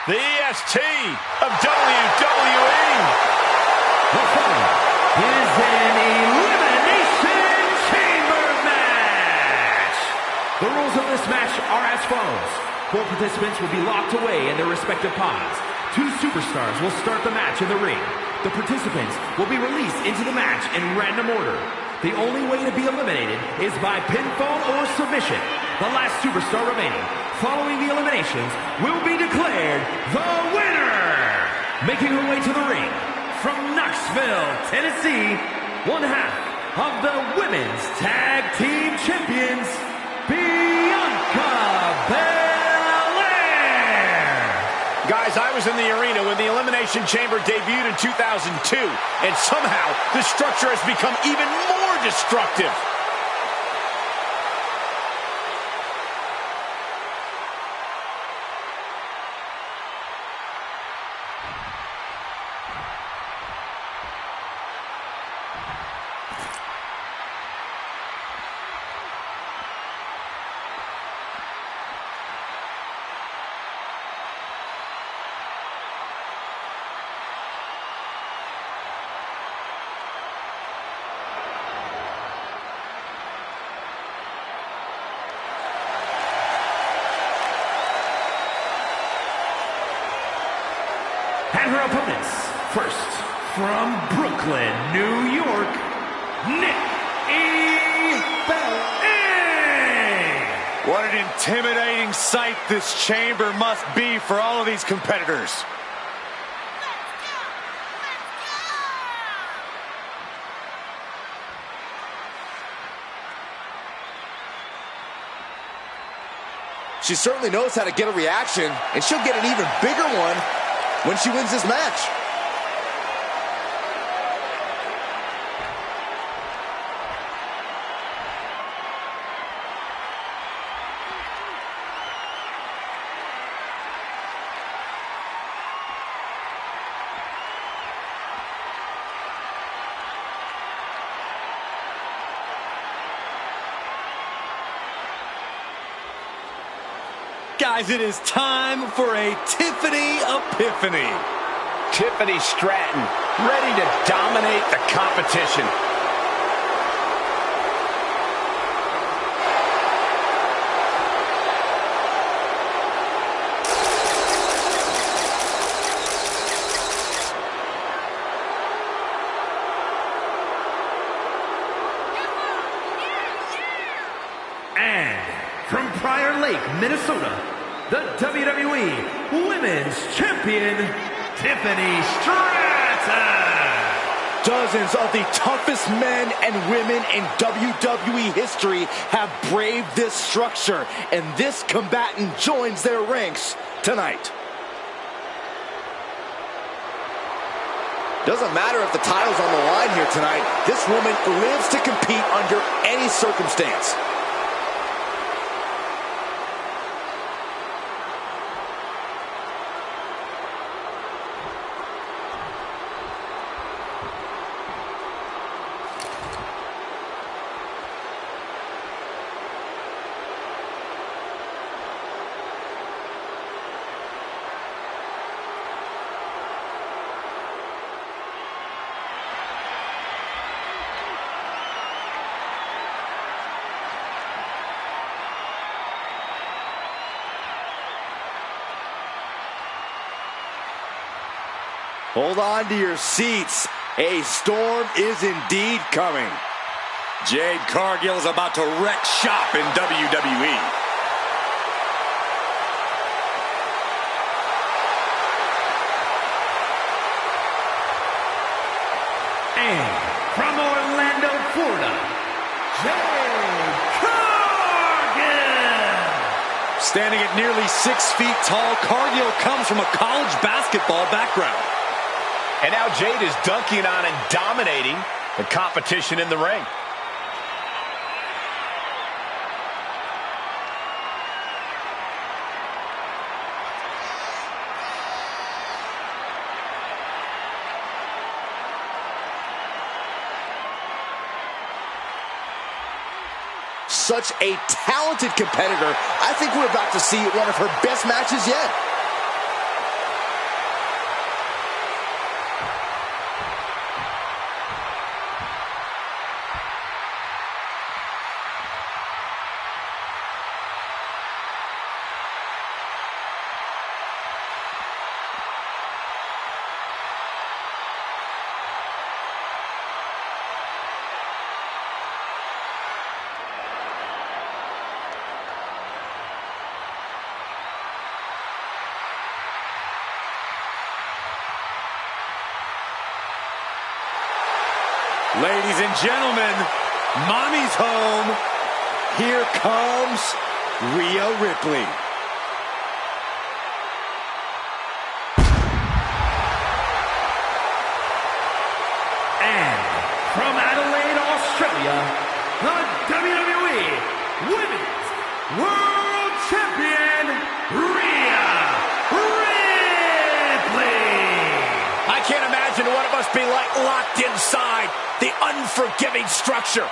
the EST of WWE. The following is an Elimination Chamber Match. The rules of this match are as follows. 4 participants will be locked away in their respective pods. 2 superstars will start the match in the ring. The participants will be released into the match in random order. The only way to be eliminated is by pinfall or submission. The last superstar remaining following the eliminations will be declared the winner. Making her way to the ring from Knoxville, Tennessee, one half of the Women's Tag Team Champions, Bianca Belair. Guys, I was in the arena when the Elimination Chamber debuted in 2002, and somehow the structure has become even more destructive. And her opponents, first, from Brooklyn, New York, Nia Jax. What an intimidating sight this chamber must be for all of these competitors. She certainly knows how to get a reaction, and she'll get an even bigger one when she wins this match. Guys, it is time for a Tiffany Epiphany. Tiffany Stratton, ready to dominate the competition. And from Prior Lake, Minnesota, the WWE Women's Champion, Tiffany Stratton. Dozens of the toughest men and women in WWE history have braved this structure, and this combatant joins their ranks tonight. Doesn't matter if the title's on the line here tonight. This woman lives to compete under any circumstance. Hold on to your seats. A storm is indeed coming. Jade Cargill is about to wreck shop in WWE. And from Orlando, Florida, Jade Cargill. Standing at nearly 6 feet tall, Cargill comes from a college basketball background. And now Jade is dunking on and dominating the competition in the ring. Such a talented competitor. I think we're about to see one of her best matches yet. Ladies and gentlemen, Mommy's home. Here comes Rhea Ripley. And from Adelaide, Australia, the WWE Women's World Champion, Rhea Ripley. I can't imagine what it must be like locked inside the unforgiving structure.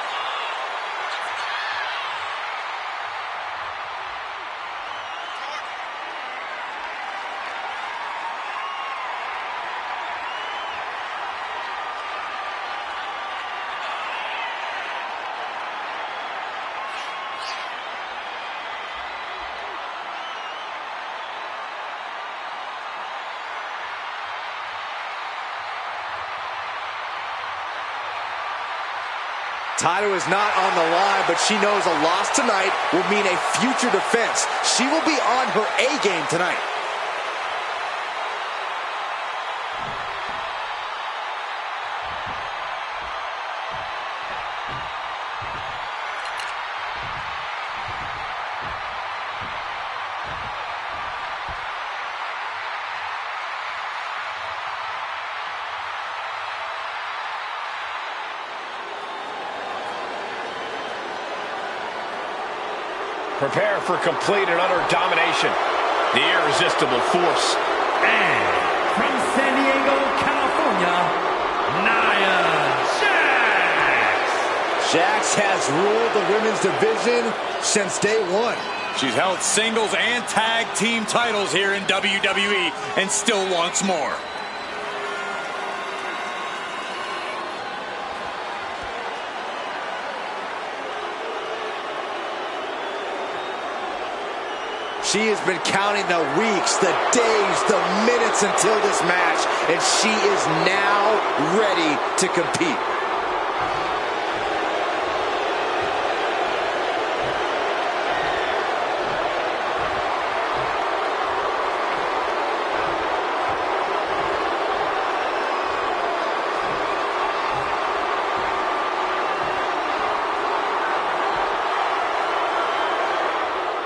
Title is not on the line, but she knows a loss tonight will mean a future defense. She will be on her A game tonight. Prepare for complete and utter domination. The irresistible force. And from San Diego, California, Nia Jax. Jax has ruled the women's division since day one. She's held singles and tag team titles here in WWE and still wants more. She has been counting the weeks, the days, the minutes until this match, and she is now ready to compete.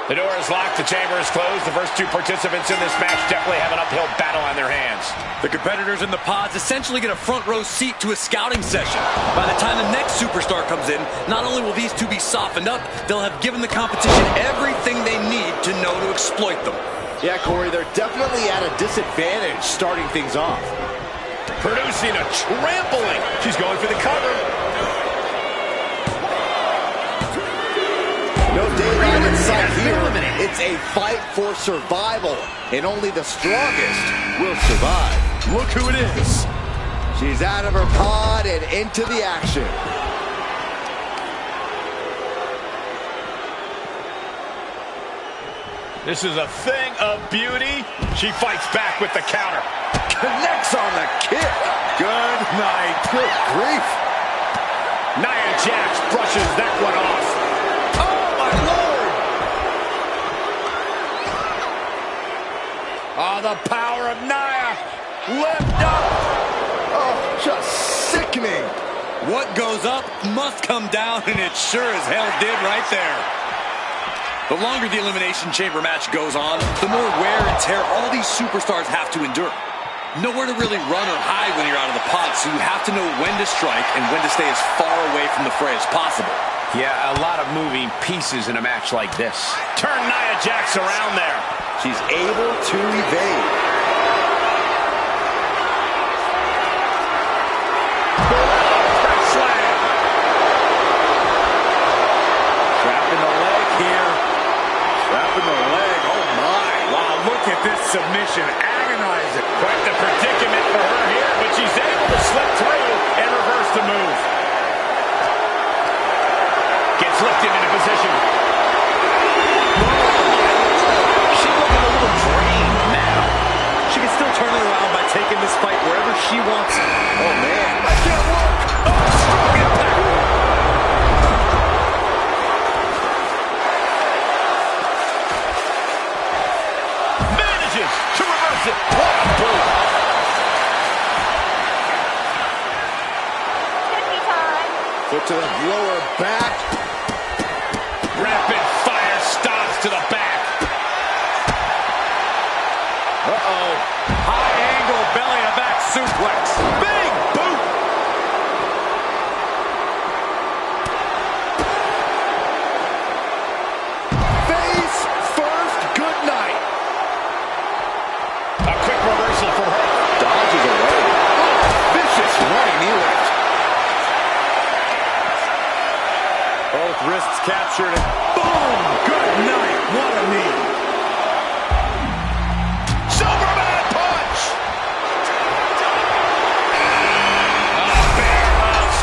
The door is locked, the chamber is closed. The first two participants in this match definitely have an uphill battle on their hands. The competitors in the pods essentially get a front row seat to a scouting session. By the time the next superstar comes in, not only will these two be softened up, they'll have given the competition everything they need to know to exploit them. Yeah, Corey, they're definitely at a disadvantage starting things off. Producing a trampling. She's going for the cover. No daylight in sight here. It's a fight for survival, and only the strongest will survive. Look who it is. She's out of her pod and into the action. This is a thing of beauty. She fights back with the counter. Connects on the kick. Good night. Good grief. Nia Jax brushes that one off. Oh, the power of Nia. Lift up. Oh, just sickening. What goes up must come down, and it sure as hell did right there. The longer the Elimination Chamber match goes on, the more wear and tear all these superstars have to endure. Nowhere to really run or hide when you're out of the pod, so you have to know when to strike and when to stay as far away from the fray as possible. Yeah, a lot of moving pieces in a match like this. Turn Nia Jax around there. She's able to evade. Slam. Trapping the leg here. Trapping the leg. Oh, my. Wow, look at this submission. Agonizing. Quite the predicament for her here, but she's able to slip through and reverse the move. Gets lifted into position. Turn it around by taking this fight wherever she wants it. Oh, man. I can't look. Oh, strong impact. Manages to reverse it. What a boot. Foot to the lower back. Rapid fire stops to the back. Uh-oh. High angle belly to back suplex. Big boot. Face first, good night. A quick reversal from her. Dodges away. Vicious running knee lift. Both wrists captured and boom! Good night. What a knee. Superman punch.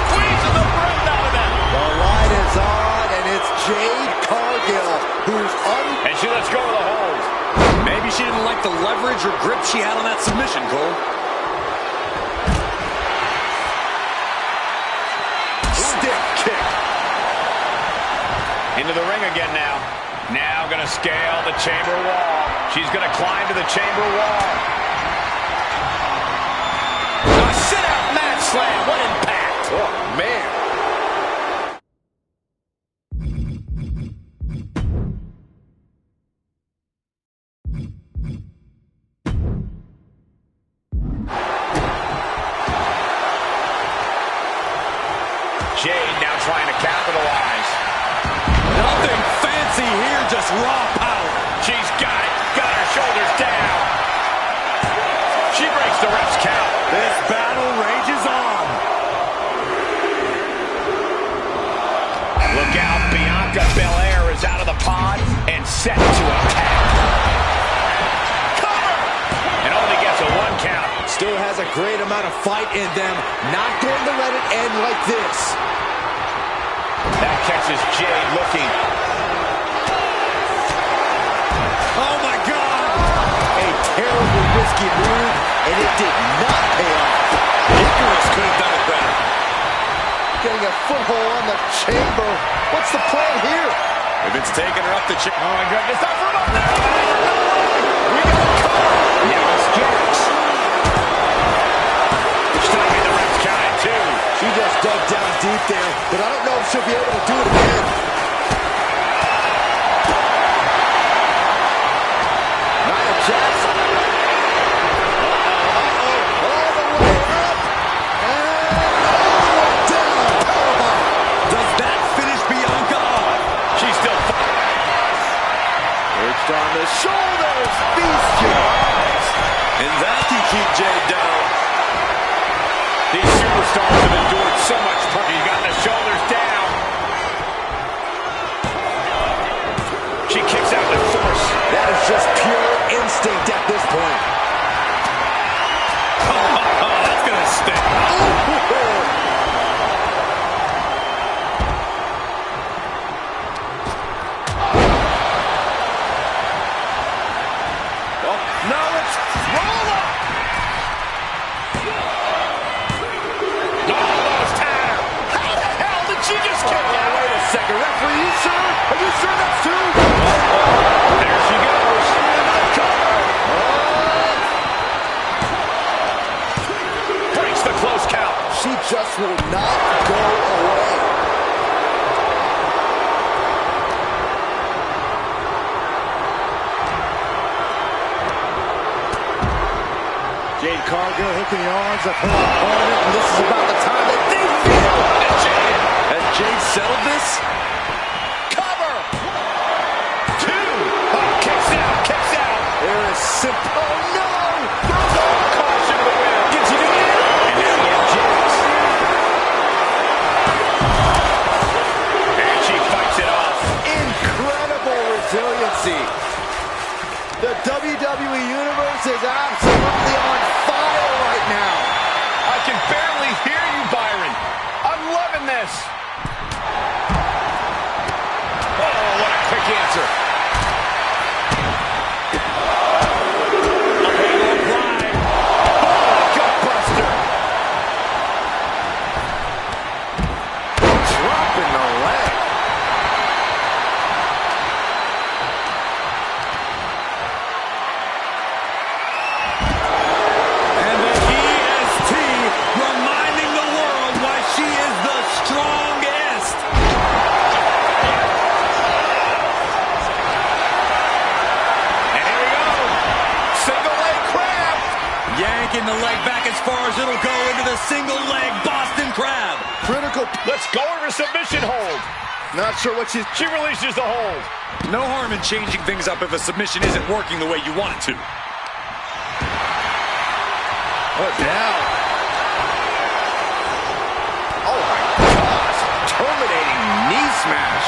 Squeezing the breath out of them. The light is on, and it's Jade Cargill who's And she lets go of the hold. Maybe she didn't like the leverage or grip she had on that submission, Cole. stiff kick. Into the ring again now. Now gonna scale the chamber wall. She's gonna climb to the chamber wall. A sit-out match slam. What impact? Oh, man. Jade now trying to capitalize. Nothing fancy here, just raw power. She's got it. Got her shoulders down. She breaks the ref's count. This battle rages on. Look out, Bianca Belair is out of the pod and set to attack. Cover! And only gets a 1 count. Still has a great amount of fight in them. Not going to let it end like this. That catches Jade looking. Oh my God! A terrible risky move, and it did not pay off. Icarus could have done it better. Getting a foothold on the chamber. What's the plan here? If it's taking her up the chamber. Oh my goodness, not from up there! We got a cover! Now it's Jax. Stopping the ref's count at 2. She just dug down deep there, but I don't know if she'll be able to do it again. Nia Jax. All the way up. And down. Powerbomb. Does that finish Bianca off? She's still Perched on the shoulders. Feast your eyes. and that can keep Jade down. These superstars have endured so much punishment. You got the shoulders down. She kicks out with force. That is just pure instinct at this point. Oh, that's going to stick. Oh, now it's roll up. Almost had her. How the hell did she just kick out? Wait a second, referee, you sure? Are you sure that's two? There she goes. Breaks the close count. She just will not go away. Jade Cargill hooking the arms of her opponent, and this is about the time that they feel. Has Jade settled this? Cover! 2! Oh, kicks out, kicks out! There is simple. Oh no! Caution to the win. Gets you to the end. And now we have Jax. And she fights it off. Incredible resiliency. The WWE Universe is absolutely on fire right now. I can barely hear you, Byron. I'm loving this. Oh, what a quick answer. Dropping the leg. And the EST reminding the world why she is the strongest with a single leg Boston Crab. Critical. Let's go over submission hold. Not sure what she releases the hold. No harm in changing things up if a submission isn't working the way you want it to. Oh, down. Oh my gosh. Terminating knee smash.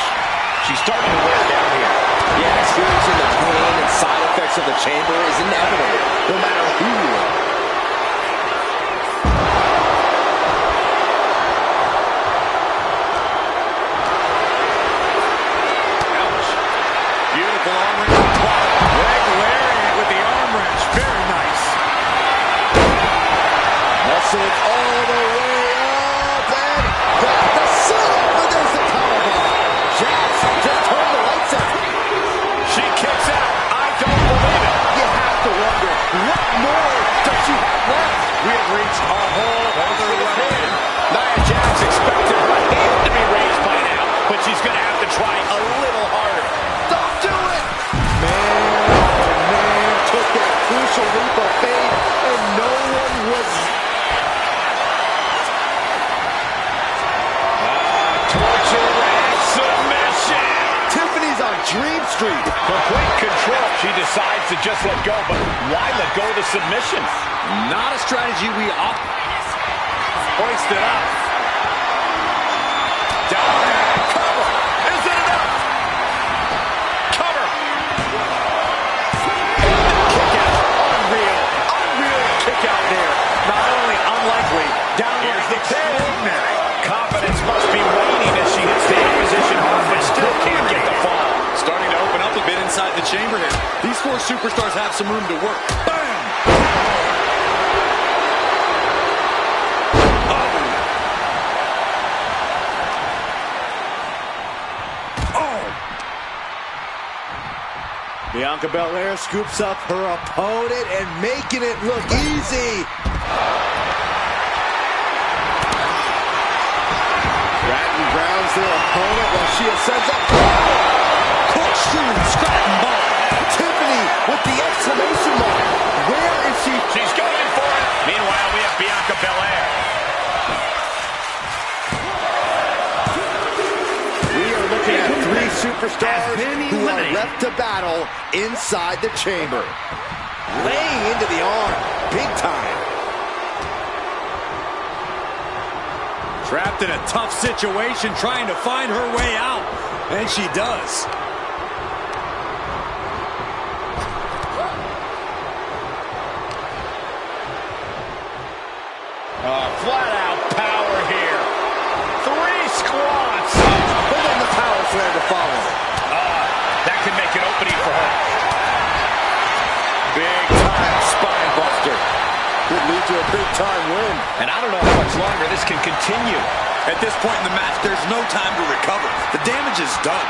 She's starting to wear down here. Yeah, experiencing the pain and side effects of the chamber is inevitable, no matter who you are. Ouch. Beautiful arm wrench applied. Leg lariat with the arm wrench. Very nice. Muscling all the way up and got the setup, but there's the powerbomb. Jax just turned the lights out. She kicks out. I don't believe it. You have to wonder, what more does she have left? We have reached a whole other level. Nia Jax expected her hand to be raised by now, but she's going to have to try a little harder. Don't do it! Man took that crucial leap of faith, and no one was... Torture rack submission. Tiffany's on Dream Street. Complete control. She decides to just let go, but why let go of the submission? Not a strategy we opt. Hoist it up. Down there. Cover. Is it enough? Cover. Kick out. Unreal. Unreal kick out there. Not only unlikely, downright extraordinary. Confidence must be waning as she hits the opposition hard, but still can't get the fall. Starting to open up a bit inside the chamber here. These four superstars have some room to work. Bam! Bianca Belair scoops up her opponent and making it look easy. Stratton grounds their opponent while she ascends up. Corkscrew, Stratton ball. Tiffany with the exclamation mark. Where is she? She's going for it. Meanwhile, we have Bianca Belair. We are looking at three superstars who are left to battle inside the chamber. Laying into the arm, big time. Trapped in a tough situation, trying to find her way out. And she does. Flat out power here. 3 squats. And then the power slam to follow. That can make an opening for her. Big time spine buster. Could lead to a big time win. And I don't know how much longer this can continue. At this point in the match, there's no time to recover. The damage is done.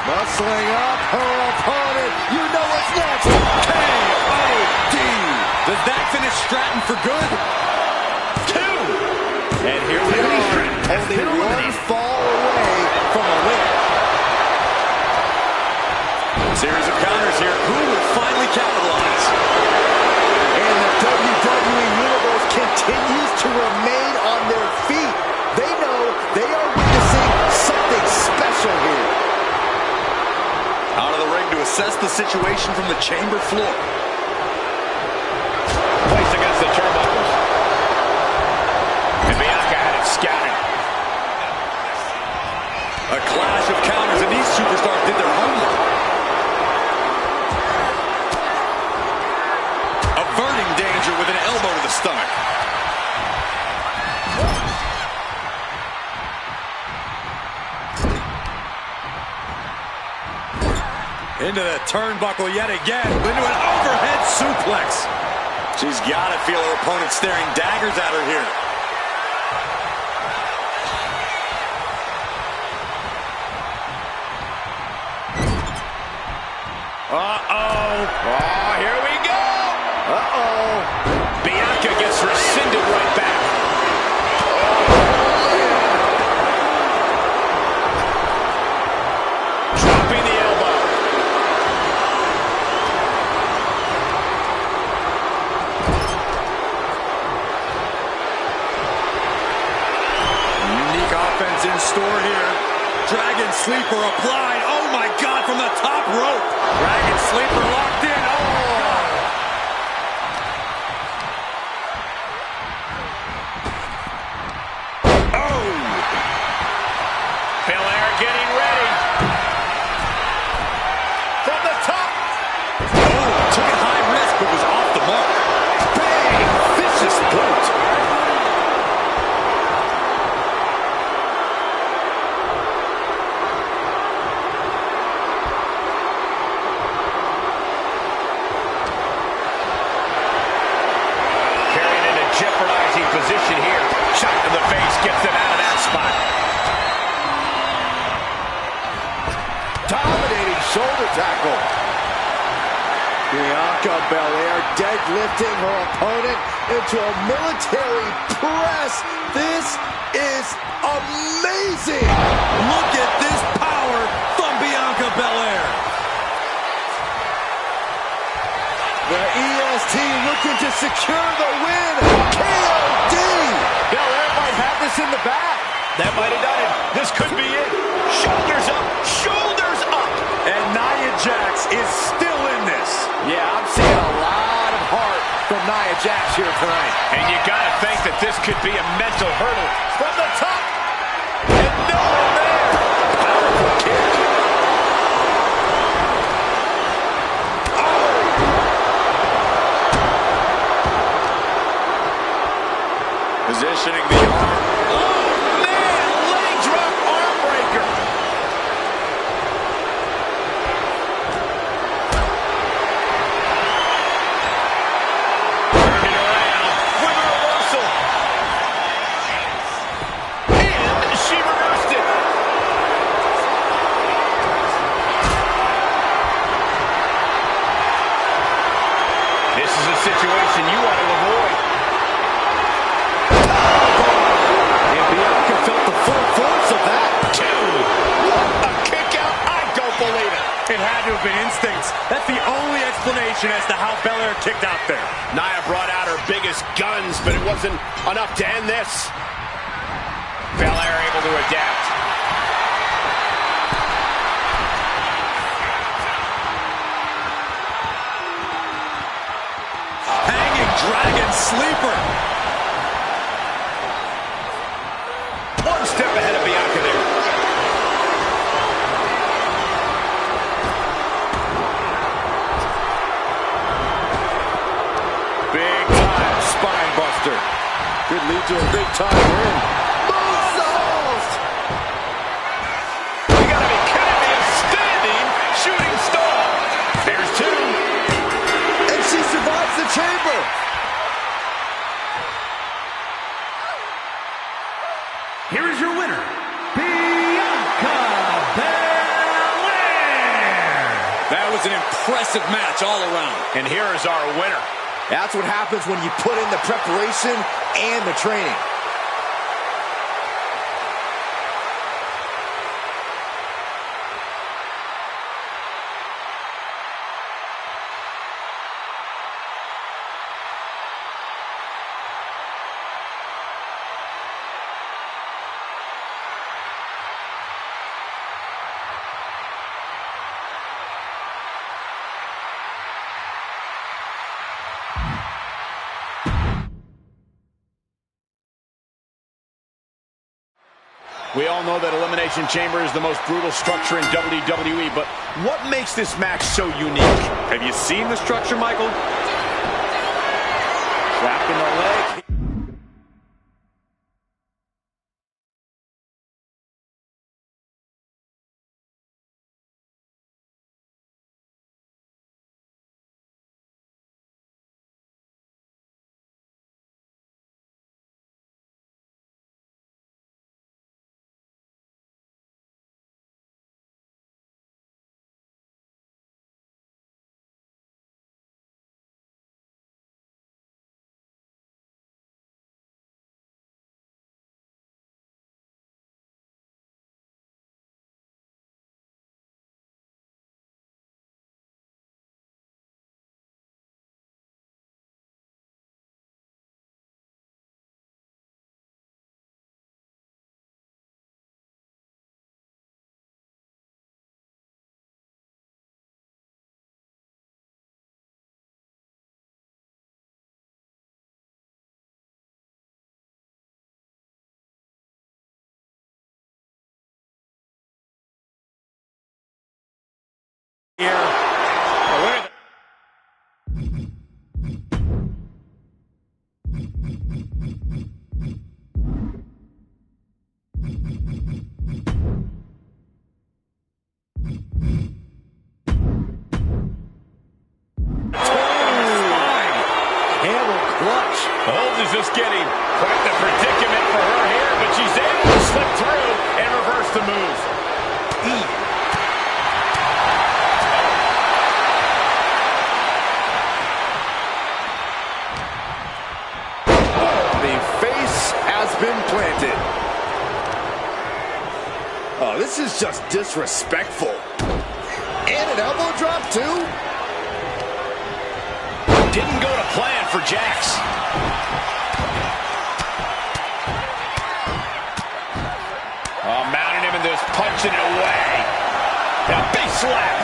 Muscling up her opponent. You know what's next. K.O.D. Does that finish Stratton for good? 2. And here we are. Only one fall away from a win. Series of counters here. Who will finally capitalize? And the WWE Universe continues to remain on their feet. They know they are witnessing something special here. Out of the ring to assess the situation from the chamber floor. Placed against the turnbuckles. And Bianca had it scattered. A clash of counters, and these superstars did their homework. Averting danger with an elbow to the stomach. Into the turnbuckle yet again. Into an overhead suplex. She's got to feel her opponent staring daggers at her here. Oh, here we go. Bianca gets rescinded right back. Dropping the elbow. in store here. Dragon Sleeper applied. Oh, my God, from the top rope. Dragon Sleeper locked in. Oh, God. Oh. Belair getting ready. From the top. Oh, took a high risk, but was off the mark. Bang! Vicious boot. Carried in a jeopardizing position here. Shot to the face gets them out of that spot. Dominating shoulder tackle. Bianca Belair deadlifting her opponent into a military press. This is amazing. Look at this power from Bianca Belair. The EST looking to secure the win. KOD. Belair might have this in the bag. That might have done it. This could be it. Shoulders up. Shoulders up. And Nia Jax is still in this. Yeah, I'm seeing a lot of heart from Nia Jax here tonight. And you gotta think that this could be a mental hurdle. From the top. And no one there. Powerful kick. Positioning the arm. Oh, man. Leg drop arm breaker. Turning it around. With a reversal. And she reversed it. This is a situation you want to avoid. And Bianca felt the full force of that. What a kick out. I don't believe it. It had to have been instincts. That's the only explanation as to how Belair kicked out there. Nia brought out her biggest guns, but it wasn't enough to end this. Belair able to adapt. Hanging Dragon Sleeper. One step ahead of Bianca there. Big time spine buster. Could lead to a big time win. Moonsault! You gotta be kidding me. A standing shooting star. There's two. And she survives the chamber. Here is your winner, Bianca Belair. That was an impressive match all around. And here is our winner. That's what happens when you put in the preparation and the training. We all know that Elimination Chamber is the most brutal structure in WWE, but what makes this match so unique? Have you seen the structure, Michael? Trapped in the leg. here. Holmes is just getting quite the predicament for her here, but she's able to slip through and reverse the move. The face has been planted. Oh, this is just disrespectful. And an elbow drop, too. Didn't go to plan for Jax. Oh, mounting him and just punching it away. And a big slap.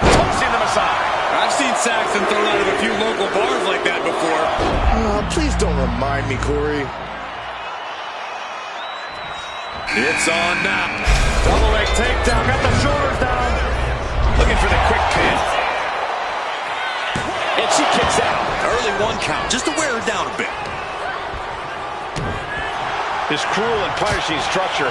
Tossing them aside. I've seen Saxton thrown out of a few local bars like that before. Please don't remind me, Corey. It's on now. Double leg takedown. Got the shoulders down. Looking for the quick pin. And she kicks out. Early one count, just to wear her down a bit. This cruel and punishing structure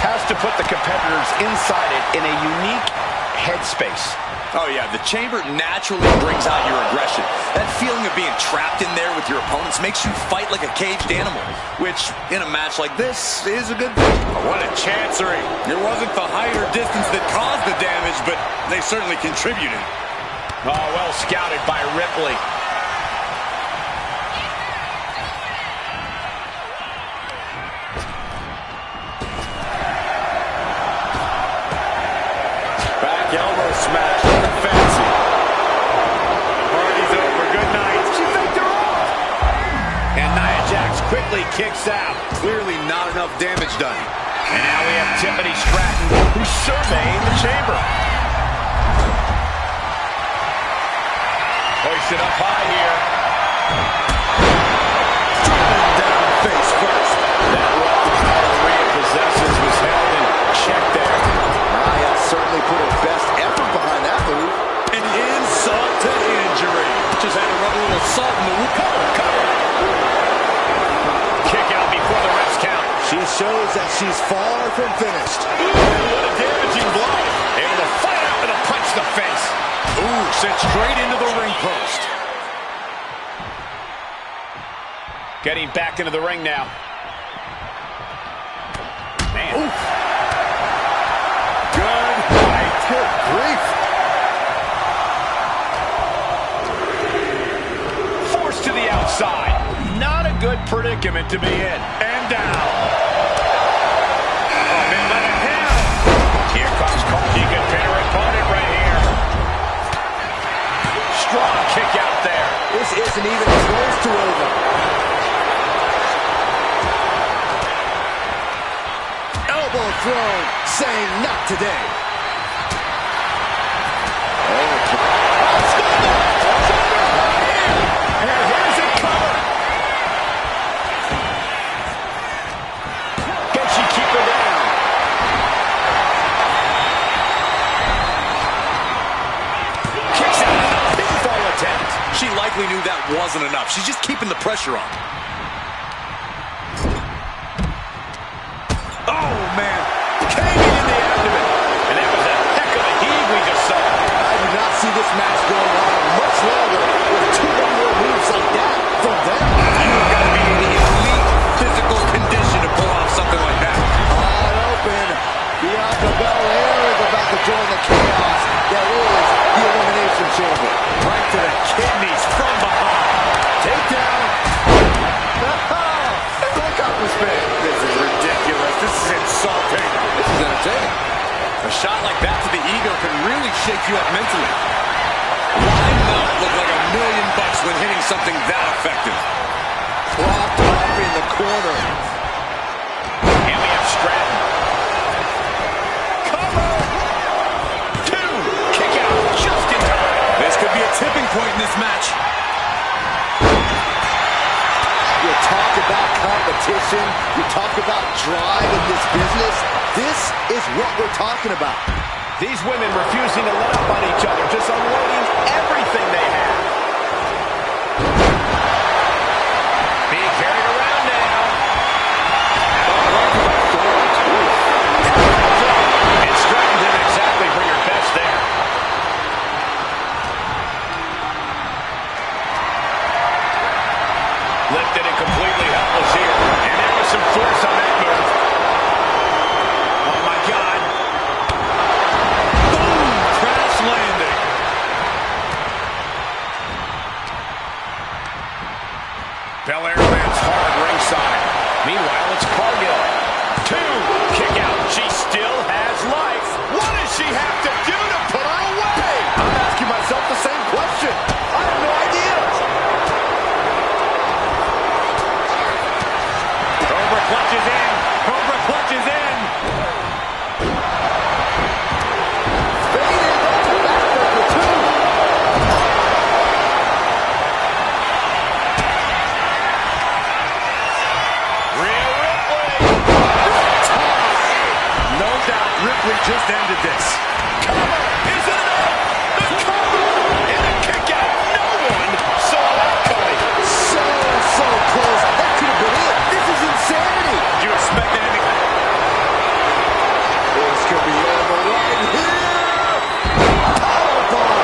has to put the competitors inside it in a unique headspace. Oh yeah, the chamber naturally brings out your aggression. That feeling of being trapped in there with your opponents makes you fight like a caged animal, which in a match like this is a good thing. Oh, what a chancery. It wasn't the height or distance that caused the damage, but they certainly contributed. Oh, well scouted by Ripley. Back elbow smash. Fancy. Party's over. Good night. She faked her off. And Nia Jax quickly kicks out. Clearly not enough damage done. And now we have Tiffany Stratton, who's surveying the chamber. Hoisted up high here. Driven down face first. That raw power Rhea possesses was held in check there. Nia certainly put her best effort behind that move. An insult to injury. Just had to rub a little salt in the wound. Cover. Kick out before the ref's count. She shows that she's far from finished. Ooh, what a damaging blow. Able to fight out with a punch to the face. Ooh, sent straight into the ring post. Getting back into the ring now. Man. Oof. Good night. Good grief. Forced to the outside. Not a good predicament to be in. And down. Oh, man, let it down. Here comes Cole. He can pin her opponent right here. Strong kick out there. This isn't even close to over. Elbow thrown, saying not today. And here's it coming. Can she keep her down? Kicks out of the pinfall attempt. She likely knew that wasn't enough. She's just keeping the pressure on. Oh, man. Caving in the abdomen. And that was a heck of a heave we just saw. I do not see this match going on much longer with two more moves like that from them. You've got to be in the elite physical condition to pull off something like that. Wide open. Bianca Belair is about to join the chaos that is the Elimination Chamber. Right to the kidneys from behind. Takedown. Look up the spin. This is ridiculous. This is insulting. This is entertaining. A shot like that to the ego can really shake you up mentally. Why not look like $1,000,000 when hitting something that effective? Propped up in the corner. And we have Stratton. Cover. Two. Kick out just in time. This could be a tipping point in this match. You talk about competition. You talk about drive in this business. This is what we're talking about. These women refusing to let up on each other, just unloading everything they have. Being carried around now. It straightened him exactly for your best there. Lifted and completely helpless here. And there was some force on that move. Oh, my God. Boom! Crash landing. Belair lands hard ringside. Meanwhile, it's Cargill. 2. Kick out. She still has life. What does she have to do to put her away? I'm asking myself the same question. I have no idea. Cobra clutches in. Cobra clutches in. Faded up to backbreaker 2. Rhea Ripley. No doubt Ripley just ended this. Cover. Is it enough? The cover. And a kick out. No one saw that coming. So close. That could have been it. This is insanity. You expect anything? This could be over right here. Powerbomb.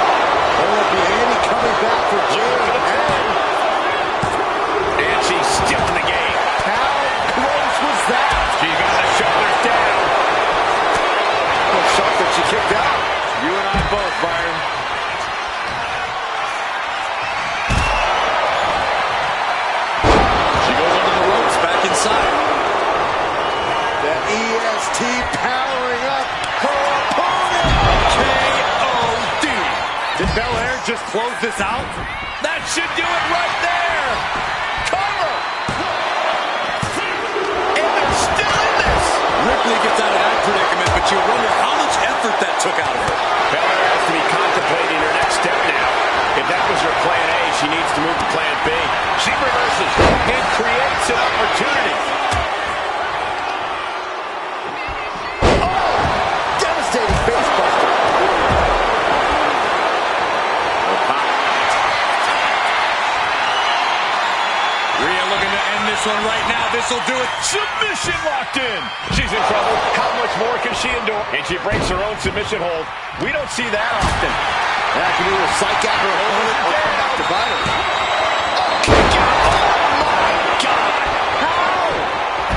There won't be any coming back for Jay. And she's still in the game. How close was that? She's got the shoulders down. I'm shocked that she kicked out. You and I both, Byron. She goes under the ropes, back inside. The EST powering up her opponent. K.O.D. Did Belair just close this out? That should do it right there. Cover. And they're still in this. Ripley gets out of that predicament, but you wonder how much effort that took out of her. Belair has to be contemplating her next step now. If that was her plan A, she needs to move to plan B. She reverses and creates an opportunity. Devastating face buster. Rhea looking to end this one right now. This will do it. Submission locked in. She's in trouble. How much more can she endure? And she breaks her own submission hold. We don't see that often. That can either psych out her opponent or come back to bite her. Kick out. Oh, my God.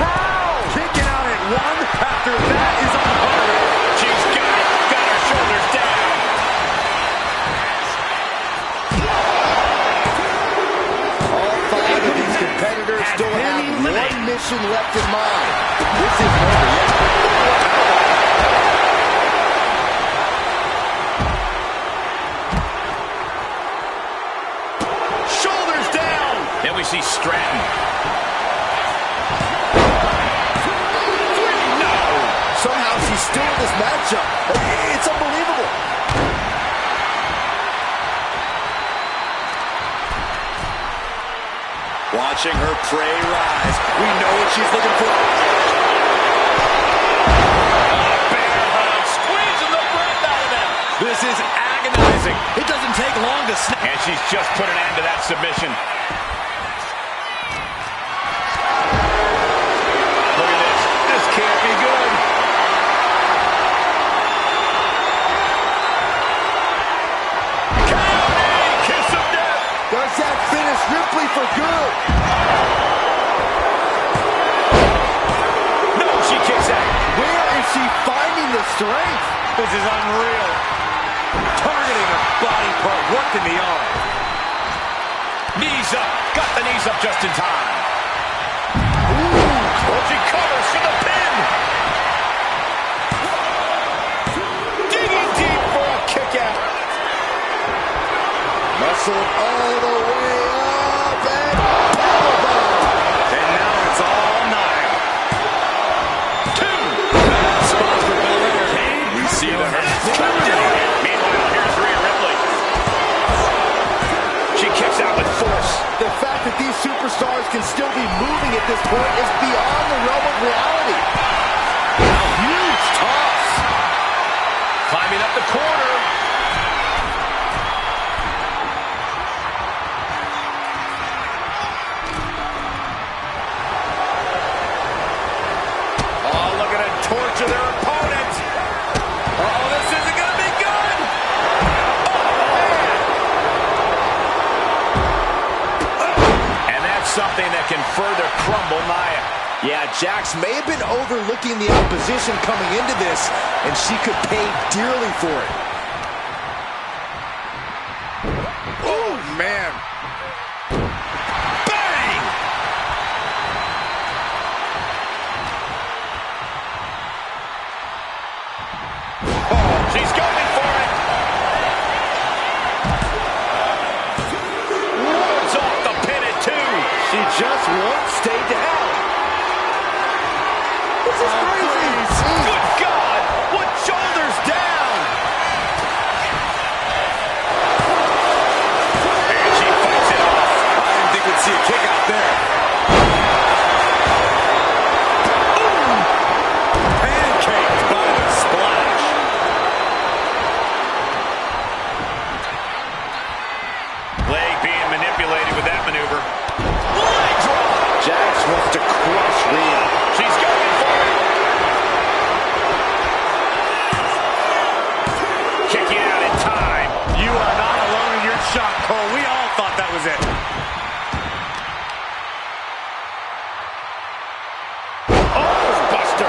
How? Kicking out at 1 after that is unheard of. She's got her shoulders down. All 5 of these competitors still have one mission left in mind. This is over yet. Shoulders down. Then we see Stratton. No. Somehow she's still in this matchup. It's unbelievable. Watching her prey rise. We know what she's looking for. Bear hug. Squeezing the breath out of them. This is agonizing. It doesn't take long to snap. And she's just put an end to that submission. Look at this. This can't be good. Counting. Kiss of death. Does that finish Ripley for good? No, she kicks out. Where is she finding the strength? This is unreal. Targeting a body part, working the arm. Knees up. Got the knees up just in time. Ooh. She covers for the pin. Digging deep for a kick out. Muscle all the way up and powerbomb. And now it's all Nia. 2. Bad spot for Belair. We see the hurt. Meanwhile, here's Rhea Ripley. She kicks out with force. The fact that these superstars can still be moving at this point is beyond the realm of reality. A huge toss. Climbing the corner. Oh, looking to torture their opponent. Oh, this isn't going to be good. Oh, and that's something that can further crumble Nia. Yeah, Jax may have been overlooking the opposition coming into this, and she could pay dearly for it. Oh, man. Bang! Oh, she's going for it. Wards off the pin at 2. She just won't stay down. This is crazy. Good God! What shoulders down? And she fights it off. I didn't think we'd see a kick out there. Ooh. Pancaked by the splash. Leg being manipulated with that maneuver. Leg drop! Jax wants to crush Rhea. She's going for it. Kicking out in time. You are not alone in your shock, Cole. We all thought that was it. Oh, Buster.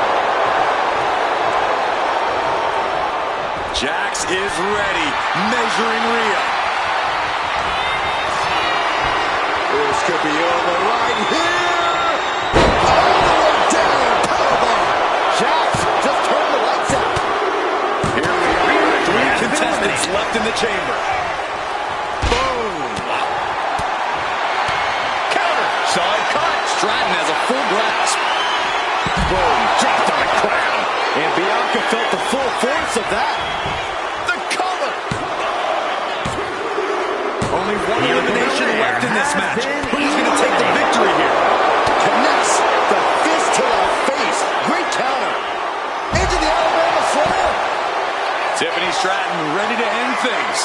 Jax is ready, measuring Rhea. This could be over right here. All the way down. Powerbomb. Jax just turned the lights out. Here we are, 3 contestants left in the chamber. Boom. Counter. Solid cut. Stratton has a full grasp. Boom. Dropped on the ground. And Bianca felt the full force of that. The cover. Only one elimination left in this match. Who's going to take the victory here? Connects the fist to the face. Great counter. Into the Alabama Slam. Tiffany Stratton ready to end things.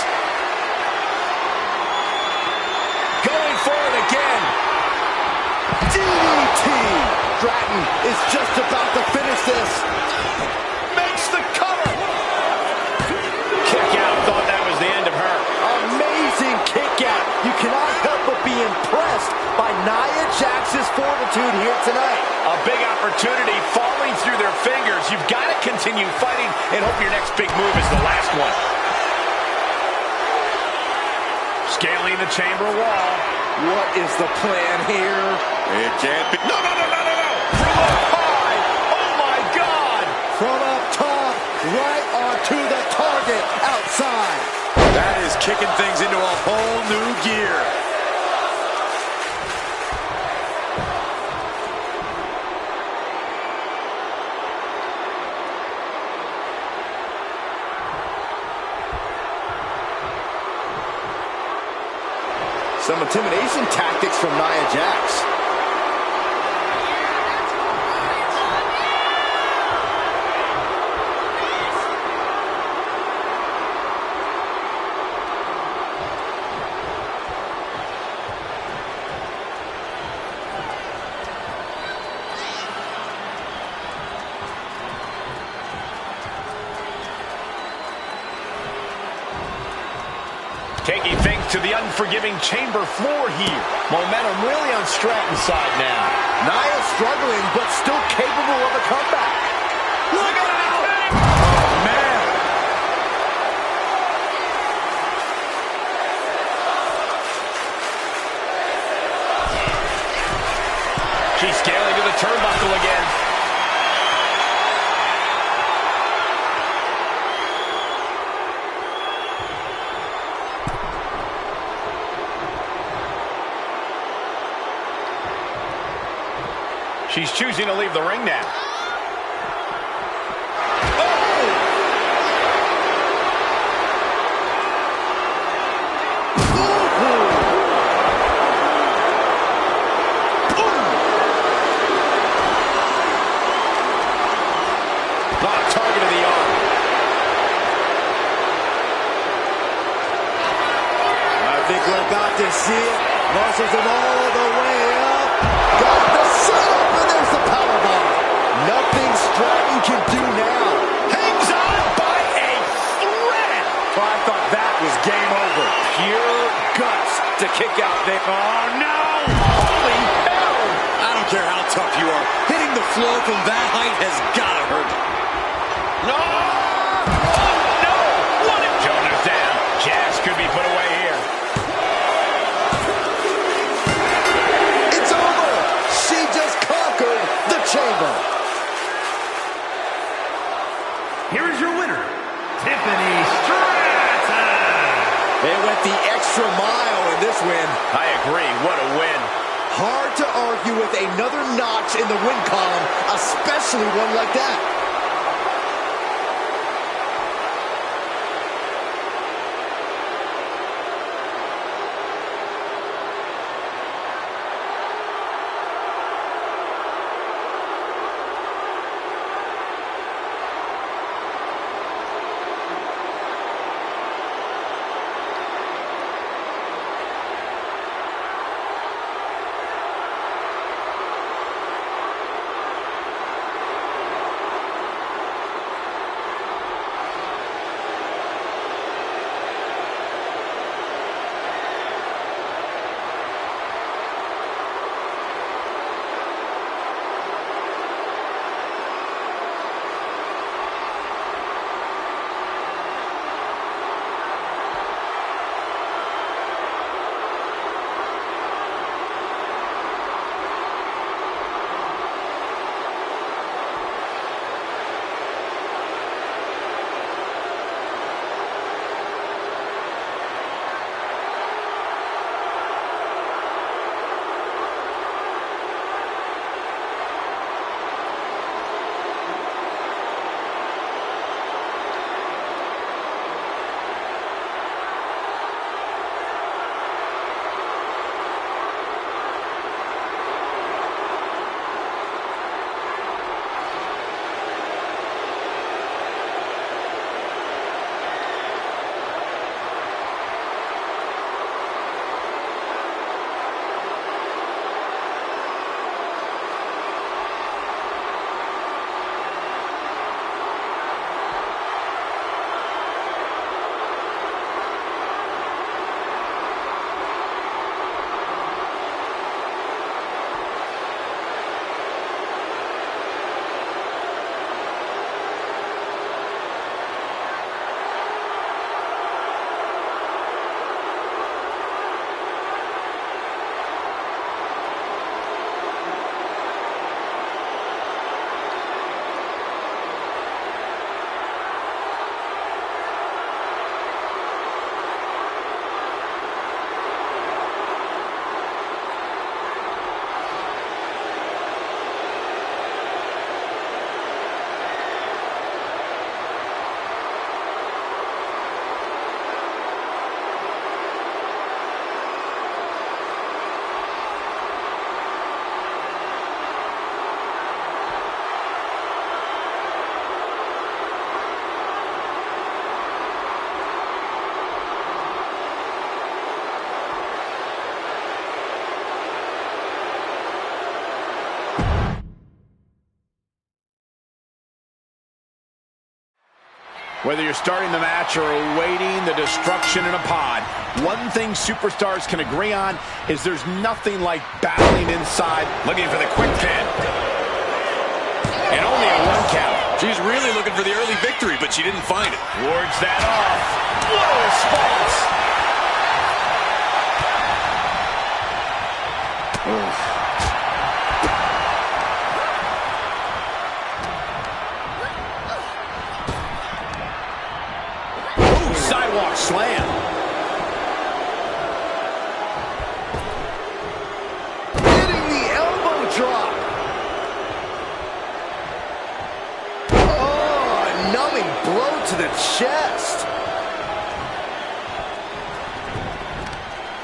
Going for it again. DDT. Stratton is just about to finish this. Makes the cover. Kick out. Thought that was the end of her. Amazing kick out. You cannot help but be impressed by Nia Jax's fortitude here tonight. A big opportunity falling through their fingers. You've got to continue fighting and hope your next big move is the last one. Scaling the chamber wall. What is the plan here? It can't be. No, no, no, no, no, no. From up high. Oh, my God. From up top, right onto the target outside. That is kicking things into a whole new gear. Some intimidation tactics from Nia Jax. Taking things to the unforgiving chamber floor here. Momentum really on Stratton's side now. Nia struggling, but still capable of a comeback. Look at it! Oh, man. She's scaling to the turnbuckle again. She's choosing to leave the ring now. you see it? Muscles him all the way up. Got the setup, and there's the powerbomb. Nothing Stratton can do now. Hangs on by a thread. Oh, I thought that was game over. Pure guts to kick out there. Oh, no! Holy hell! I don't care how tough you are. Hitting the floor from that height has gotta hurt. No! Oh, no! What a... Shoulders down. Jax could be put away here. It's over. She just conquered the chamber. Here is your winner, Tiffany Stratton. They went the extra mile in this win. I agree. What a win. Hard to argue with another notch in the win column, especially one like that. Whether you're starting the match or awaiting the destruction in a pod, one thing superstars can agree on is there's nothing like battling inside, looking for the quick pin. And only a 1 count. She's really looking for the early victory, but she didn't find it. Wards that off. What a response. Sidewalk slam. Hitting the elbow drop. Oh, a numbing blow to the chest.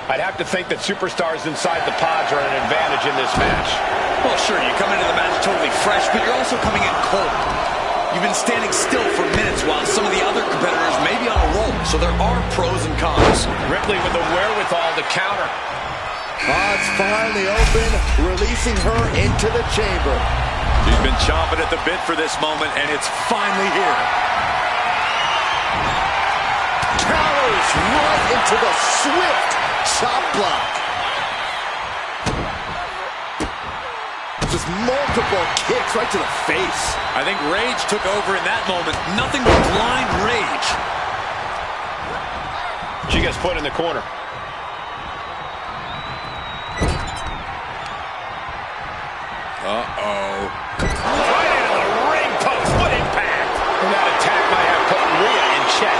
I'd have to think that superstars inside the pods are at an advantage in this match. Well, sure, you come into the match totally fresh, but you're also coming in cold. You've been standing still for minutes while some of the other competitors may be on a roll, so there are pros and cons. Ripley with the wherewithal to counter. Odds finally open, releasing her into the chamber. She's been chomping at the bit for this moment, and it's finally here. Counters right into the swift chop block. Just multiple kicks right to the face. I think rage took over in that moment. Nothing but blind rage. She gets put in the corner. Uh-oh. Right into the ring post. What impact. And that attack might have put Rhea in check.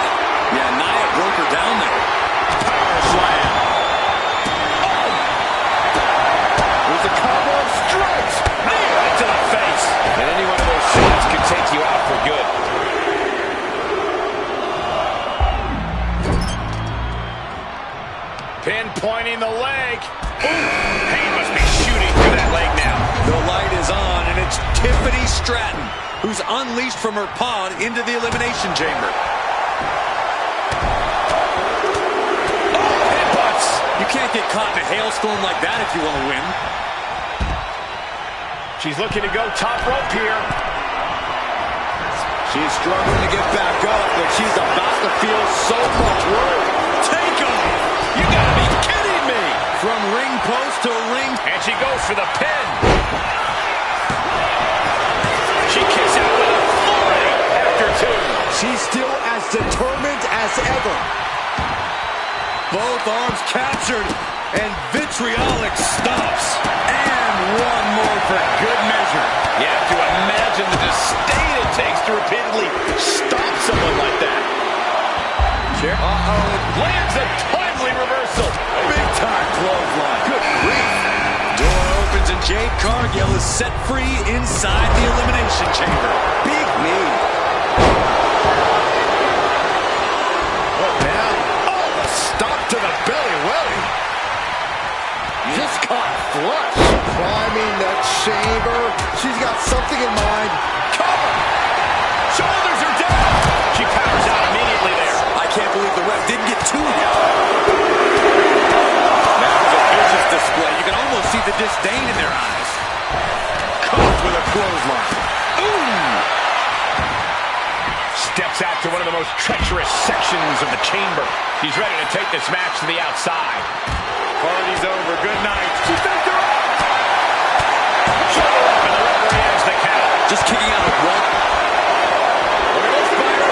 Yeah, Nia broke her down there. Power slam. Oh! There's a combo of strikes. Knee right to the face. And any one of those shots could take you out for good. Pinpointing the leg. Ooh, pain must be shooting through that leg now. The light is on, and it's Tiffany Stratton, who's unleashed from her pod into the Elimination Chamber. Oh, headbutts. You can't get caught in a hailstorm like that if you want to win. She's looking to go top rope here. She's struggling to get back up, but she's about to feel so much work. Take off! You gotta be kidding me! From ring post to ring. And she goes for the pin. She kicks out with authority after two. She's still as determined as ever. Both arms captured, and vitriolic stops. And one more for good measure. You have to imagine the disdain it takes to repeatedly stop someone like that. Sure. Lands a timely reversal. Big time clothesline. Good grief. Door opens and Jade Cargill is set free inside the Elimination Chamber. Big knee. What now? Oh, a stop to the belly welly. Just caught flush. Climbing the chamber. She's got something in mind. Cover. Shoulders are down. She powers out immediately there. I can't believe the ref didn't get to him. That was a vicious display. You can almost see the disdain in their eyes. Caught with a clothesline. Ooh! Steps out to one of the most treacherous sections of the chamber. He's ready to take this match to the outside. Party's over. Good night. She picked her up. Shoulder up, and the referee has the count. Just kicking out of one. Look at this fire.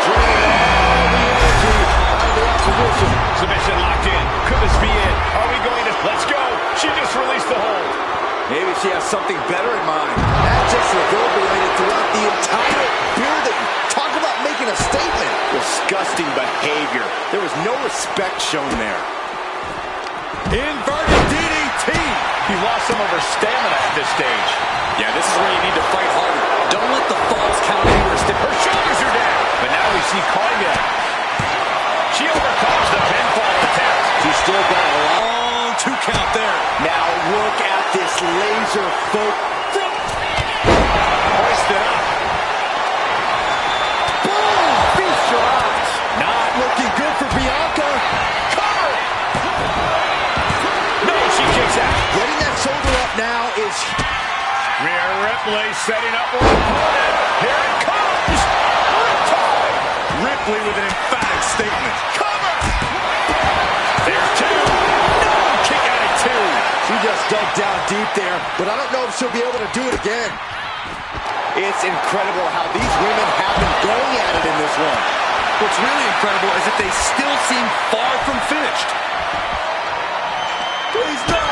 Draining all the energy out of the opposition. Submission locked in. Could this be it? Are we going to... Let's go. She just released the hold. Maybe she has something better in mind. That just reverberated throughout the entire building. Talk about making a statement. Disgusting behavior. There was no respect shown there. Inverted DDT. He lost some of her stamina at this stage. Yeah, this is where you need to fight harder. Don't let the falls count anywhere. Her shoulders are down. But now we see Cargill. She overcomes the pinfall attempt. She's still got a Long 2 count there. Now look at this laser focus. Hoisted up. Boom! Feast your eyes. Not looking good for Bianca. Cover. No, she kicks out. Getting that shoulder up now is... Rhea Ripley setting up her opponent. Here it comes. Riptide. Ripley with an emphatic statement. Cover. There's 2. No, kick out at 2. She just dug down deep there, but I don't know if she'll be able to do it again. It's incredible how these women have been going at it in this one. What's really incredible is that they still seem far from finished. Please no!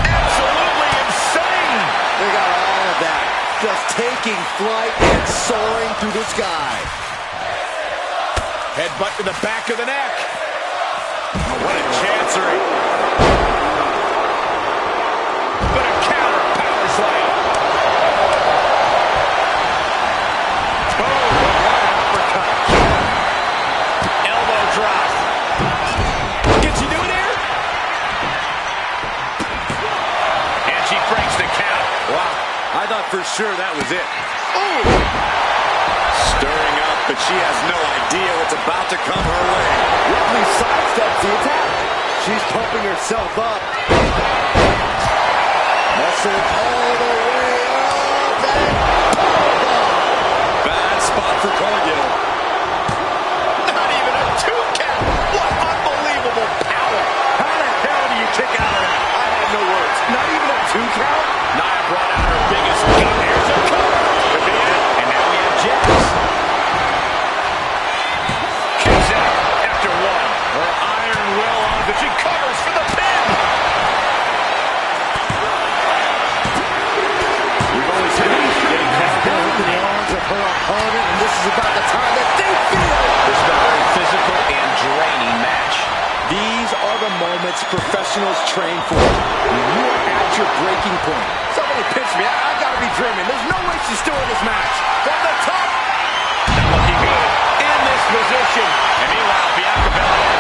Absolutely insane. They got all of that, just taking flight and soaring through the sky. Headbutt to the back of the neck. Oh, what a chancery. But a counter power slam. Oh, what an uppercut. Elbow drop. Can she do it here? And she breaks the count. Wow, I thought for sure that was it. Ooh. Stirring up, but she has no idea what's about to come her way. Ripley sidesteps the attack. She's pumping herself up. Muscle all the way up and powerbomb. Bad spot for Cargill. Not even a 2 count. What unbelievable power. How the hell do you kick out of that? I have no words. Not even a 2 count? Nia brought out her biggest gun. Here's a cover. Could be it. And now we have Jax. Kicks out after 1. Her iron will on, but she covers for the pin. We've only seen her getting caught up in the arms of her opponent, and this is about the time that they feel. This is a very physical and draining match. These are the moments professionals train for. When you are at your breaking point. Somebody pinch me. I gotta be dreaming. There's no way she's still in this match. From the top. Not looking good in this position. And meanwhile, Bianca Belair.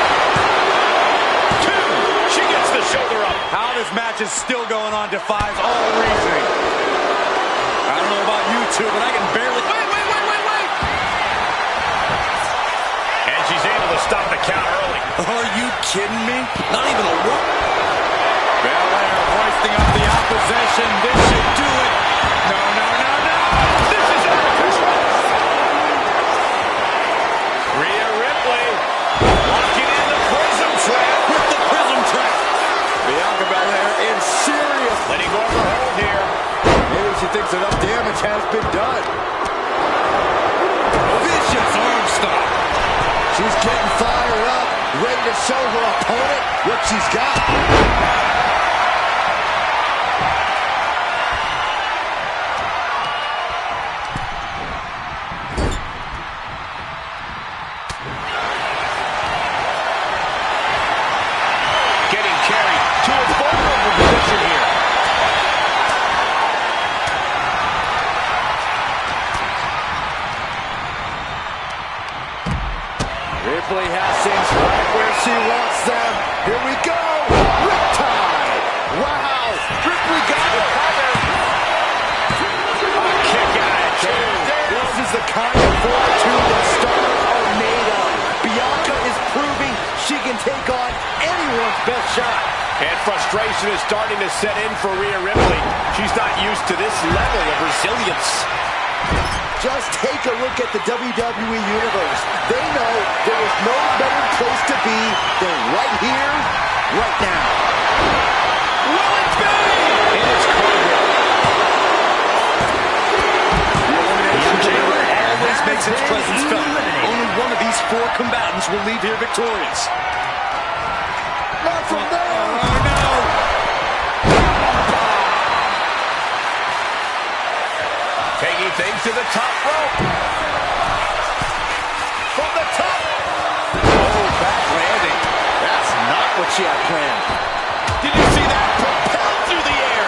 2. She gets the shoulder up. How this match is still going on defies all reasoning. I don't know about you two, but I can barely... Wait! And she's able to stop the count early. Are you kidding me? Not even a look. Belair hoisting up the opposition. This should do it. No. This is out of control. Rhea Ripley locking in the prism trap. With the prism trap. Bianca Belair in serious. Letting go of her hold here. Maybe she thinks enough damage has been done. Vicious arm stop. She's getting fired up, ready to show her opponent what she's got. Getting carried to a vulnerable position here. Ripley has things right where she wants them. Here we go. Riptide. Wow. Ripley got it. A kick out at two. This is the kind of fortitude that stars are made of. Bianca is proving she can take on anyone's best shot. And frustration is starting to set in for Rhea Ripley. She's not used to this level of resilience. Just take a look at the WWE Universe. They know there is no better place to be than right here, right now. Will it be? And it's Cargill. The Elimination Chamber always makes its presence felt. Only one of these 4 combatants will leave here victorious. Not from there. Oh, no. Taking things to the top rope. From the top. Oh, back landing. That's not what she had planned. Did you see that? Propelled through the air.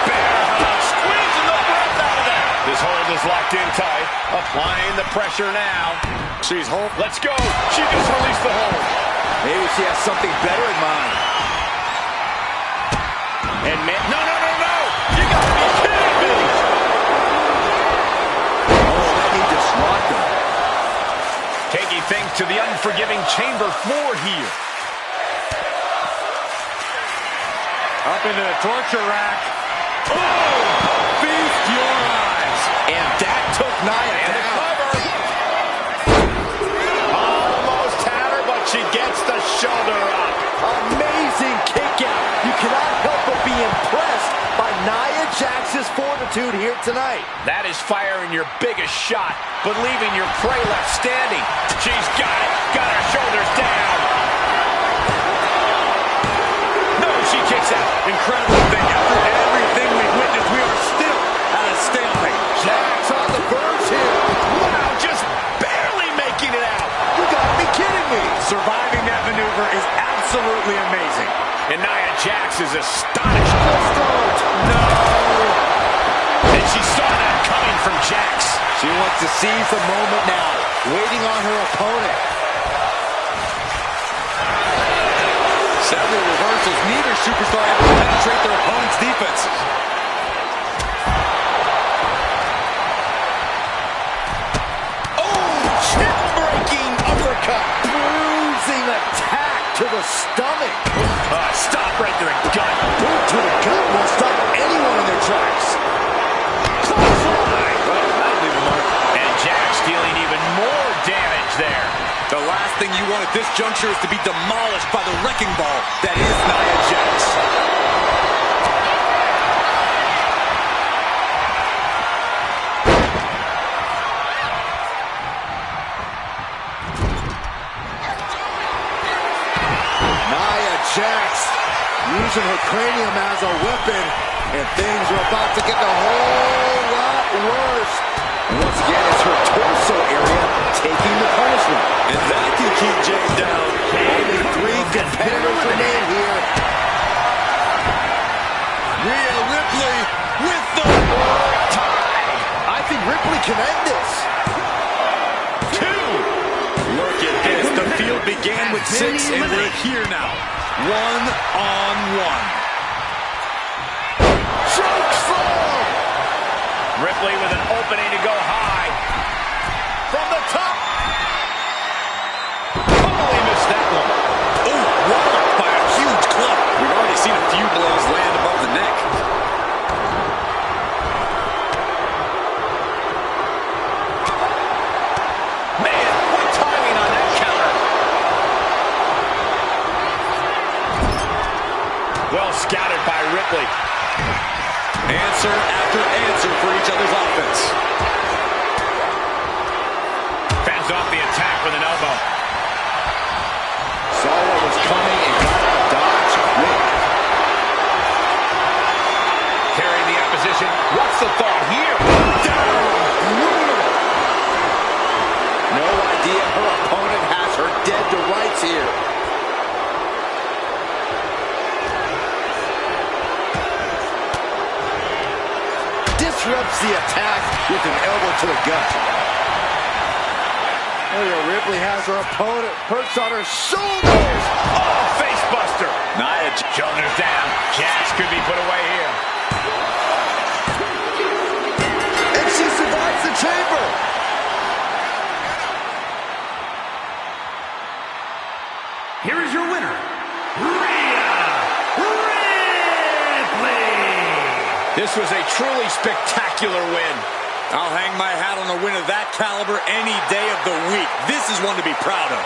Bear hug. Squeezing the breath out of that. This hold is locked in tight. Applying the pressure now. She's home. Let's go. She just released the hold. Maybe she has something better in mind. And man, no. You gotta be kidding me. Oh, that need to swat them. Taking things to the unforgiving chamber floor here. Up into the torture rack. Oh! Feast your eyes. And that took Nia And the down. cover. Almost had her, but she gets the shoulder up. Amazing kick out. You cannot help but be impressed by Nia Jax's fortitude here tonight. That is firing your biggest shot, but leaving your prey left standing. She's got it. Got her shoulders down. No, she kicks out. Incredible thing. After everything we've witnessed, we are still at a stalemate. Jax on the verge here. Wow, just barely making it out. You gotta be kidding me. Surviving that maneuver is absolutely amazing. And Nia Jax is astonished. No! And she saw that coming from Jax. She wants to seize the moment now, waiting on her opponent. Several reversals. Neither superstar able to penetrate their opponent's defenses. Chin-breaking uppercut. Bruising attack to the stomach. Stop right there, gut. Boot to the gut will stop anyone in their tracks. Clothesline. Oh, that'll leave a mark. And Jax dealing even more damage there. The last thing you want at this juncture is to be demolished by the wrecking ball that is Nia Jax. Jax using her cranium as a weapon, and things are about to get a whole lot worse. And once again, it's her torso area taking the punishment. And that can keep Jay down. Only 3 competitors remain here. Rhea Ripley with the tie. I think Ripley can end this. 2. Look at this. The field began with 6, and we're here now. 1-on-1. Chokeslam! Ripley with an opening to go high. From the top. Totally missed that one. Oh, walloped by a huge club. We've already seen a few blows land above the neck. Man, what timing on that counter. Well scouted by Ripley. Answer after answer for each other's offense. Fends off the attack with an elbow. Saw what was coming and got out of dodge quick. Carrying the opposition. What's the thought here? Down! Brutal! No idea her opponent has her dead to rights here. Disrupts the attack with an elbow to the gut. Ripley has her opponent perched on her shoulders. Oh, face buster. Nia Shoulders down. Jax could be put away here. And she survives the chamber. Here is your winner, Rhea Ripley. This was a truly spectacular win. I'll hang my hat on a win of that caliber any day of the week. This is one to be proud of.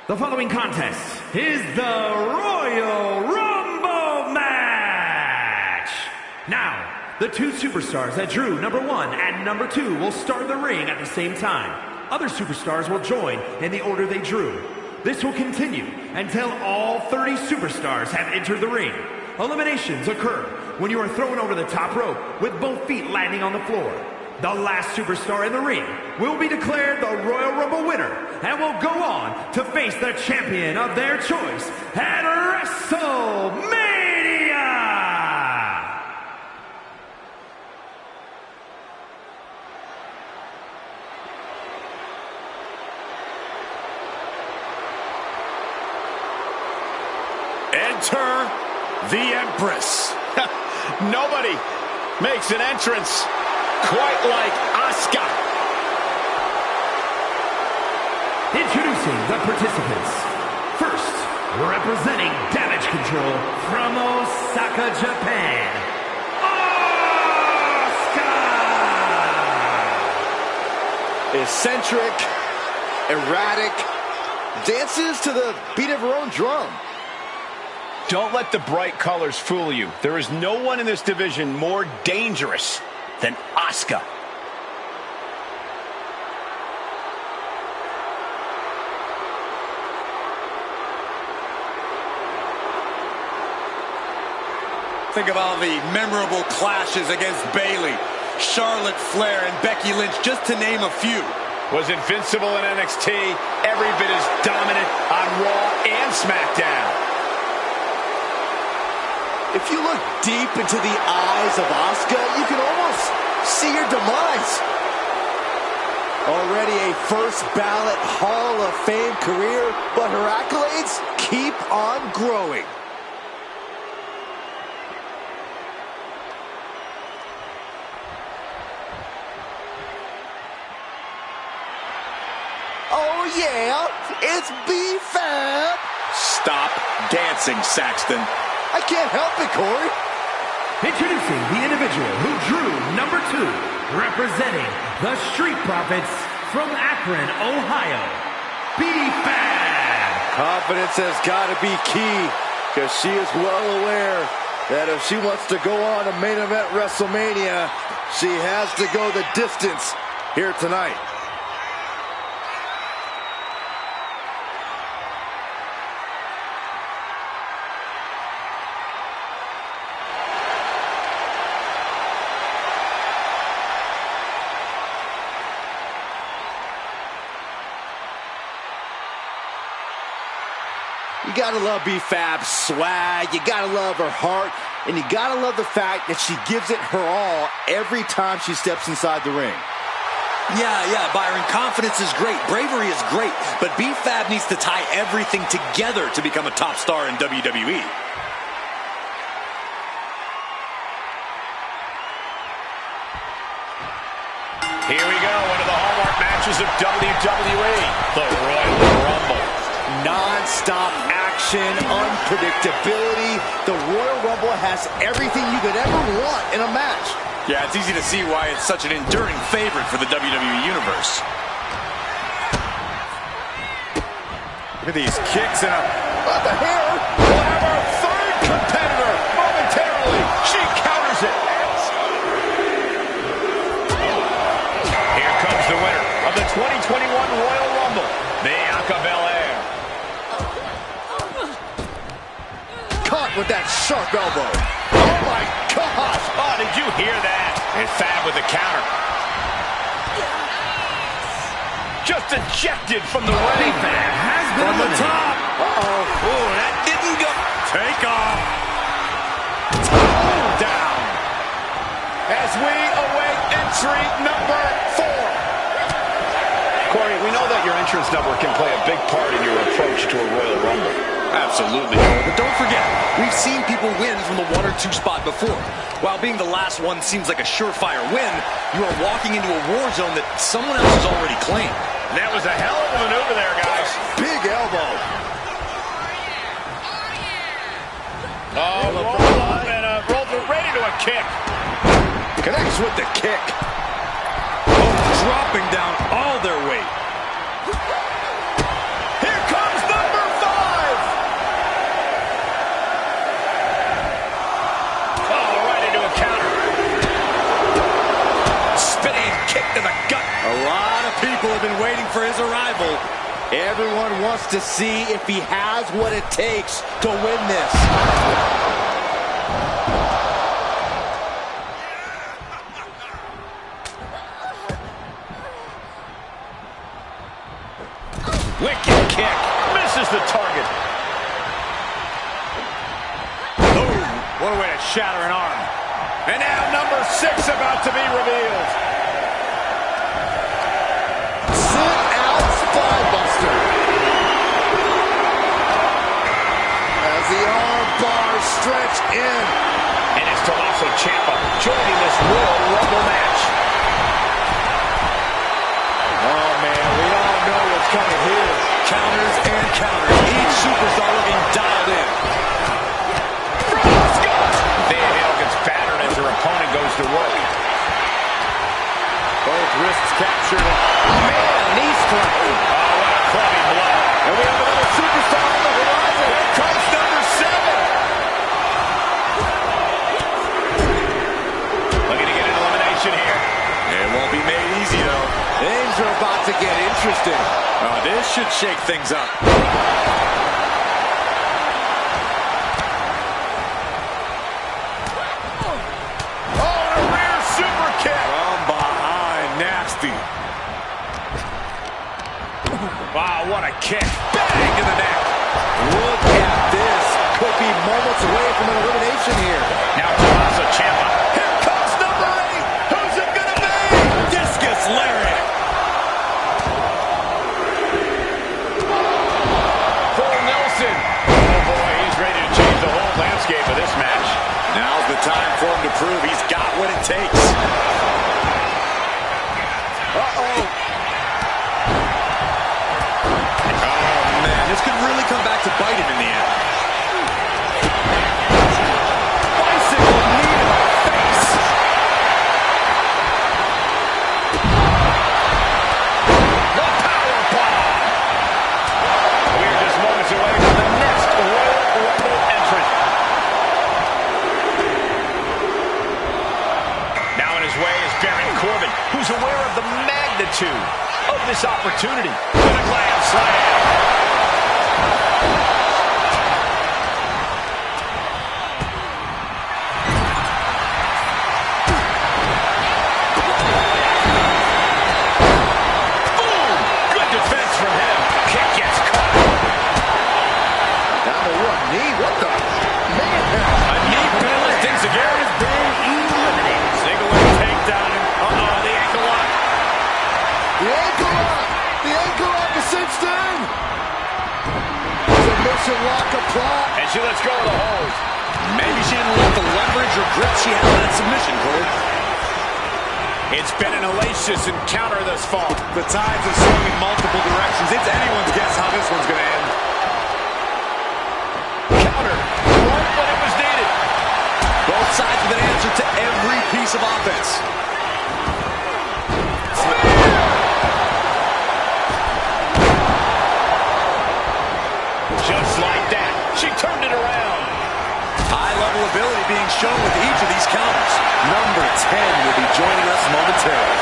The following contest is the Royal Rumble match. Now, the two superstars that drew number 1 and number 2 will start the ring at the same time. Other superstars will join in the order they drew. This will continue until all 30 superstars have entered the ring. Eliminations occur when you are thrown over the top rope with both feet landing on the floor. The last superstar in the ring will be declared the Royal Rumble winner and will go on to face the champion of their choice at WrestleMania! Enter the Empress. Nobody makes an entrance quite like Asuka. Introducing the participants. First, representing Damage Control from Osaka, Japan, Asuka! Eccentric, erratic, dances to the beat of her own drum. Don't let the bright colors fool you. There is no one in this division more dangerous than Asuka. Think of all the memorable clashes against Bayley, Charlotte Flair, and Becky Lynch, just to name a few. Was invincible in NXT, every bit as dominant on Raw and SmackDown. If you look deep into the eyes of Asuka, you can almost see her demise. Already a first ballot Hall of Fame career, but her accolades keep on growing. Oh yeah, it's B-Fab. Stop dancing, Saxton. I can't help it, Corey. Introducing the individual who drew number 2, representing the Street Profits from Akron, Ohio, B-Fab. Confidence has got to be key, because she is well aware that if she wants to go on to main event WrestleMania, she has to go the distance here tonight. You gotta love B-Fab's swag, you gotta love her heart, and you gotta love the fact that she gives it her all every time she steps inside the ring. Yeah, Byron, confidence is great, bravery is great, but B-Fab needs to tie everything together to become a top star in WWE. Here we go, one of the hallmark matches of WWE, the Royal Rumble. Non-stop action, unpredictability. The Royal Rumble has everything you could ever want in a match. Yeah, it's easy to see why it's such an enduring favorite for the WWE Universe. Look at these kicks and What the hair? we'll have our third competitor momentarily. She counters it. Here comes the winner of the 2021 Royal Rumble, Bianca Belair. Caught with that sharp elbow. Oh my gosh! Oh, did you hear that? And Fab with the counter. Just ejected from the ring. B-Fab has been From the eliminated. top. Uh-oh. Oh, that didn't go. Take off. Down. As we await entry number 4. Corey, we know that your entrance number can play a big part in your approach to a Royal Rumble. Absolutely. But don't forget, we've seen people win from the 1 or 2 spot before. While being the last one seems like a surefire win, you are walking into a war zone that someone else has already claimed. That was a hell of a maneuver there, guys. Big elbow. Oh, roll up and rolls it right into a kick. Connects with the kick. Oh, dropping down all their weight. Here comes the people have been waiting for his arrival. Everyone wants to see if he has what it takes to win this. Wicked kick. Misses the target. Oh, what a way to shatter an arm. And now number 6 about to be revealed. Sit out spinebuster. As the arm bars stretch in. And it's Tommaso Ciampa joining this Royal Rumble match. Oh man, we all know what's coming here. Counters and counters. Each superstar looking dialed in. Van Hale gets battered as her opponent goes to work. Both wrists captured. Oh man, knee strike. Oh, what a clubbing blow. And we have another superstar on the horizon. Here comes number 7. Looking to get an elimination here. It won't be made easy, though. Things are about to get interesting. This should shake things up. Wow, what a kick. Bang to the neck. Look at this. Could be moments away from an elimination here. Now Tommaso Ciampa. Here comes number 8. Who's it going to be? Discus lariat. Full Nelson. Oh boy, he's ready to change the whole landscape of this match. Now's the time for him to prove he's got what it takes. Uh-oh. This could really come back to bite him in the end. Bicycle knee to the face. The power bomb. We're just moments away from the next Royal Rumble entrant. Now in his way is Baron Corbin, who's aware of the magnitude of this opportunity. With a glam slam. Lock applied. And she lets go of the hold. Maybe she didn't like the leverage or grip she had on that submission, Cole. It's been an hellacious encounter thus far. The tides have swung in multiple directions. It's anyone's guess how this one's going to end. Counter. Right when it was needed. Both sides with an answer to every piece of offense. Just like that, she turned it around. High-level ability being shown with each of these counters. Number 10 will be joining us momentarily.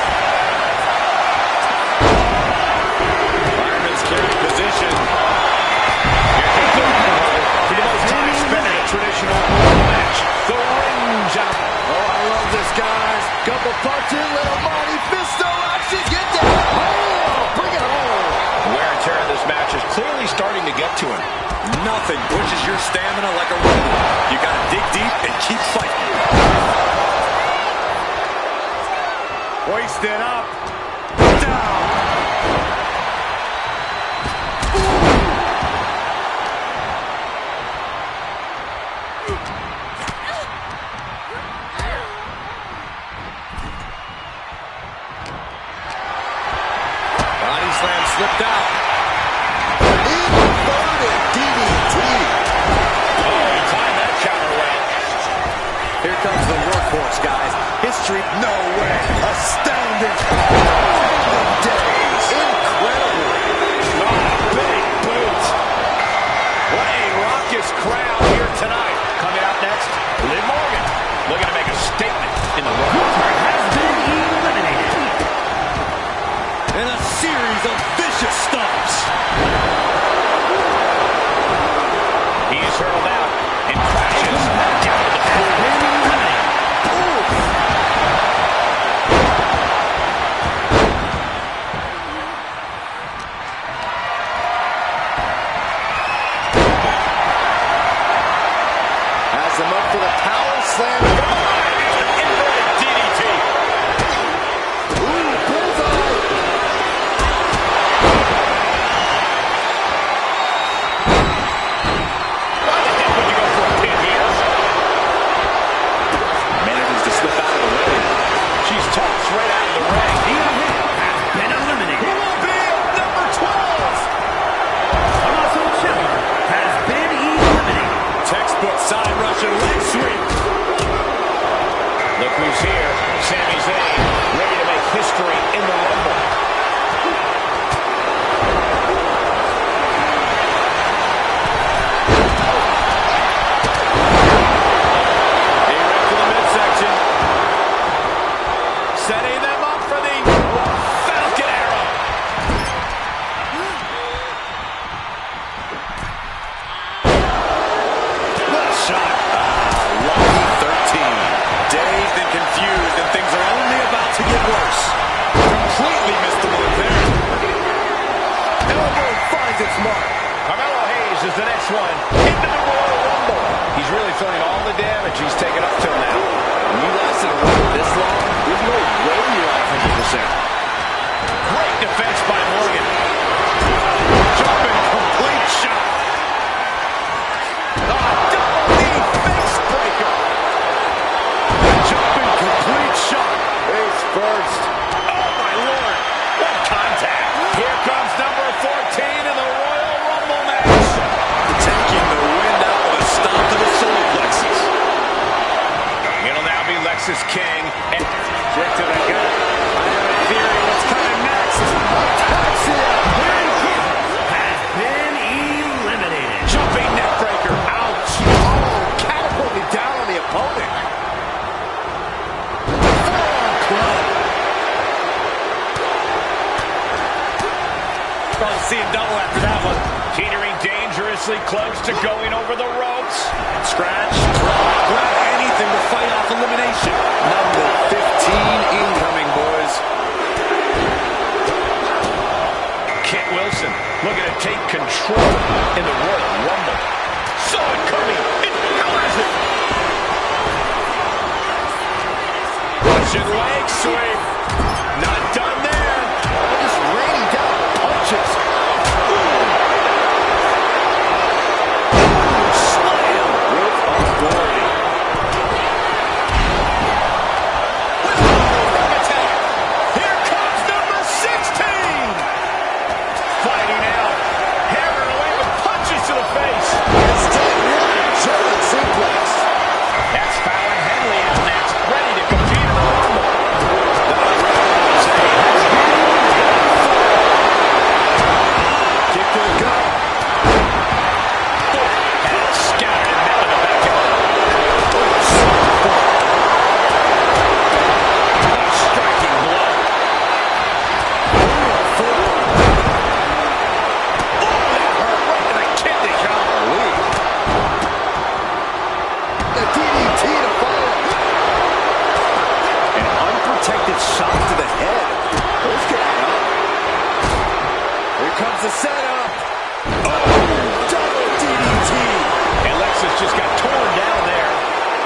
Fireman's carry position. Here comes the ring for the most time spent in a traditional match. The ring jump. Oh, I love this, guys. Couple punches, little Monty Fisto action. Get down. Oh, bring it home. Wear and tear of this match is clearly starting to get to him. Nothing pushes your stamina like a rope. You got to dig deep and keep fighting. Hoisted up. Down. Body slam slipped out. Inverted DDT. Oh, he timed that counter well. Here comes the workhorse, guys. History, no way. Astounding. Golden days. Incredible. Oh, big boot. What a raucous crowd here tonight. Coming out next, Liv Morgan, looking to make a statement in the world. Has been eliminated. And a vicious stomps. He's hurled out and crashes down to the floor. Has him up for the power slam. Inverted DDT. Ooh, bullseye. Why the heck would you go for a pin here? Manages to slip out of the way. She's tossed right out of the ring. Nia has been eliminated. Who will be number 12? Tommaso Ciampa has been eliminated. Textbook side Russian leg sweep. Look who's here. Sami Zayn, ready to make history in the Rumble. Hey, right to the midsection. Setting them up for the Falcon Arrow. What a shot. Lucky 13. Dazed and confused, and things are only about to get worse. Completely missed the mark there. Elbow finds its mark. Carmelo Hayes is the next one into the Royal Rumble. He's really feeling all the damage he's taken up till now. When you lasted a run this long, there's no way you're at 100%. Great defense by Morgan. Jumping complete shot. Double knee face breaker. Jumping complete shot. Face first. Oh, my Lord. What contact. Here comes number 14 in the Royal Rumble match. Taking the wind out of the stomp to the solar plexus. It'll now be Lexis King. And Kick to the gut. I have a theory what's coming next. Has been eliminated. jumping neck breaker. Ouch. Oh, catapulted down on the opponent. Forearm club. Probably see him double after that one. Teetering dangerously close to going over the ropes. Scratch, grab anything to fight off elimination. Number 15 incoming, boys. Kit Wilson looking to take control in the Royal Rumble. Saw it coming. It counters it. Russian leg sweep. Not done there. Just raining down punches. Slam with authority. With a bulldog attack. Here comes number 16. Fighting out. Hammering away with punches to the face. Instant one German suplex. That's Fallon Henley out next, ready to compete in the Rumble. Kick to the gut. And scattered him down the back elbow. A striking blow. Oh, that hurt right to the kidney, golly. The DDT to follow. An unprotected shot to the head. Those get up. Here comes the setup. Double DDT. And Lexus just got torn down there.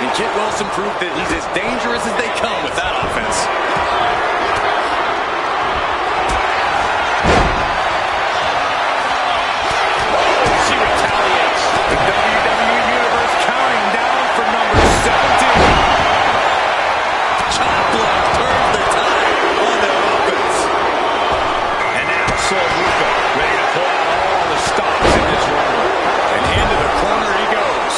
And Kit Wilson proved that he's as dangerous as they come with that offense. She retaliates. The WWE Universe counting down for number 17. Chop block turns the tide on their offense. And now Sol Ruca ready to pull out all the stops in this Rumble. And into the corner he goes.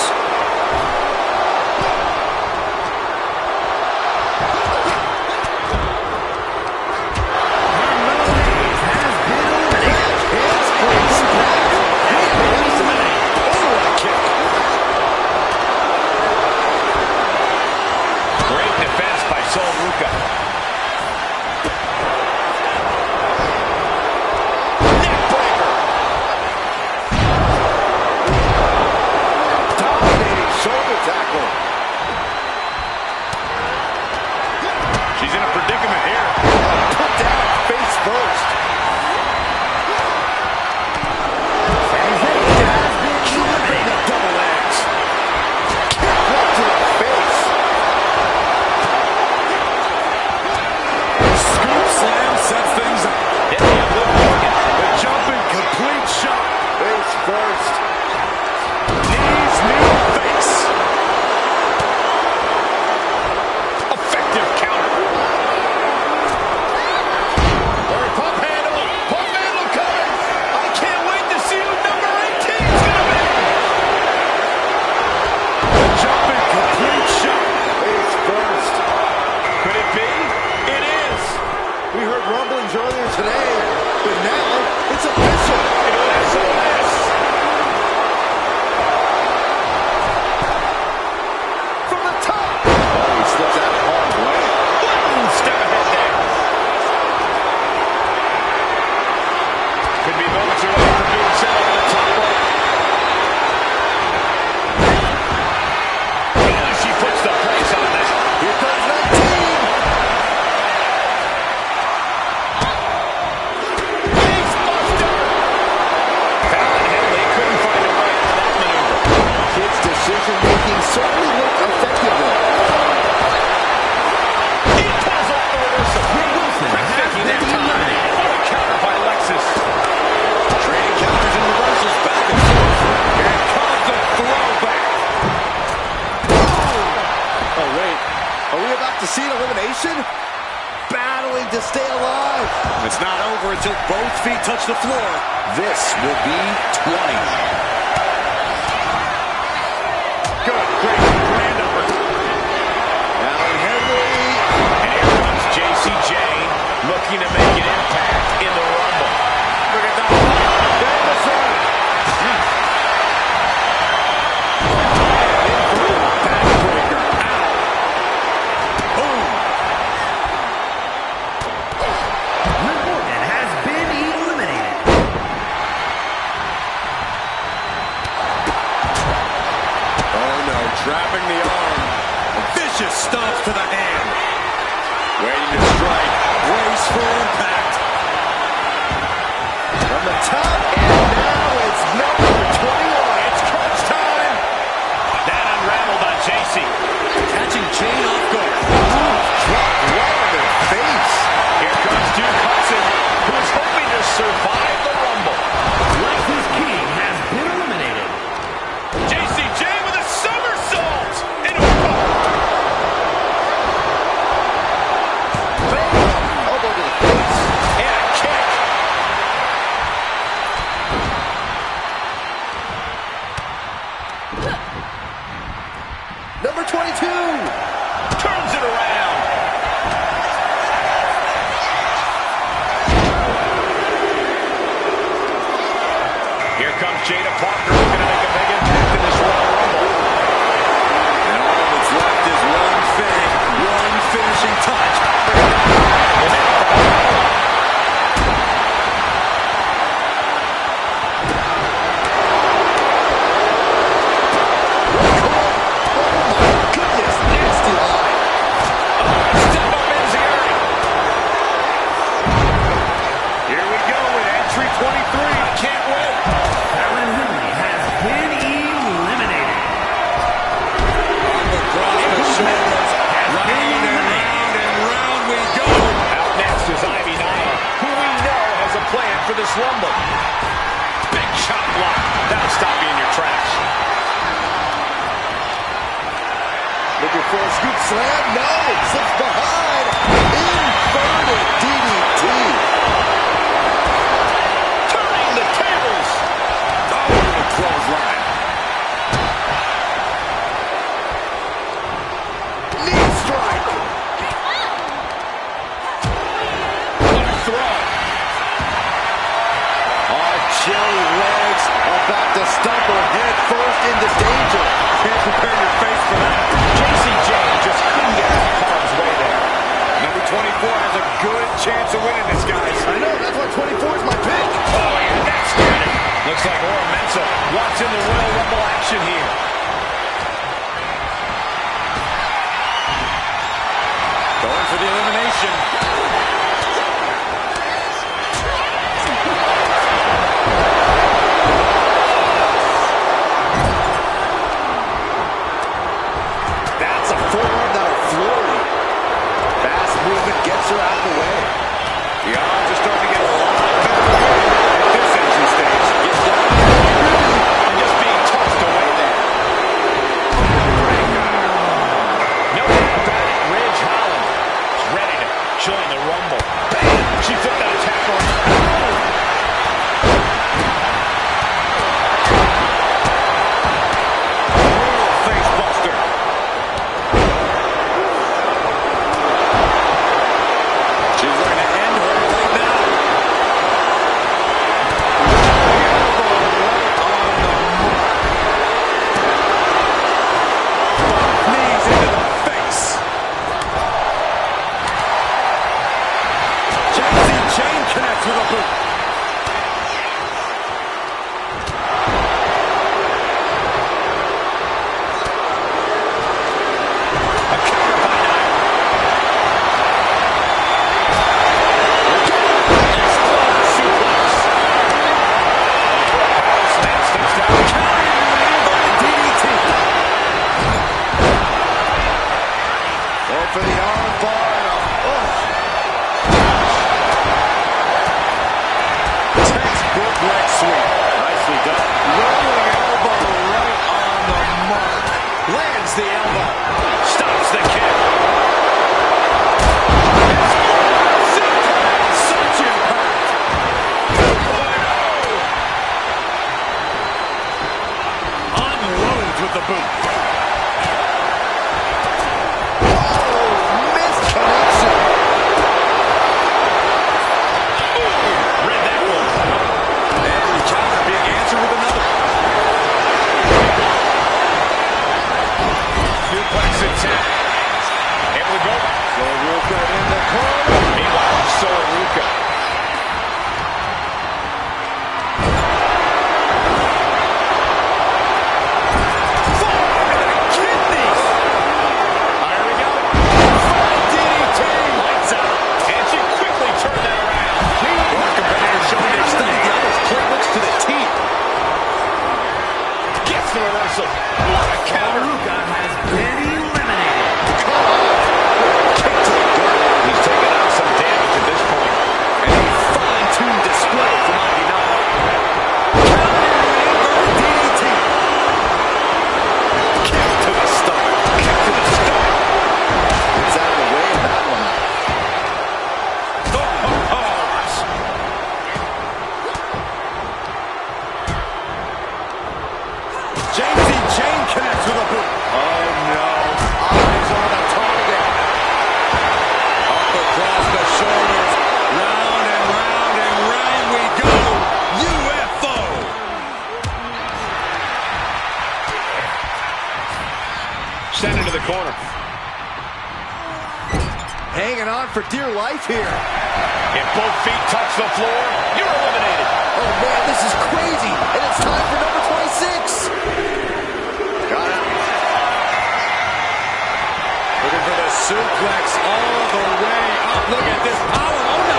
first. Knees, knee, face. Effective counter. Or pump handle. Pump handle coming. I can't wait to see who number 18 is going to be. The jumping complete shot. Face first. Could it be? It is. We heard rumblings earlier today, but now it's official. SOS. From the top. Oh, he slipped out hard way. Step ahead there. Could be moments away from being set over the top rope. And she puts the brakes on that. Here comes 19. Face buster. Fallon Henley couldn't find a way out of that maneuver. Kid's decision-making certainly looked effective there. He pulls off the reversal. Quick-thinking that time. What a counter by Lexus. Trading counters and reversals back and forth. Here comes the throwback. Oh, wait. Are we about to see an elimination? Battling to stay alive. It's not over until both feet touch the floor. This will be 20. Good, great, grand uppercut. Fallon Henley. And here comes JCJ, looking to make an impact in the Rumble. Look at that. Davis on. Backbreaker. Ow. Boom. Liv Morgan has been eliminated. Oh no, trapping the arm. Vicious stomps to the hand. Waiting to strike. Brace for impact. From the top, and now it's number 21. It's crunch time. That unraveled on JC. Catching chain off guard. Drop right on their face. Here comes Duke Hudson, who is hoping to survive the Rumble. Lexus King has been eliminated. JCJ with a somersault into a cover. Elbow to the face. And a kick. Number 22. Turns it around. Here comes Jada Parker, looking to make a big impact in this Royal Rumble. And all that's left is one thing. One finishing touch. Goodness, nasty line. Step up Enziguri. Here we go with entry 23. I can't wait. Fallon Henley has been eliminated. Across the shoulders. Round and round we go. Out next is Ivy Nile, who we know has a plan for this Rumble. Big chop block. That'll stop you in your tracks. Looking for a scoop slam. No, slips behind. Inverted DDT. Turning the tables. Oh, the clothesline. Knee strike. What a throw. Our jelly legs about to stump her head first into danger. Can't prepare your face for that. JCJ just couldn't get out of harm's way there. Number 24 has a good chance of winning this, guys. I know, that's why 24 is my pick. Oh, yeah, that scared him. Looks like Ora Mensa wants in the Royal Rumble action here. Going for the elimination. The odds are starting to get a lot better at this entry stage. Gets down. crumble. Bam! She flipped that attack on. For the arm bar. Textbook leg sweep. Nicely done. Rolling elbow right on the mark. Lands the elbow. Stops the kick. Such impact. Unloads with the boot. Sent into the corner. Hanging on for dear life here. If both feet touch the floor, you're eliminated. Oh man, this is crazy. And it's time for number 26. Got it. Looking for the suplex all the way up. Look at this power. Oh no.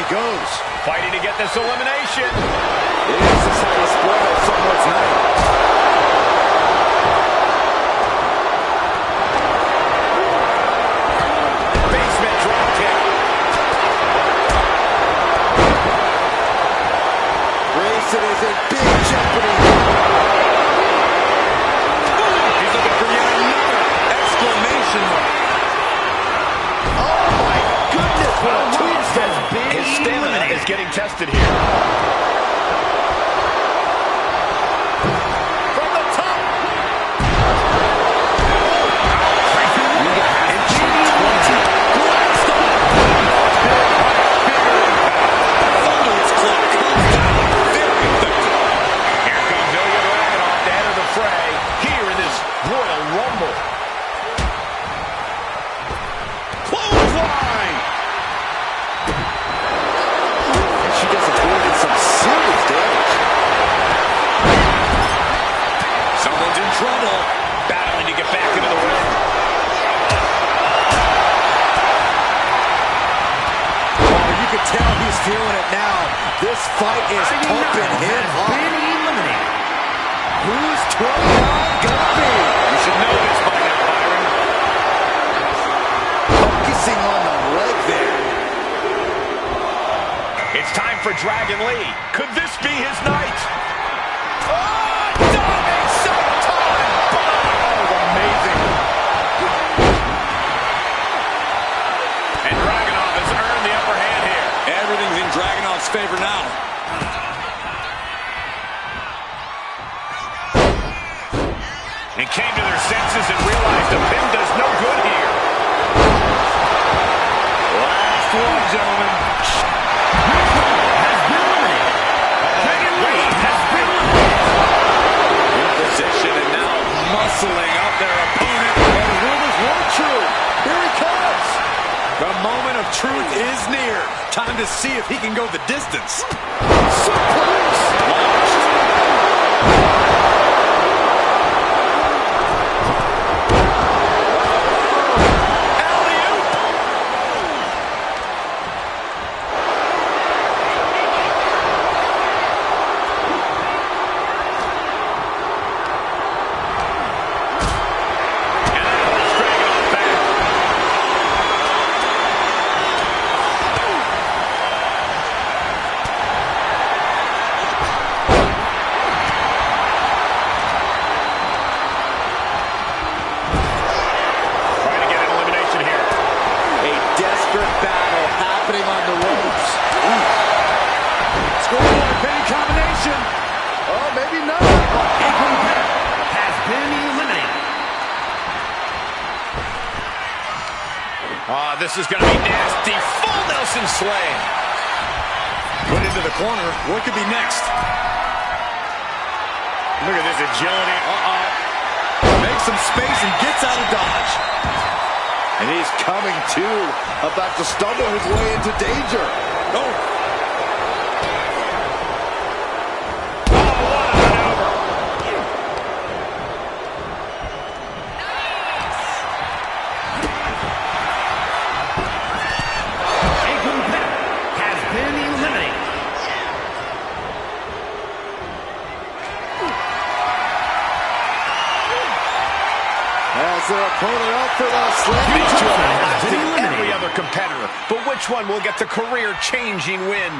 Goes. Fighting to get this elimination. This is how you spoil someone's night. Basement drop kick. Grayson is in big jeopardy. trouble. Battling to get back into the ring. Oh, you can tell he's feeling it now. This fight is pumping him up. Who's 12 gonna be? You should know this by now, Byron. Focusing on the leg there. It's time for Dragon Lee. Could this be his night? Oh, diving senton bomb! Oh, amazing. And Dragunov has earned the upper hand here. Everything's in Dragunov's favor now. And came to their senses and realized a pin does no good here. Last one, gentlemen. Has been eliminated. Dragon Lee has been eliminated. In position and now muscling up their opponent. And rumors were true. Here he comes. The moment of truth is near. Time to see if he can go the distance. Suplex. Launched. Battle happening on the ropes. Scoreboard pinning combination. Oh, maybe not. A competitor has been eliminated. This is going to be nasty. Full Nelson slam. Put into the corner. What could be next? Look at this agility. Makes some space and gets out of dodge. And he's coming to, about to stumble his way into danger. Oh. A competitor has been eliminated. Has their opponent up for the slam. These two are has blasting been eliminated. every other competitor. But which one will get the career-changing win?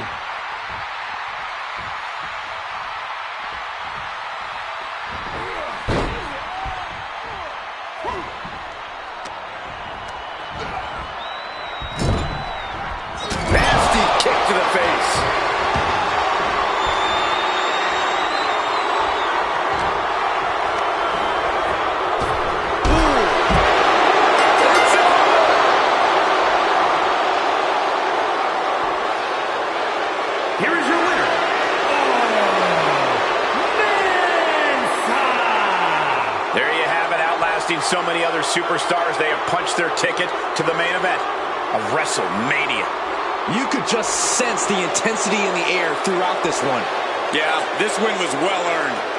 Nasty kick to the face. Here is your winner. There you have it, outlasting so many other superstars. They have punched their ticket to the main event of WrestleMania. You could just sense the intensity in the air throughout this one. Yeah, this win was well earned.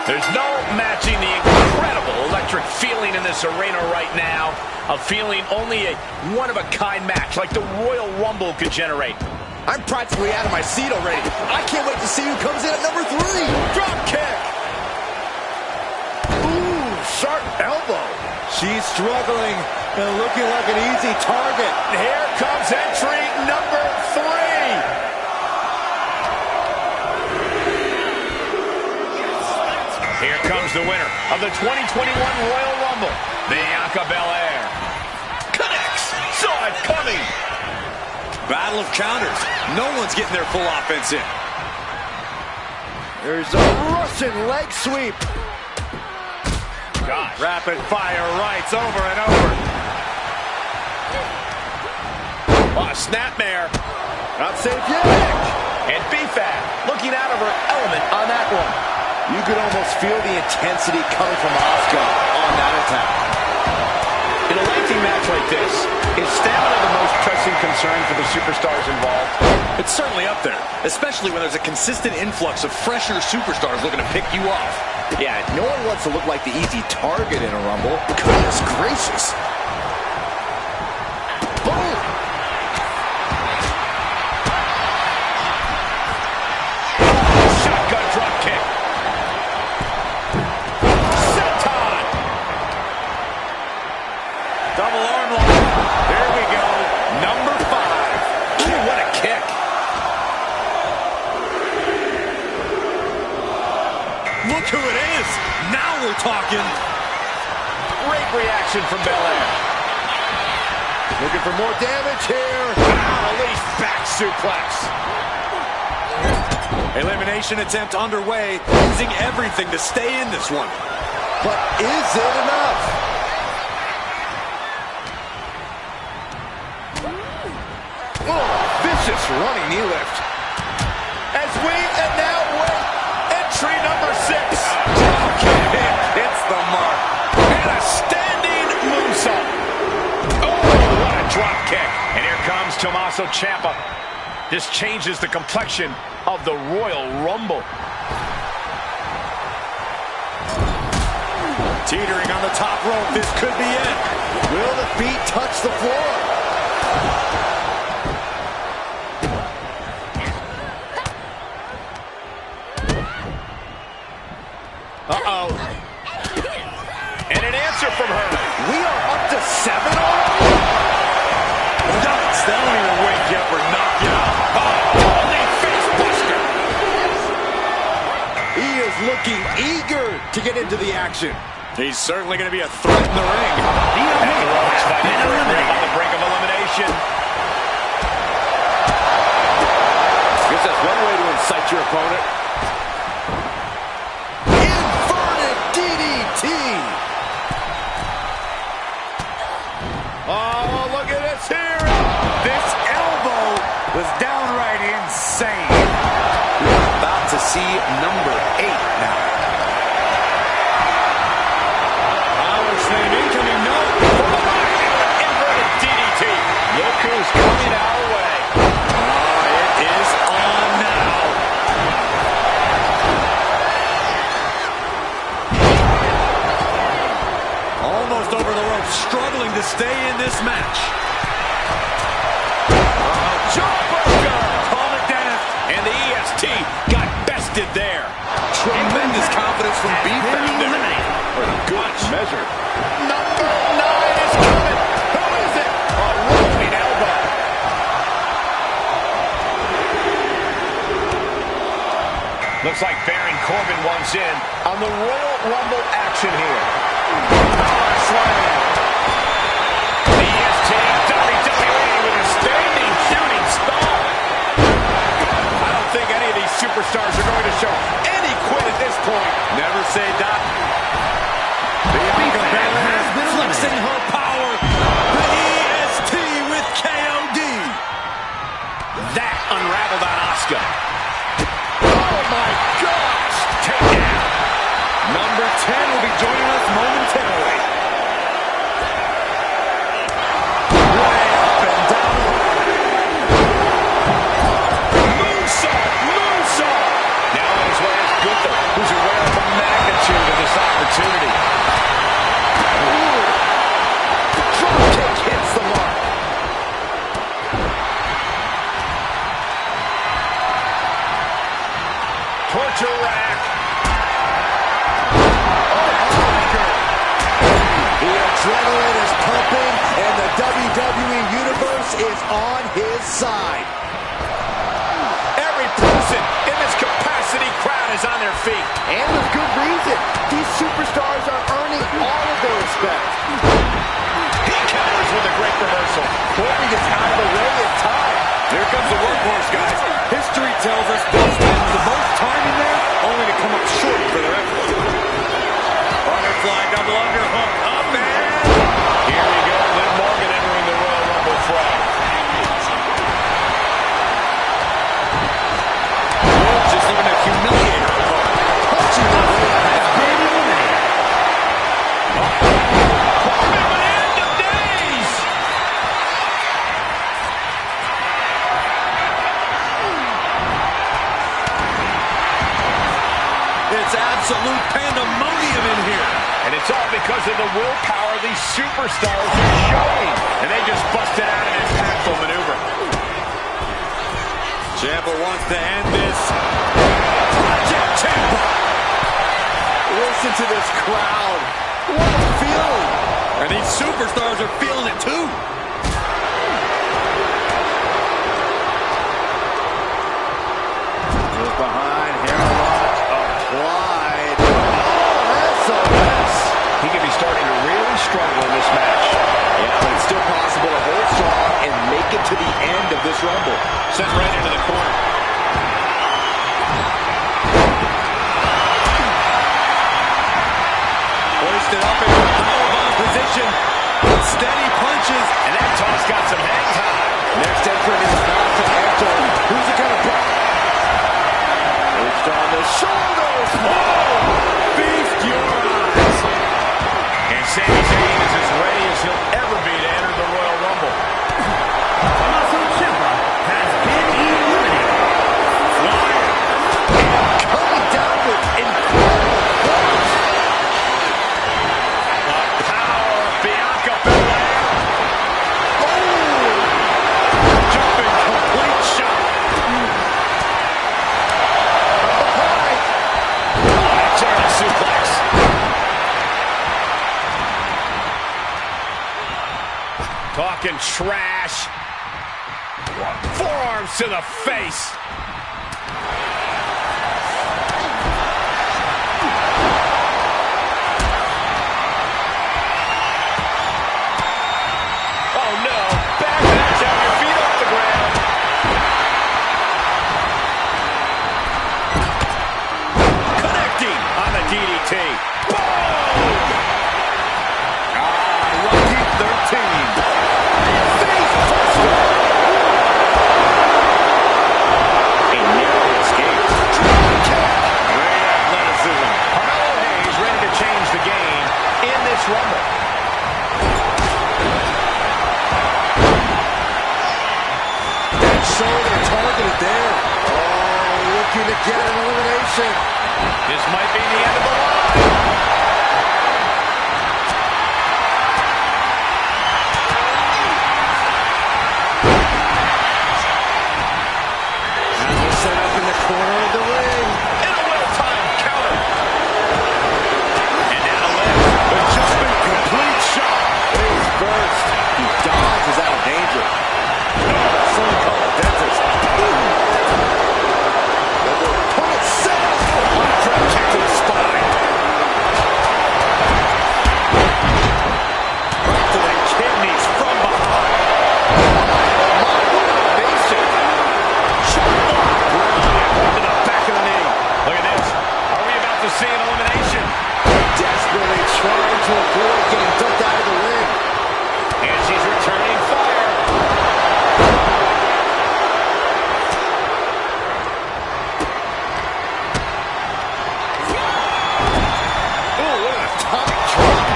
There's no matching the incredible electric feeling in this arena right now. A feeling only a one-of-a-kind match like the Royal Rumble could generate. I'm practically out of my seat already. I can't wait to see who comes in at number 3. Drop kick. Ooh, sharp elbow. She's struggling and looking like an easy target. Here comes entry number 3. Here comes the winner of the 2021 Royal Rumble, Bianca Belair. Connects. Saw it coming. Battle of counters. No one's getting their full offense in. There's a Russian leg sweep. Gosh. Rapid fire rights over and over. Oh, a snapmare. Not safe yet. And BFAB looking out of her element on that one. You could almost feel the intensity coming from Asuka on that attack. In a lengthy match like this, is stamina the most pressing concern for the superstars involved? It's certainly up there, especially when there's a consistent influx of fresher superstars looking to pick you off. Yeah, no one wants to look like the easy target in a Rumble. Goodness gracious. Boom! Shotgun drop kick. Senton. Double arm lock. There we go. Number 5. Ooh, what a kick. Look who it is. Now we're talking. Great reaction from Belair. Looking for more damage here. Release back suplex. Elimination attempt underway, using everything to stay in this one. But is it enough? Oh, vicious running knee lift. As we now wait, entry number 6. Hits the mark. And a standing moonsault. Oh, what a drop kick. And here comes Tommaso Ciampa. This changes the complexion of the Royal Rumble. Teetering on the top rope. This could be it. Will the feet touch the floor? Uh-oh. And an answer from her. We are up to 7 already? Nuts. That don't even wake you up or knock you out. Holy face buster. He is looking eager to get into the action. He's certainly going to be a threat in the ring. And the Rock's fighting for a grip on the brink of elimination. Guess that's one way to incite your opponent. Inverted DDT. Oh, look at this here. This elbow was downright insane. We're about to see number 8 now. Incoming, no. Inverted DDT. Look who's coming our way. Oh, it is on now. Almost over the rope, struggling to stay in this match. Jawbreaker. Call it down. And the EST got bested there. Tremendous confidence from BFAB there. Good measure. Number 9 is coming. Who is it? A rolling elbow. Looks like Baron Corbin wants in on the Royal Rumble action here. Power slam. The EST WWE with a standing shooting star. I don't think any of these superstars are going to show any quit at this point. Never say die. Bianca Belair has been flexing her power. The EST with KOD. That unraveled on Asuka. Oh my gosh. Take down. Number 10 will be joining us momentarily. Way up and down. Moonsault. Moonsault. Now on his way is Gunther, who's aware of the magnitude of this opportunity. outside. Every person in this capacity crowd is on their feet. And with good reason. These superstars are earning all of their respect. He counters with a great reversal. Hoping it's out of the way in time. Here comes the workhorse, guys. History tells us those spend the most time in there, only to come up short for their effort. Butterfly double underhook. Up man. Here we go. Liv Morgan entering the Royal Rumble fray. Liv just looking to humiliate her opponent. Punching the way out. End of days. It's absolute pandemonium in here. And it's all because of the willpower these superstars are showing. And they just busted out an impactful maneuver. Ciampa wants to end this. Project Ciampa. Listen to this crowd. What a feeling. And these superstars are feeling it too. Look behind. Hammerlock applied. Oh, SOS. He could be starting to really struggle in this match. Yeah, but it's still possible to hold strong and make it to the end of this Rumble. Sent right into the corner. Hoisted up in a powerbomb position. With steady punches. And that toss got some hang time. Next entrant is back to Anto. Who's it going to put? Reached on the shoulders. Oh! Feast your eyes. And Sami Zayn is as ready as he'll ever be to enter the Royal Rumble. Tommaso Ciampa has been eliminated. Coming down with incredible force. The power of Bianca Belair. Oh! Jumping complete shot. Behind. German suplex. Talking trash. Forearms to the face. Oh no, backlash out your feet off the ground. Connecting on the DDT. Boom! Lucky 13. Face buster. He nearly escaped. Great athleticism. Carmelo Hayes ready to change the game in this Rumble. That shoulder targeted there. Oh, looking to get an elimination. This might be the end of the line. Now they're set up in the corner of the ring. And a well-timed counter. And now Liv, the jumping complete shot. Face first. He dodges out of danger. Someone call a dentist. The opponent set up. Drop kick to the spine. Right to the kidneys from behind. Basic. To the back of the knee. Look at this. Are we about to see an elimination? Desperately trying to avoid getting dumped out of the ring. And she's returning fire. Oh, what an atomic drop.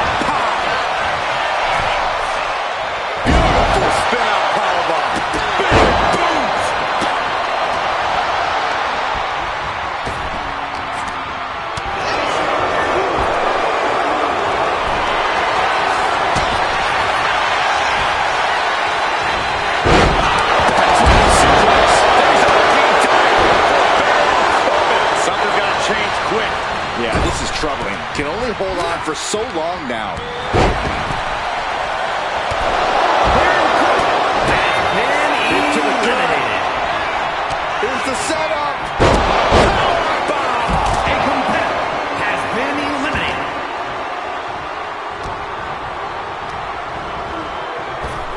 Beautiful spin out powerbomb. Big booms. Something's got to change quick. Yeah, this is troubling. Can only hold on for so long now. Been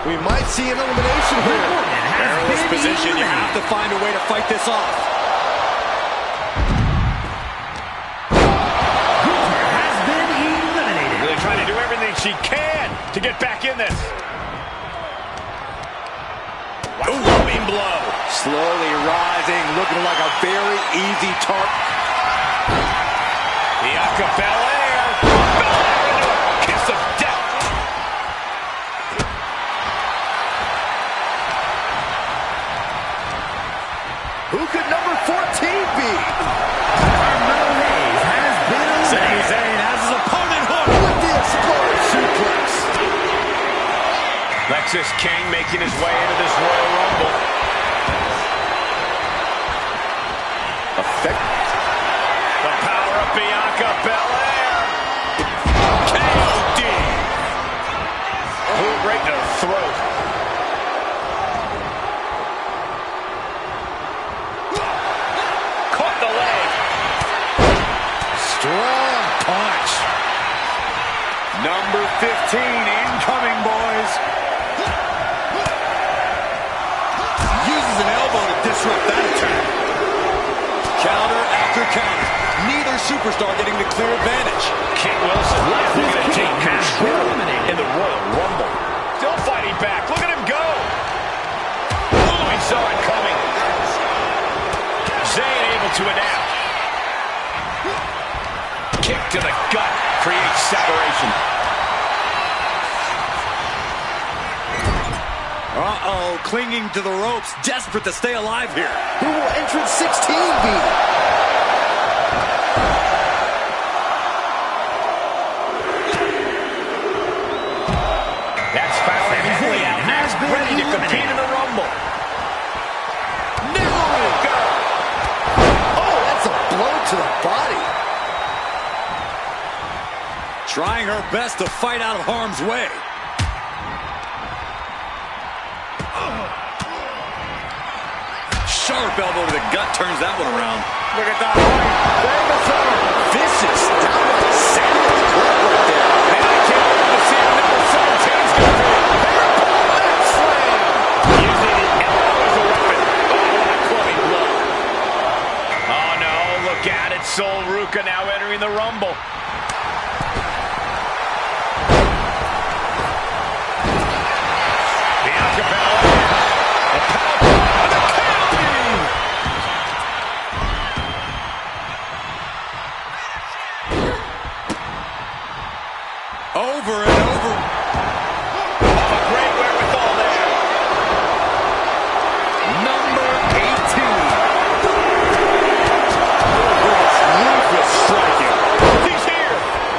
We might see an elimination here. Perilous position. You have to find a way to fight this off. Has been eliminated. Really trying to do everything she can to get back in this. Loving blow. Slowly rising, looking like a very easy target. Bianca Belair. Belair into a kiss of death. Who could number 14 be? Carmelo Hayes has been Sami eliminated. Zayn has his opponent hooked. With the exploder suplex. Lexis King making his way into this Royal Rumble. The power of Bianca Belair. KOD. Boot right in her throat. Caught the leg. Strong punch. Number 15 incoming, boys. Uses an elbow to disrupt that attack. Counter after counter. Neither superstar getting the clear advantage. Kate Wilson looking to take control in the Royal Rumble. Still fighting back. Look at him go. Oh, he saw it coming. Zayn able to adapt. Kick to the gut creates separation. Uh-oh, clinging to the ropes, desperate to stay alive here. Who will entrance 16 be? That's foul and heavily out next, ready to compete in the Rumble. No! Go! Oh, that's a blow to the body. Trying her best to fight out of harm's way. Sharp elbow to the gut turns that one around. Look at that right. Vicious. Down with the sandwich club right there. And I can't wait to see what number 17's going to do. Leg slam. Using his elbow as a weapon. Oh, what a clubbing blow. Oh, no, look at it. Sol Ruca now entering the Rumble. Bianca Belair. The power of the counting. Over and over. Oh, great wherewithal there. Number 18. Ruthless striking. He's here.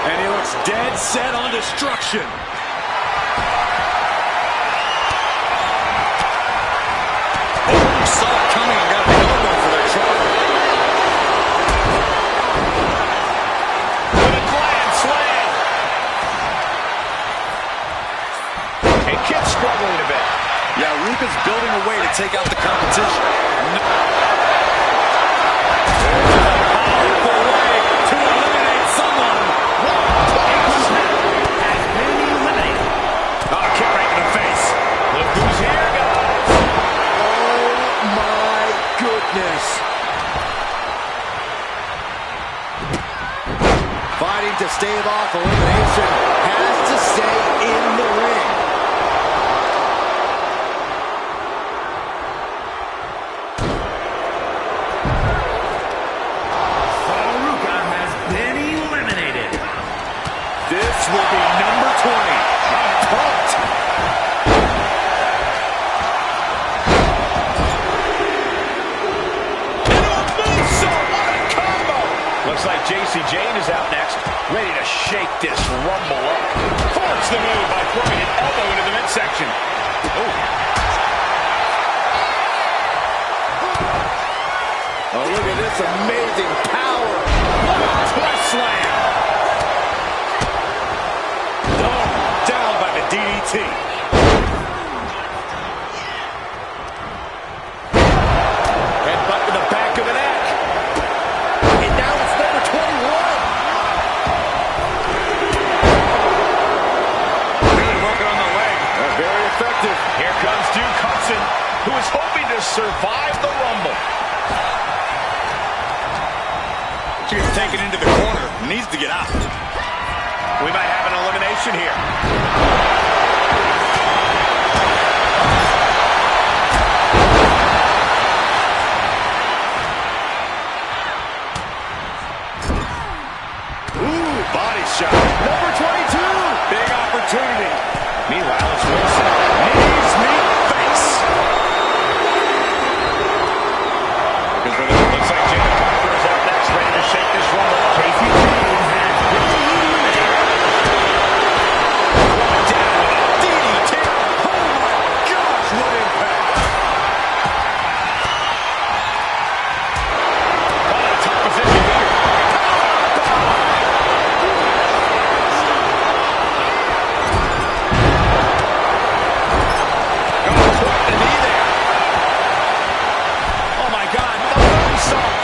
And he looks dead set on destruction. Oh, saw it coming and got an elbow for that trouble. With a grand slam. And Kit's struggling a bit. Yeah, Ruka's building a way to take out the competition. Powerful way to eliminate someone. Has been eliminated. Oh, kick right in the face. Look who's here, guys. Oh, my goodness. Fighting to stave off elimination. Has to stay in the ring. Sol Ruca has been eliminated. This will be number 20. I'm pumped. What a combo. Looks like JC Jane is out next, ready to shake this Rumble up. Force the move by throwing an elbow into the midsection. Oh, look at this amazing power. Press slam. Oh, down by the DDT. Headbutt to the back of the neck. And now it's number 21. Really working on the leg. Very effective. explosive. Here comes Duke Hudson, who is hoping to survive the Rumble. She gets taken into the corner. Needs to get out. We might have an elimination here. Ooh, body shot. Number 22. Big opportunity. Meanwhile, it's Wilson. Knees meet face. Looks like Jacob Piper is up next, ready to shake this Rumble up. Casey James has been eliminated. Going down with a DDT. Oh my gosh, what impact. Oh, top position here. Oh my God, the moonsault.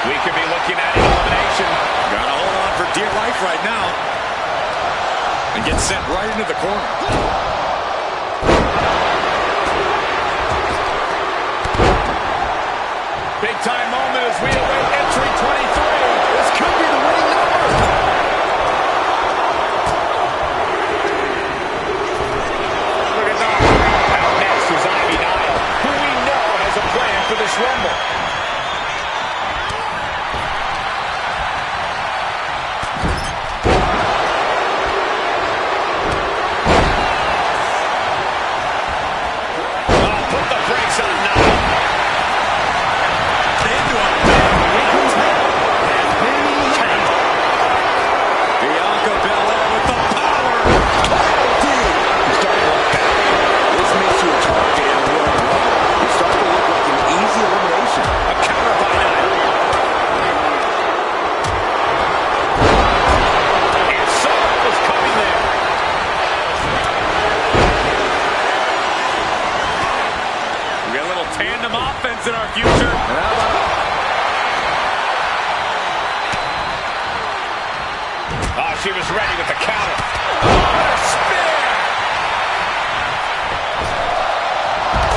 We could be looking at an elimination. Gotta hold on for dear life right now. And get sent right into the corner. Big time moment as we await entry 23. This could be the winning number. Look at that. Out next is Ivy Nile, who we know has a plan for this Rumble. Oh, put the brakes on Nile. Bianca Belair with the power. You're starting to look back. This makes you a target in the Royal Rumble. It's starting to look like an easy elimination. A counter by Nile. And someone was coming there. We got a little tandem offense in our future. Oh, she was ready with the counter. Oh, spear!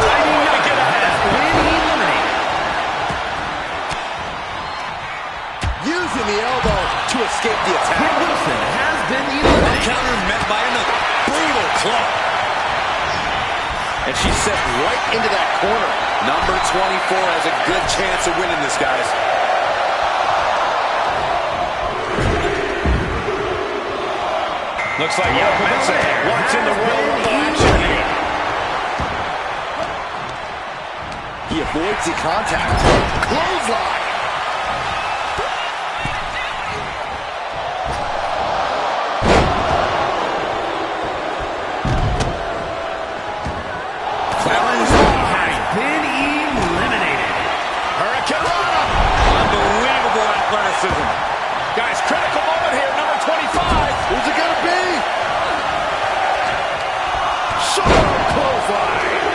Ivy Nile has been eliminated. Using the elbow to escape the attack. Britt Wilson has been One eliminated. counter met by another. Brutal club. And she's set right into that corner. Number 24 has a good chance of winning this, guys. Looks like Mensa wants in the Royal Rumble action here. He avoids the contact. Clothesline. Has been eliminated. Hurricane Rana. Unbelievable athleticism. Guys, critical moment here, number 25. Who's it gonna be? Sharp clothesline.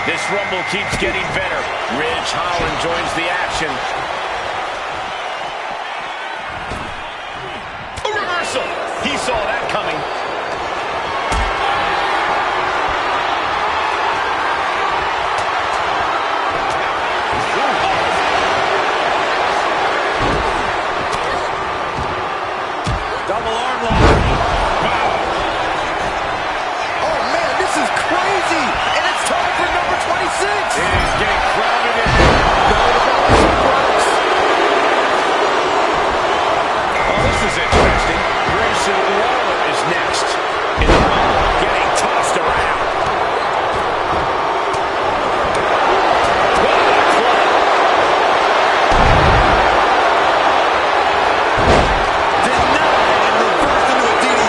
This Rumble keeps getting better. Ridge Holland joins the action. A reversal. He saw that coming. Double arm lock. Wow. Oh man, this is crazy. And it's time for number 26. It is getting crowded in. Oh, this is interesting. Grayson Waller is next. In the Rumble, getting tossed around. What a club. Denied and reversed into a DDT.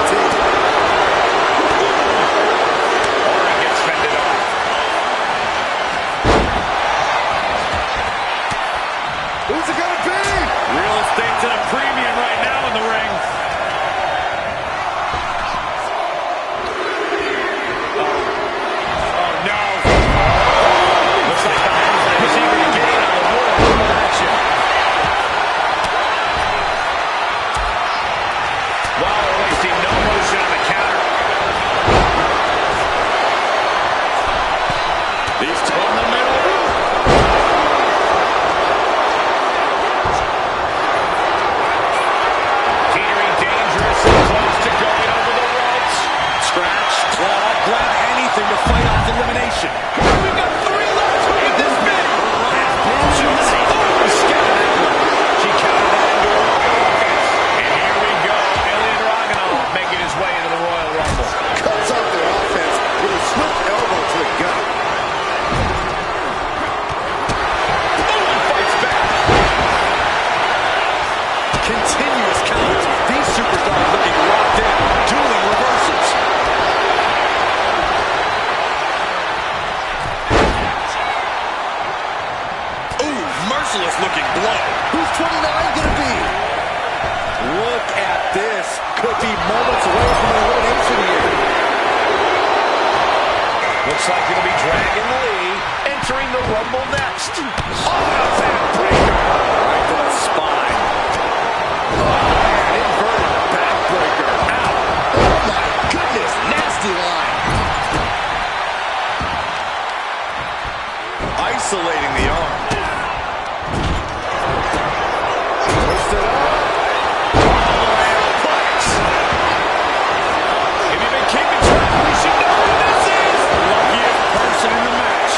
elimination. We've got 3 left. Who could this be? She countered that into her offense. And here we go. Ilya Dragunov making his way into the Royal Rumble. Cuts off their offense with a swift elbow to the gut. No one fights back. Continuous counters. These superstars looking locked in. Dueling reversals. Ooh, merciless looking blow. Who's 29 gonna be? Look at this. Could be moments away from an elimination here. Looks like it'll be Dragon Lee entering the Rumble next. Oh, backbreaker. Right to the spine. Oh, inverted backbreaker. Ow. Oh my goodness. Nasty line. Isolating the arm. Twisted up. If you've been keeping track, we should know who this is. The luckiest person in the match.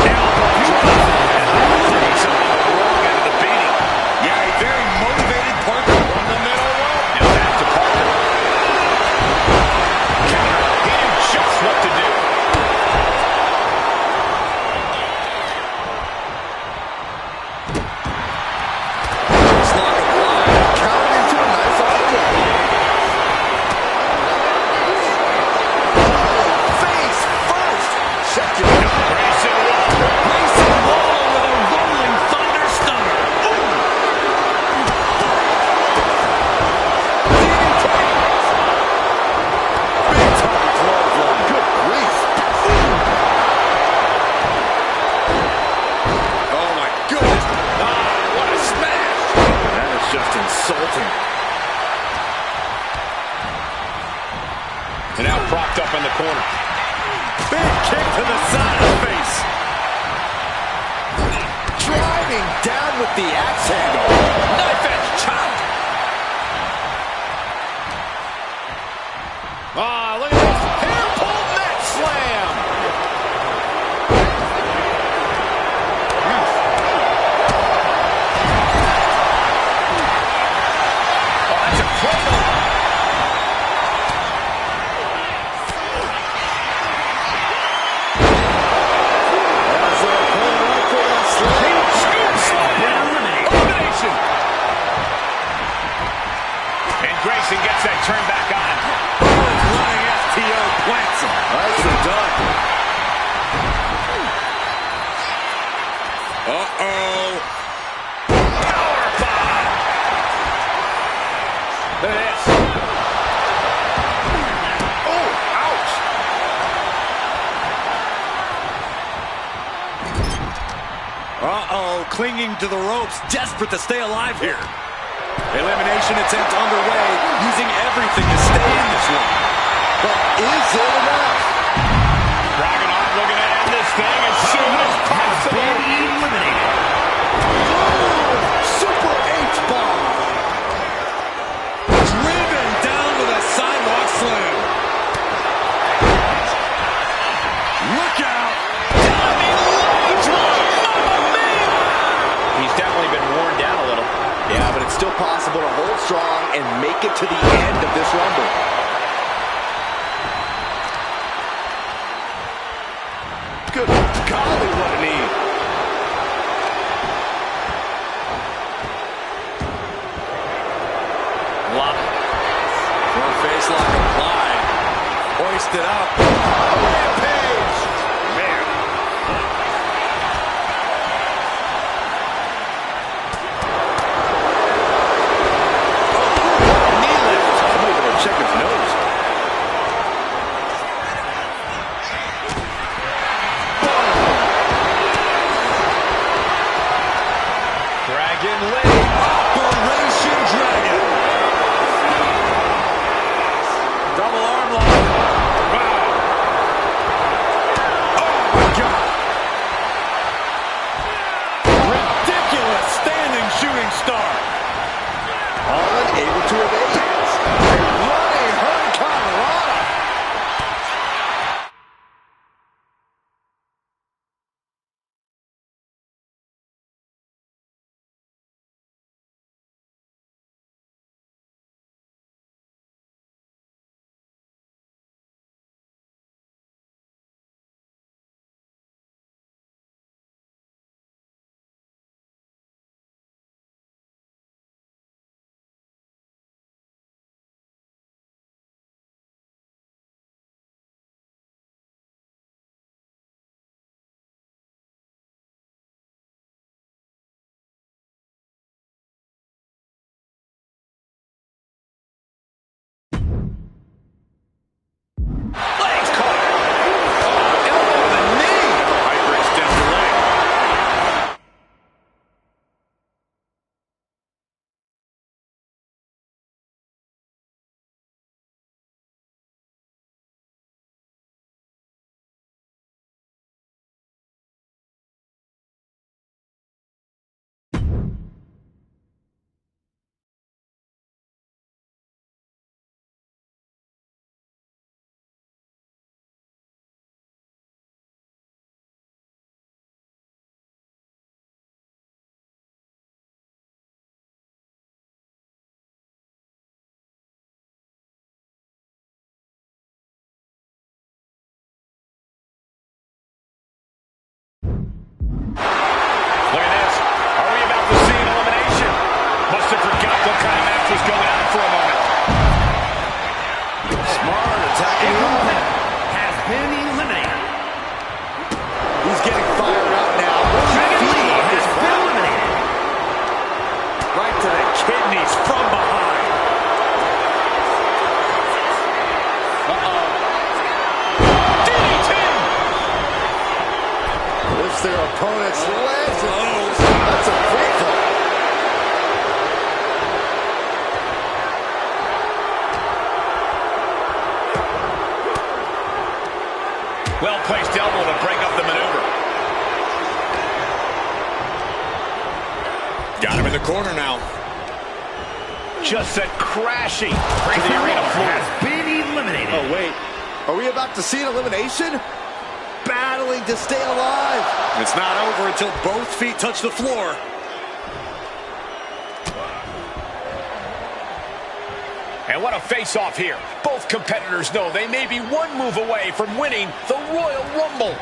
Elbow drop. Takes him on the wrong end of the beating. Yeah, a very motivated partner from the middle rope. Now back to Parker. Counter. He knew just what to do. Slug applied. Counted into a nice armbar. Face first. Check it out. Grayson Waller. Grayson Waller with a rolling thunder stunner. Ooh. DDT. Big time clothesline. Good grief. Oh my goodness. Ah, what a smash. That is just insulting. And now propped up in the corner. Big kick to the side of the face. Driving down with the axe handle. Knife edge chop. Ah, look at this. Hair pull net slam. Oh, that's a cradle. Elimination. And Grayson gets that turn back on. Running FTO plants him. Nicely done. Uh-oh. Power bomb. Look at this. Oh, ouch. Uh-oh, clinging to the ropes, desperate to stay alive here. Elimination attempt underway, using everything to stay in this one. But is it enough? Dragunov looking to end this thing as soon as possible. Eliminated. Boom! Super H-bomb. Driven down with a sidewalk slam. Look out. Diving low drop. Mamma mia. He's definitely been worn down a little. Yeah, but it's still possible to hold strong and make it to the end of this Rumble. Good golly, what a knee. Lock. Front face lock applied. Hoisted up. Rampage. Man. Knee lift. Somebody better check his nose. Dragon Lee. Operation Dragon. Double arm lock. Wow. opponent's legs. That's a big one. Well-placed elbow to break up the maneuver. Got him in the corner now. Just sent crashing to the arena floor. Has been eliminated. Oh, wait. Are we about to see an elimination? Battling to stay alive. It's not over until both feet touch the floor. And what a face-off here. Both competitors know they may be one move away from winning the Royal Rumble.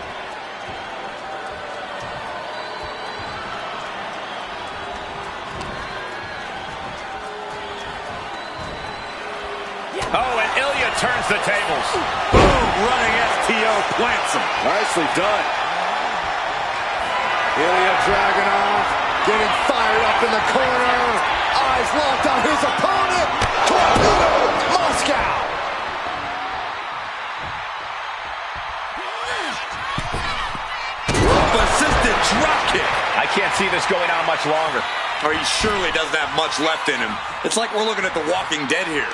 Oh, and Ilya turns the tables. Boom, running STO plants him. Nicely done. Ilya Dragunov getting fired up in the corner. Eyes locked on his opponent. Torpedo Moscow. Rope-assisted dropkick. I can't see this going on much longer. Or he surely doesn't have much left in him. It's like we're looking at The Walking Dead here.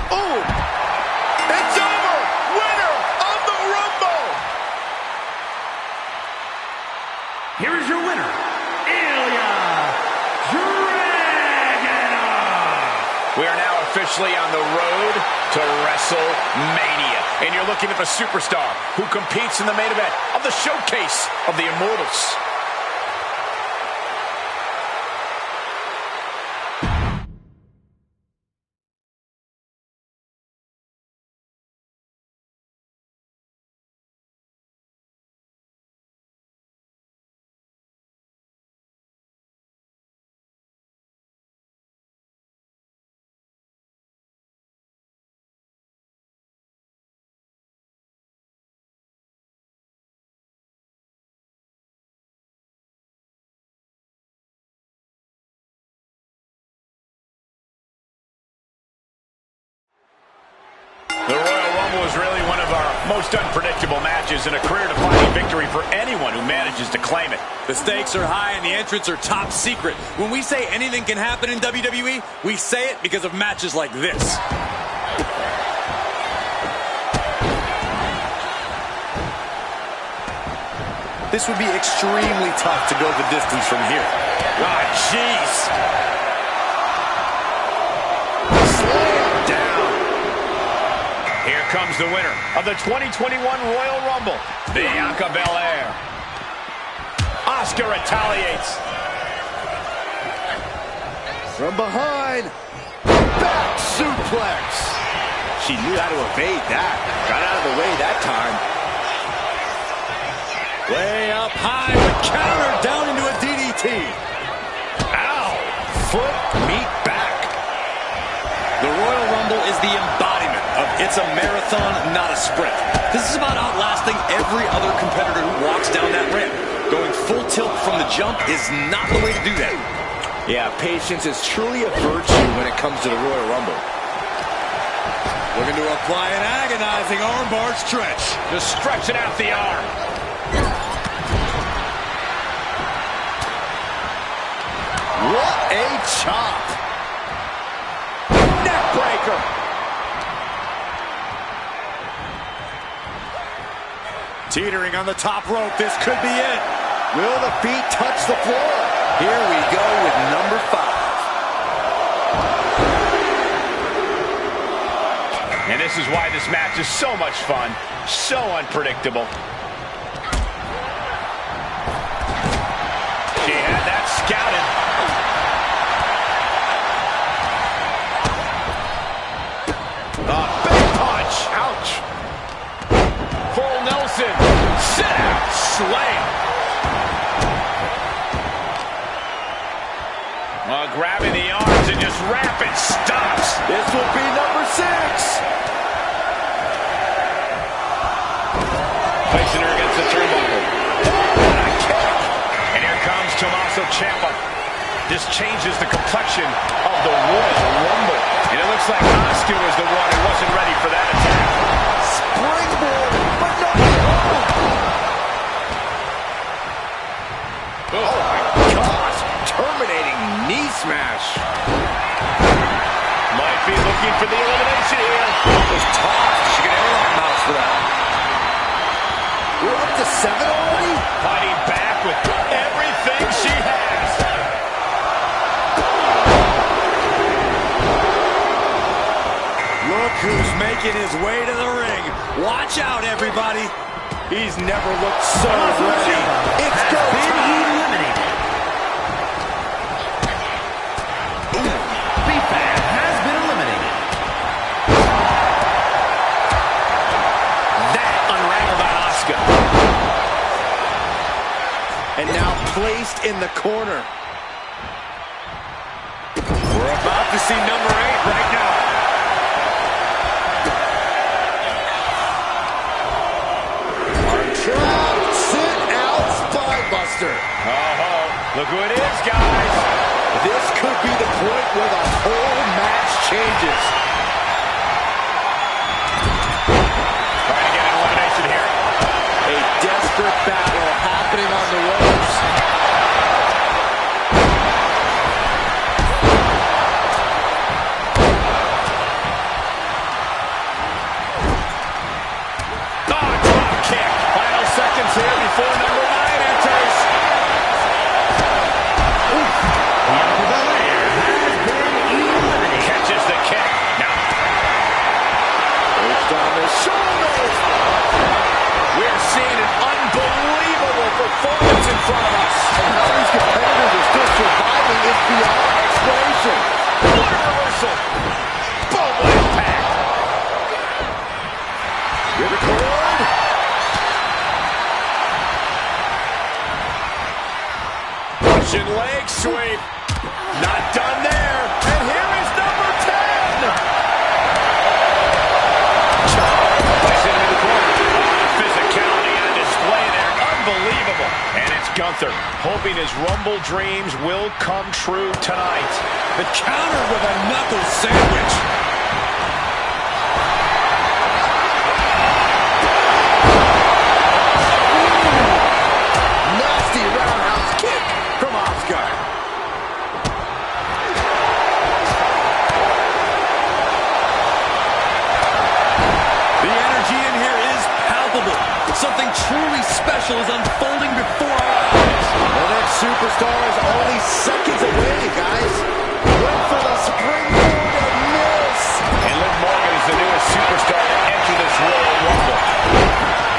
Oh! It's over! Winner of the Rumble! Here is your winner, Ilya Dragunov. We are now officially on the road to WrestleMania. And you're looking at the superstar who competes in the main event of the showcase of the Immortals. The Royal Rumble is really one of our most unpredictable matches and a career-defining victory for anyone who manages to claim it. The stakes are high and the entrants are top secret. When we say anything can happen in WWE, we say it because of matches like this. This would be extremely tough to go the distance from here. Ah, jeez. Here comes the winner of the 2021 Royal Rumble, Bianca Belair. Asuka retaliates. From behind, back suplex. She knew how to evade that. Got out of the way that time. Way up high, but countered down into a DDT. Ow! Foot, meet back. The Royal Rumble is the embodiment of it's a marathon, not a sprint. This is about outlasting every other competitor who walks down that ramp. Going full tilt from the jump is not the way to do that. Yeah, patience is truly a virtue when it comes to the Royal Rumble. Looking to apply an agonizing armbar stretch. Just stretching out the arm. What a chop! Neckbreaker! Teetering on the top rope, this could be it. Will the feet touch the floor? Here we go with number 5. And this is why this match is so much fun, so unpredictable. She had that scouted. Big punch. Ouch. Full Nelson. Sit out. Slam. Grabbing the arms and just rapid stops. This will be number 6. Placing her against the turnbuckle. Oh, what a kick. And here comes Tommaso Ciampa. This changes the complexion of the Royal Rumble. And it looks like Asuka was the one who wasn't ready for that attack. Springboard, but no. Oh my gosh, terminating knee smash. Might be looking for the elimination here. It was tough. She could airlock Mouse for that. We're up to 7 already? Fighting back with everything she has. Look who's making his way to the ring. Watch out, everybody. He's never looked so ready. It's go time. Eliminated. B-Fan has been eliminated. That unraveled on Asuka. And now placed in the corner. We're about to see number 8 right now. Trapped, sit out, spinebuster. Look who it is, guys. This could be the point where the whole match changes. Trying to get an elimination here. A desperate battle happening on the ropes. Seconds here before number 9 enters. Catches the kick. Now. Pushed on the shoulders. We're seeing an unbelievable performance in front of us. And how these competitors are still surviving is beyond explanation. What a reversal. Boom, what impact. Ripcord. Russian leg sweep. Not done there. And here is number 10. Placed into the corner. Physicality on display there. Unbelievable. And it's Gunther, hoping his Rumble dreams will come true tonight. The counter with a knuckle sandwich. Nasty roundhouse kick from Asuka. The energy in here is palpable. Something truly special is unfolding before our eyes. The next superstar is only seconds away, guys. Went for the springboard and miss. And Liv Morgan is the newest superstar to enter this Royal Rumble.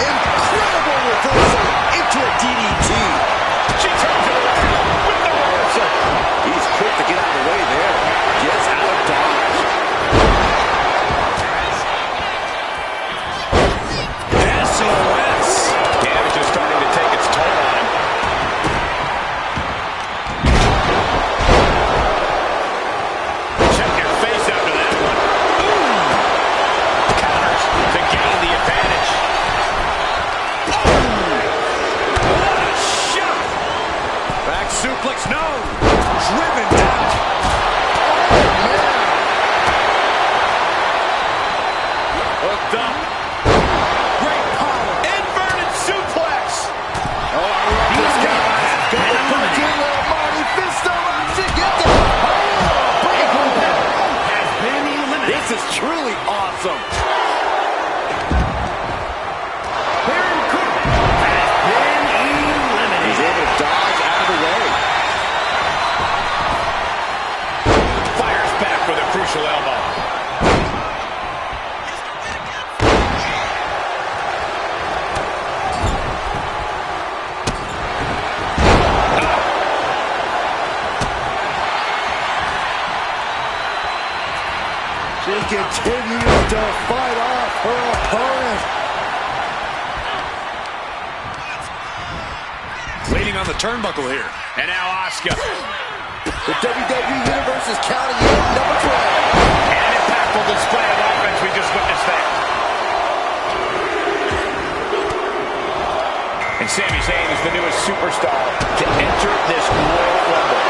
Incredible reversal into a DDT. She turns it around with the reversal. He's quick to get out of the way there. Gets out of dodge. SOS. Damage is starting to take its toll on him. Check your face after that one. Ooh. Counters to gain the advantage. What a shot. Back suplex, no. Driven down. Hooked up. Great power. Inverted suplex. Oh, I love this guy. Going for the Almighty Fist of Option. Get down. Has been eliminated. This is truly awesome. Baron Corbin has been eliminated. He's able to dodge out of the way. Fires back with a crucial elbow. She continues to fight off her opponent. Leaning on the turnbuckle here. And now Asuka. The WWE Universe is counting in number 12. And an impactful display of offense we just witnessed there. And Sami Zayn is the newest superstar to enter this Royal Rumble.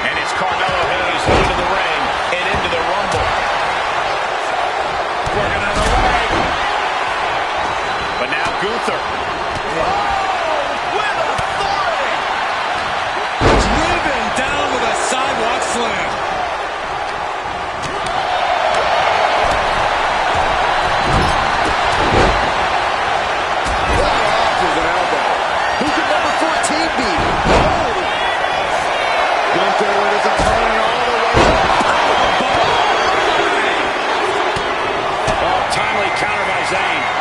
And it's Carmelo Hayes into the ring and into the Rumble. Working on the leg. But now Gunther. With authority. Driven down with a sidewalk slam.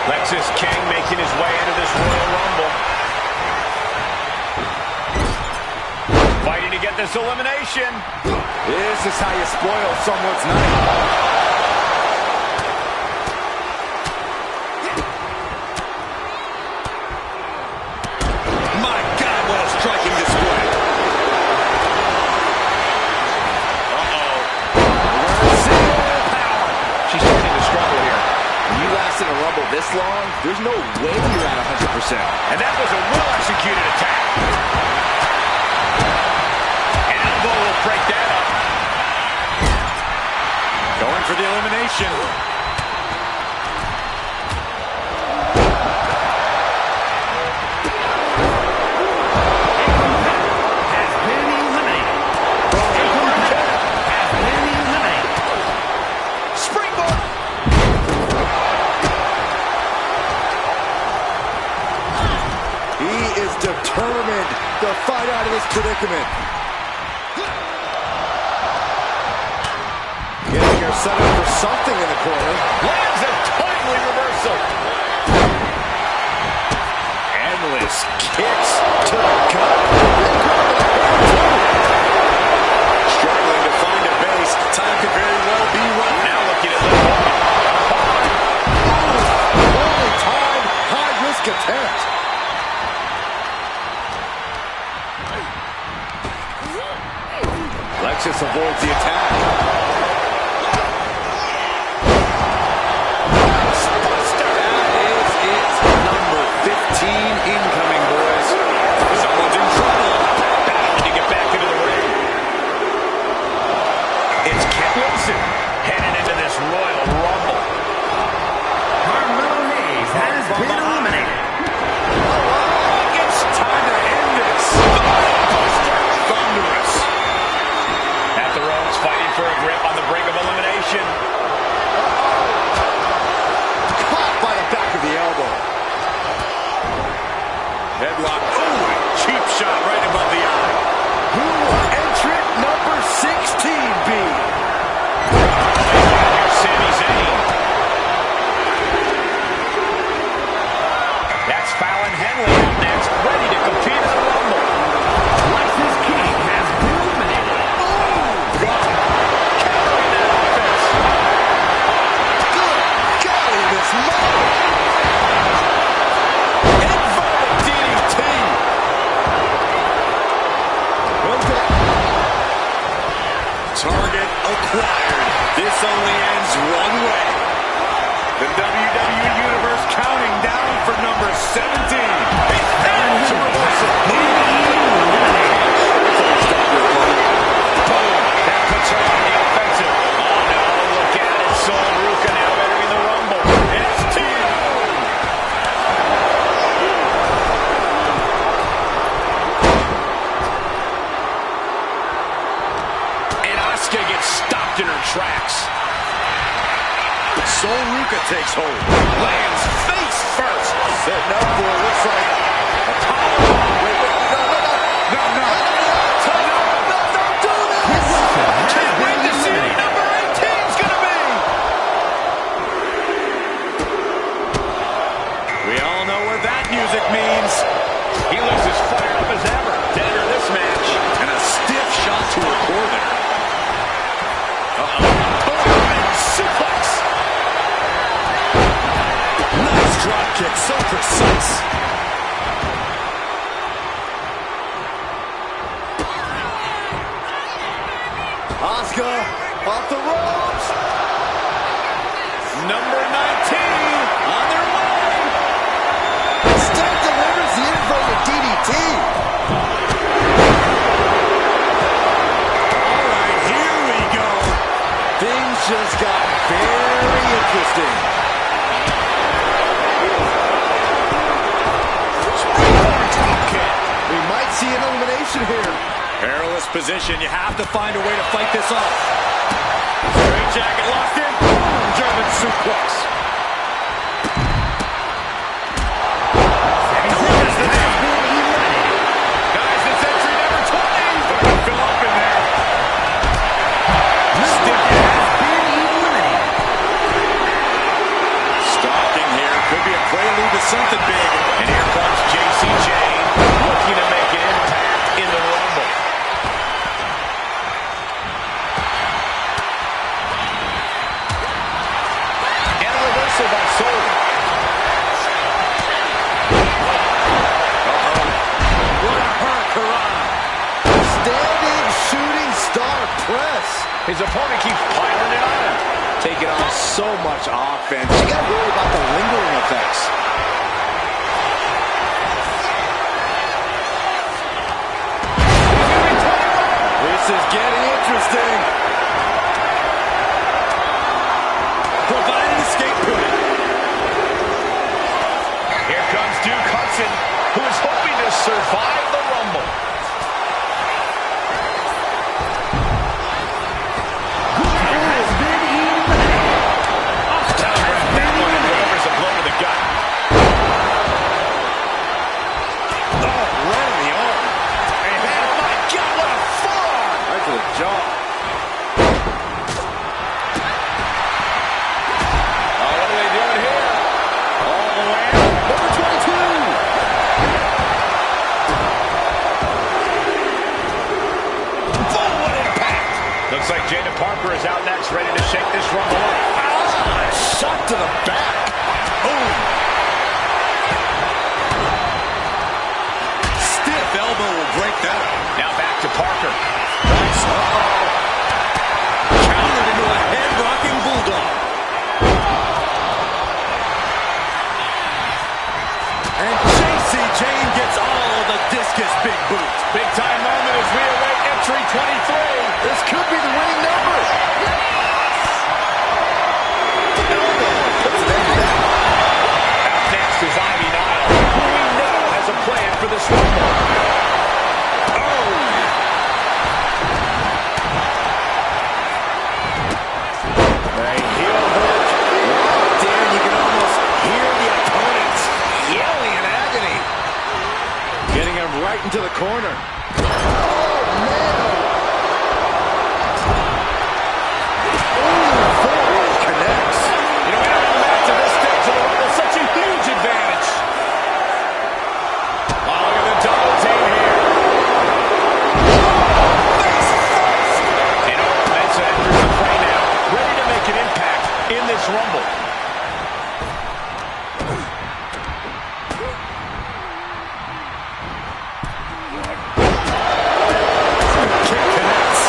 Lexis King making his way into this Royal Rumble. Fighting to get this elimination. This is how you spoil someone's night. My God, what a striking display. Power. She's starting to struggle here. When you last in a Rumble this long, there's no way you're at 100%. And that was a well-executed attack. An elbow will break that up. Going for the elimination. Determined to fight out of this predicament. Getting her set up for something in the corner. Lands a timely reversal. Endless kicks to the gut. Struggling to find a base. Time could very well be right now. Looking at Liv Morgan. Only time, high-risk attempt. Lexis avoids the attack. Buster. That is it. Number 15 incoming, boys. Someone's in trouble. Battling to get back into the ring. It's Kit Wilson heading into this Royal Rumble. Carmelo Hayes has been eliminated. It's time to end this. Thunderous. At the ropes, fighting for a grip on the brink of elimination. Caught by the back of the elbow. Headlock. Oh, cheap shot right above the eye. Who will entrant number 16 be? Sami Zayn. That's Fallon Henley out next, ready to compete in the Rumble. Lexis King has been eliminated. Carrying that offense. Good golly, this mother. Inverted DDT. Target acquired. This only ends one way. The WWE Universe counting down for number 17. He's able to reverse it. Boom. That puts her on the offensive. Oh, no, look at it. Sol Ruca now entering the Rumble. It's Tia. And Asuka gets stopped in her tracks. Sol Ruca takes hold. Lands face first. Setting up for it, looks like a powerbomb. Wait, no, don't do this! Can't wait to see what number 18's gonna be. We all know what that music means. He looks as fired up as ever to enter this match. And a stiff shot to her core there. Suplex. Nice drop kick, so precise. Asuka off the ropes. Number 19 on their way. Still delivers the inverted DDT. see an elimination here. Perilous position. You have to find a way to fight this off. Straight jacket locked in. Boom! German suplex. Close the knee. Guys, it's entry number 20. They're going to fill up in there. Stick has been eliminated. Stalking here. Could be a prelude to something big. And here comes JC Jane, looking to make an impact in the Rumble. And a reversal by Soul. What a hurricane. Standing shooting star press. His opponent keeps piling it on him. Taking on so much offense. You got to worry about the lingering effects. This is getting interesting. Provide an escape point. Here comes Duke Hudson, who is hoping to survive the Rumble. Has been eliminated. That one delivers a blow to the gut. Oh, right in the arm. And oh my God, what a forearm! Right to the jaw. Oh, what are they doing here? All the way out. Number 22. Oh, what impact! Looks like Jada Parker is out next, ready to shake this Rumble up. Ah, shot to the back. Boom. Stiff elbow will break that. Now back to Parker. Nice. Uh-oh. Countered into a head-rocking bulldog. And JC Jane gets all of the discus big boot. Big time moment as we await entry 23. This could be the winning number. Out next is Ivy Nile, who we know has a plan for this Rumble. Right, heel hook. Locked in. You can almost hear the opponents yelling in agony. Getting him right into the corner. Connects. You know, we don't have a match at this stage of the Rumble. Such a huge advantage. Oh, look at the double team here. And Orton Benson enters the fray now, ready to make an impact in this Rumble. Kick connects.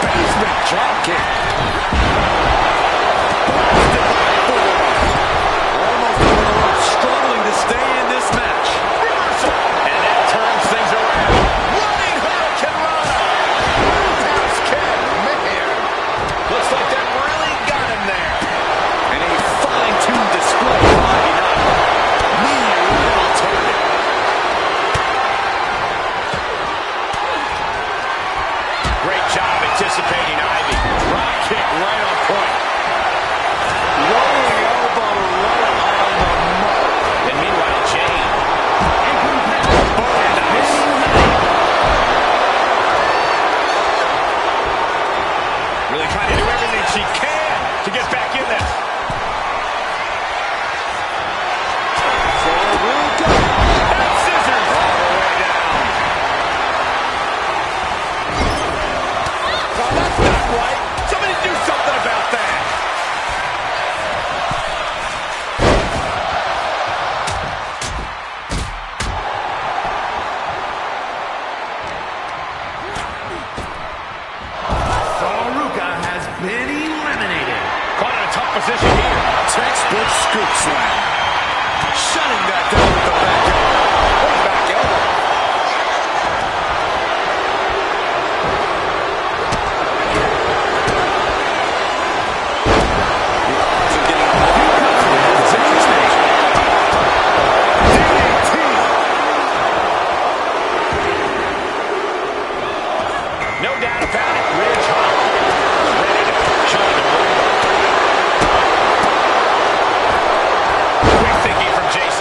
Basement drop kick. Blasted by forearm. Almost on the rope, struggling to stay in this match. Reversal. And that turns things around. Running Hurricane Rana. Roundhouse kick. Man. Looks like that really got him there. And a fine-tuned display of Ivy Nile. Knee right on target. Great job anticipating Ivy. Drop kick right on point. Rolling elbow right on the mark. And meanwhile, Jane. Oh, nice. Really trying to do everything she can to get back in this. And scissors all the way down. Oh, that's not right. Somebody do something about that. Saruka has been eliminated. Caught in a tough position here. Textbook scoop slam. Shutting that down with the back elbow. What a back elbow. doubt about it. Ridge Hollow ready to join the rumble. Quick thinking from JC.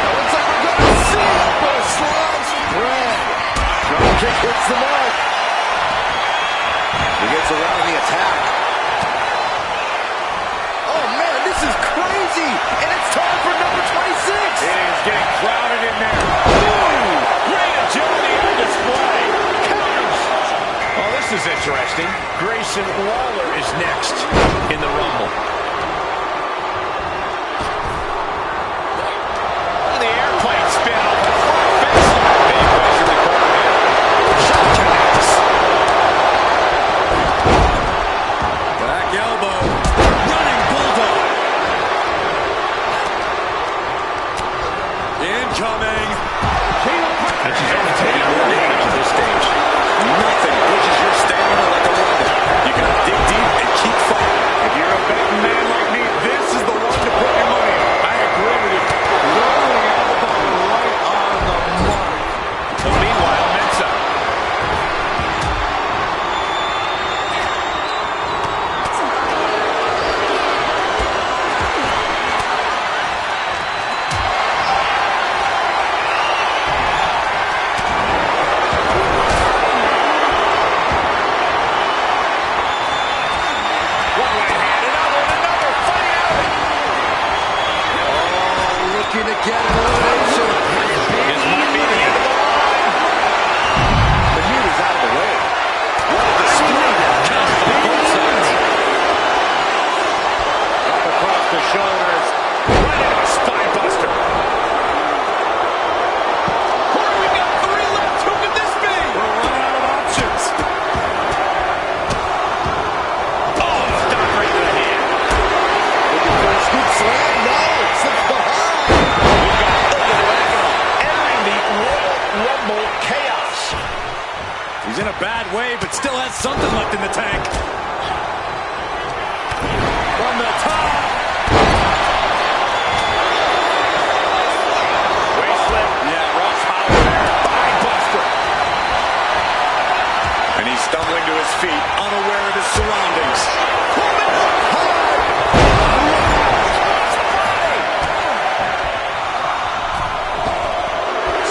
Looks like we're going to see for a slice bread. Dropkick hits the mark. He gets around the attack. Oh man, this is crazy! And it's time for number 26! It is getting crowded in there. Ooh, great agility on display. Counters. Oh, this is interesting. Grayson Waller is next in the Rumble. Oh, the airplane spin off the front face. Big pressure recorded here. Shot connects. Back elbow. Running bulldog. Incoming. And she's only taking one damage at this stage. Nothing pushes your stamina like a rumble. You gotta dig deep and keep fighting. If you're a betting man like me, this is the one to put your money on. I agree with you. Rolling elbow right on the mark. Well, meanwhile, Mensa. One right hand, another, fighting out of it. Oh, looking to get an elimination. This might be the end of the line. The heat is out of the way. What a display now. Counted on both sides. Up across the shoulders. Right into a spine buster. We've got 3 left. Who could this be? We're running out of options. Oh, stop right to the hand. Looking for a scoop slam. No, it's the behind. We've got Ilya Dragunov entering the Royal Rumble chaos. He's in a bad way, but still has something left in the tank. From the top. Wasteland. Yeah, Ross Howard there. Spine buster. And he's stumbling to his feet, unaware of his surroundings.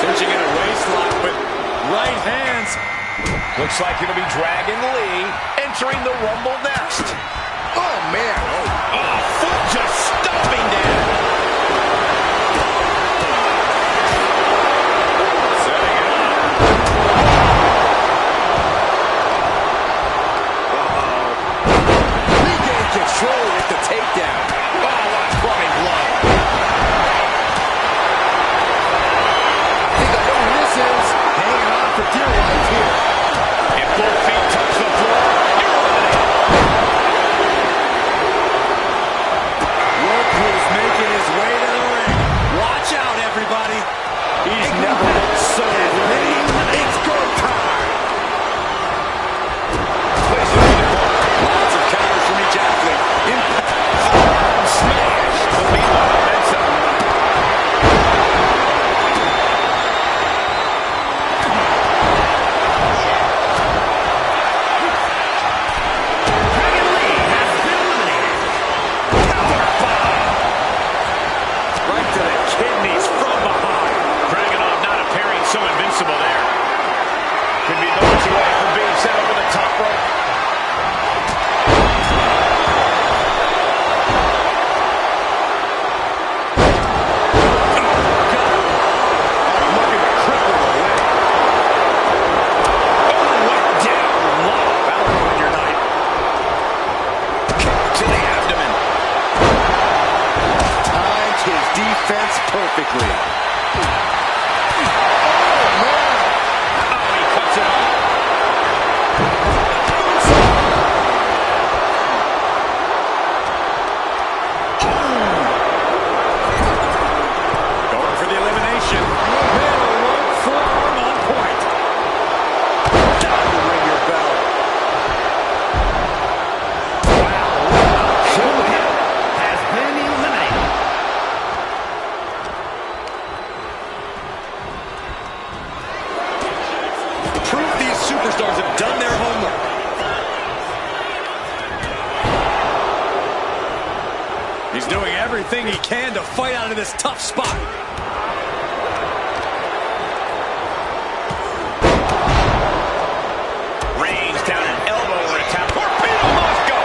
Cinching in a waist lock, but right hands. Looks like it'll be Dragon Lee entering the Rumble next. Oh man. Oh, foot just stomping down. Setting it up. Regain control with the takedown. Oh, what a plumbing blow. I think I know who this is. Hanging on for dear life here. If both feet touch the floor, you're eliminated. Whirlpool's making his way to the ring. Watch out, everybody. He's never looked so ready. It's go time. Lots of counters from each athlete. Impact. Smash. But meanwhile, Mensa. Dragon Lee has been eliminated. Power bomb. Right to the kidneys from behind. Dragunov not appearing so invincible there. Could be moments away from being sent over the top rope. Looking to cripple the leg. Oh, went down low. That'll ruin your night. Kick to the abdomen. Timed his defense perfectly. Oh, he cuts it off. Going for the elimination. Middle rope forearm on point. Time to ring your bell. Has been eliminated. everything he can to fight out of this tough spot. Rains down an elbow over a tap. Torpedo must go.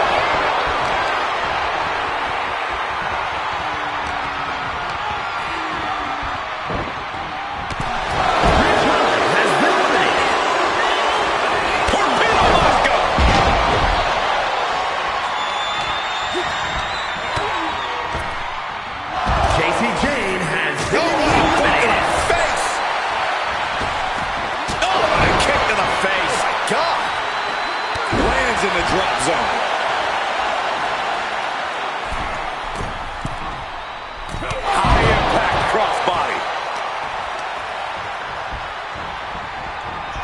Has been eliminated. Torpedo must go. Casey Jane has been eliminated. Face. Oh, what a kick to the face. Oh, my God. Lands in the drop zone. High impact crossbody.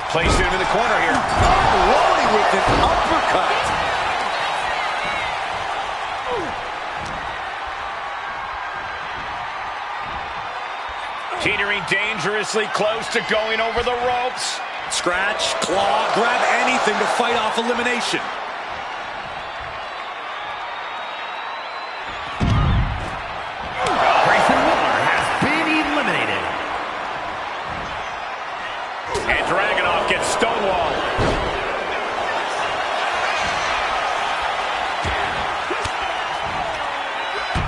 Placed him in the corner here. Unloading with an uppercut. Teetering dangerously close to going over the ropes. Scratch, claw, grab anything to fight off elimination. Grayson Waller has been eliminated. And Dragunov gets stonewalled.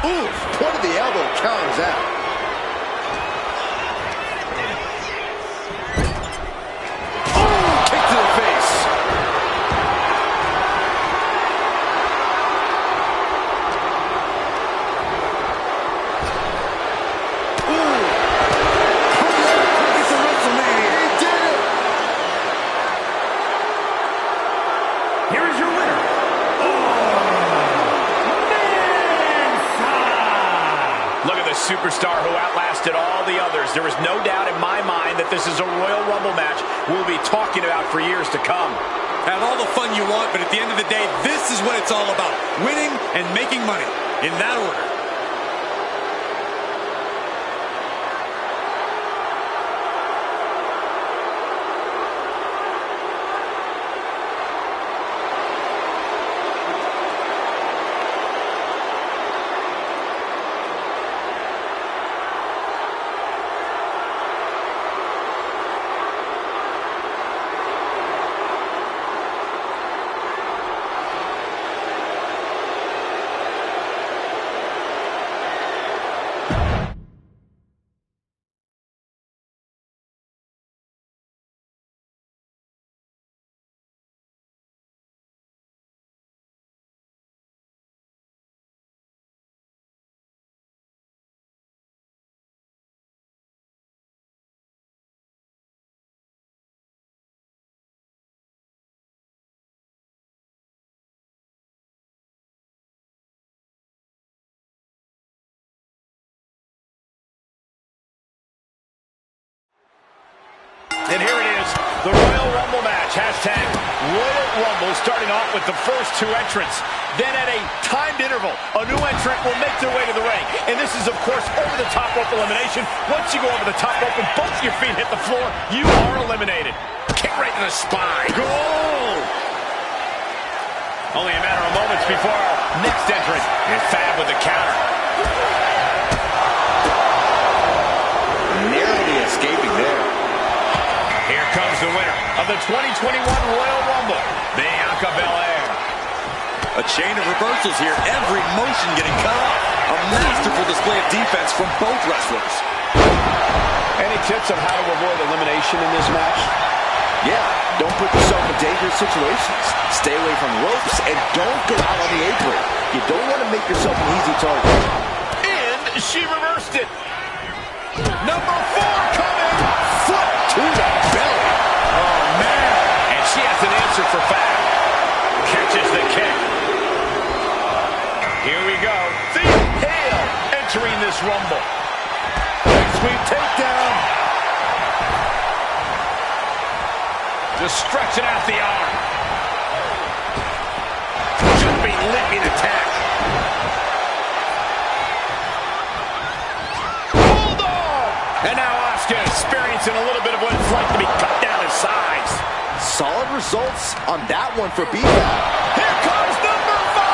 Oof, point of the elbow counters out. Kick to the face. It's a WrestleMania. He did it. Here is your winner. Look at the superstar who outlasted all the others. There is no doubt in my mind that this is a Royal Rumble match we'll be talking about for years to come. Have all the fun you want, but at the end of the day, this is what it's all about. Winning and making money. In that order. And here it is, the Royal Rumble match. Hashtag Royal Rumble, starting off with the first two entrants. Then at a timed interval, a new entrant will make their way to the ring. And this is, of course, over-the-top rope elimination. Once you go over the top rope and both your feet hit the floor, you are eliminated. Kick right to the spine. Goal! Only a matter of moments before our next entrant. And Fab with the counter. Narrowly escaping there. Here comes the winner of the 2021 Royal Rumble, Bianca Belair. A chain of reversals here. Every motion getting cut off. A masterful display of defense from both wrestlers. Any tips on how to avoid elimination in this match? Yeah, don't put yourself in dangerous situations. Stay away from ropes and don't go out on the apron. You don't want to make yourself an easy target. And she reversed it. Number 4 coming. Foot to the belly. Oh, man. And she has an answer for Fab. Catches the kick. Here we go. The Hail entering this Rumble. Big sweep takedown. Just stretching out the arm. Jumping, leaping attack. Bulldog! And now Asuka experiencing a little bit of what it's like to be cut down in size. Solid results on that one for B-Fab. Here comes number 5!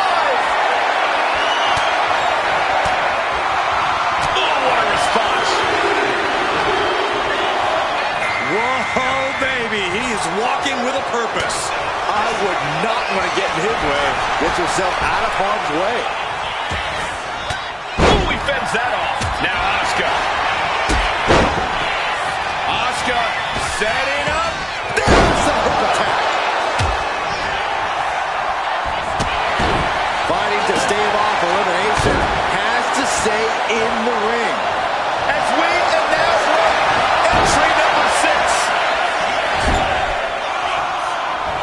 purpose. I would not want to get in his way. Get yourself out of harm's way. Ooh, he fends that off. Now Asuka. Asuka setting up. There's a hook attack. Fighting to stave off elimination. Has to stay in the ring. As we announce entry number 6.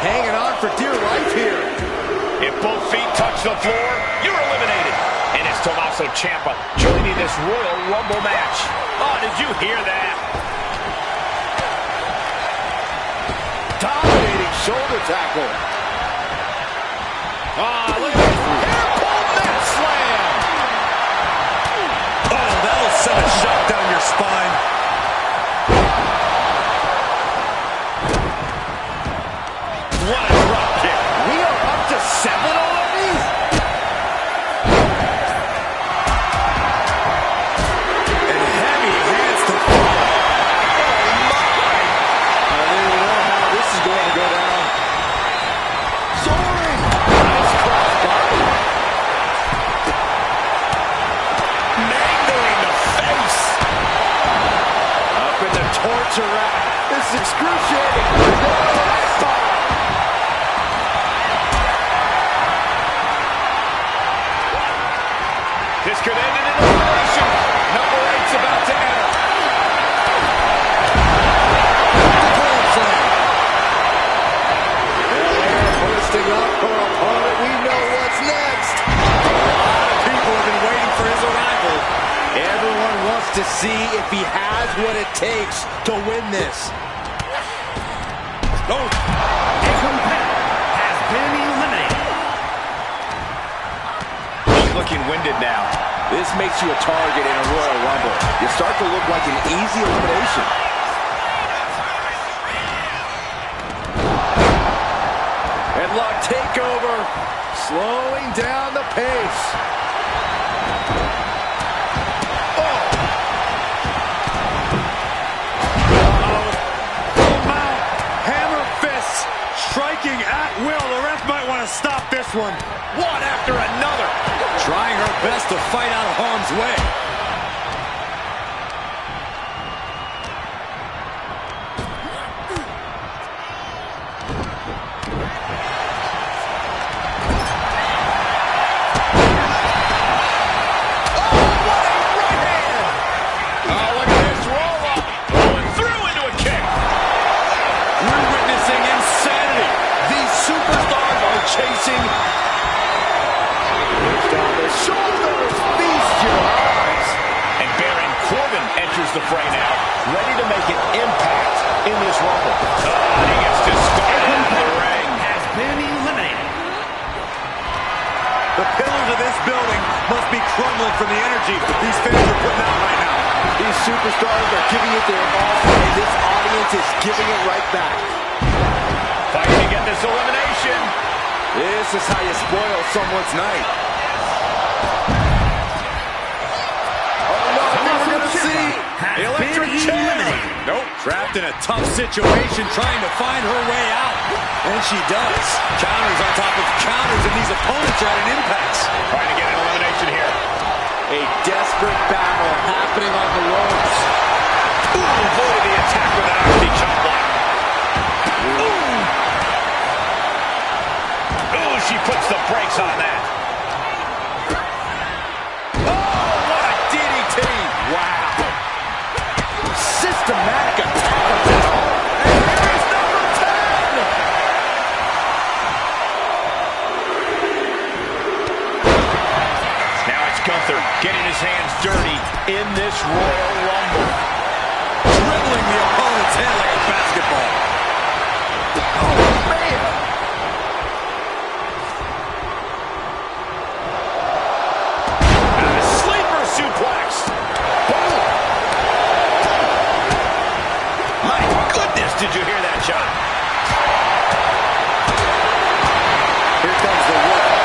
Hanging on for dear life here. If both feet touch the floor, you're eliminated. And it's Tommaso Ciampa joining this Royal Rumble match. Oh, did you hear that? Dominating shoulder tackle. Ah, look at this. Hair pull neck slam. Oh, that'll send a shot down your spine. What a drop kick. We are up to 7 already? And heavy hands to follow. Oh my! I don't even know how this is going to go down. Soaring! Nice cross body. Mangling the face. Up in the torture rack. This is excruciating. Right spot. This could end in an elimination. Number 8's about to enter. Hoisting up her opponent. We know what's next. A lot of people have been waiting for his arrival. Everyone wants to see if he has what it takes to win this. A competitor has been eliminated. He's looking winded now. This makes you a target in a Royal Rumble. You start to look like an easy elimination. Headlock takeover. Slowing down the pace. Striking at will. The ref might want to stop this one. One after another. Trying her best to fight out of harm's way. Chasing. Push down the shoulders. Feast your eyes. And Baron Corbin enters the fray now, ready to make an impact in this Rumble. And he gets discarded in the ring. Has been eliminated. The pillars of this building must be crumbling from the energy these fans are putting out right now. These superstars are giving it their all, and this audience is giving it right back. Fighting to get this elimination. This is how you spoil someone's night. Oh no, we're going to see the electric chair. Nope, trapped in a tough situation trying to find her way out. And she does. Counters on top of counters, and these opponents are at an impasse. Trying to get an elimination here. A desperate battle happening on the ropes. Ooh, avoided the attack with an RT chop block. Ooh. Ooh, she puts the brakes on that. Oh, what a DDT. Wow. Systematic attack of this arm. And here's number 10. Now it's Gunther getting his hands dirty in this Royal Rumble. Dribbling the opponent's head like a basketball. Oh, man. Suplex. Boom. My goodness, did you hear that shot? Here comes the whip.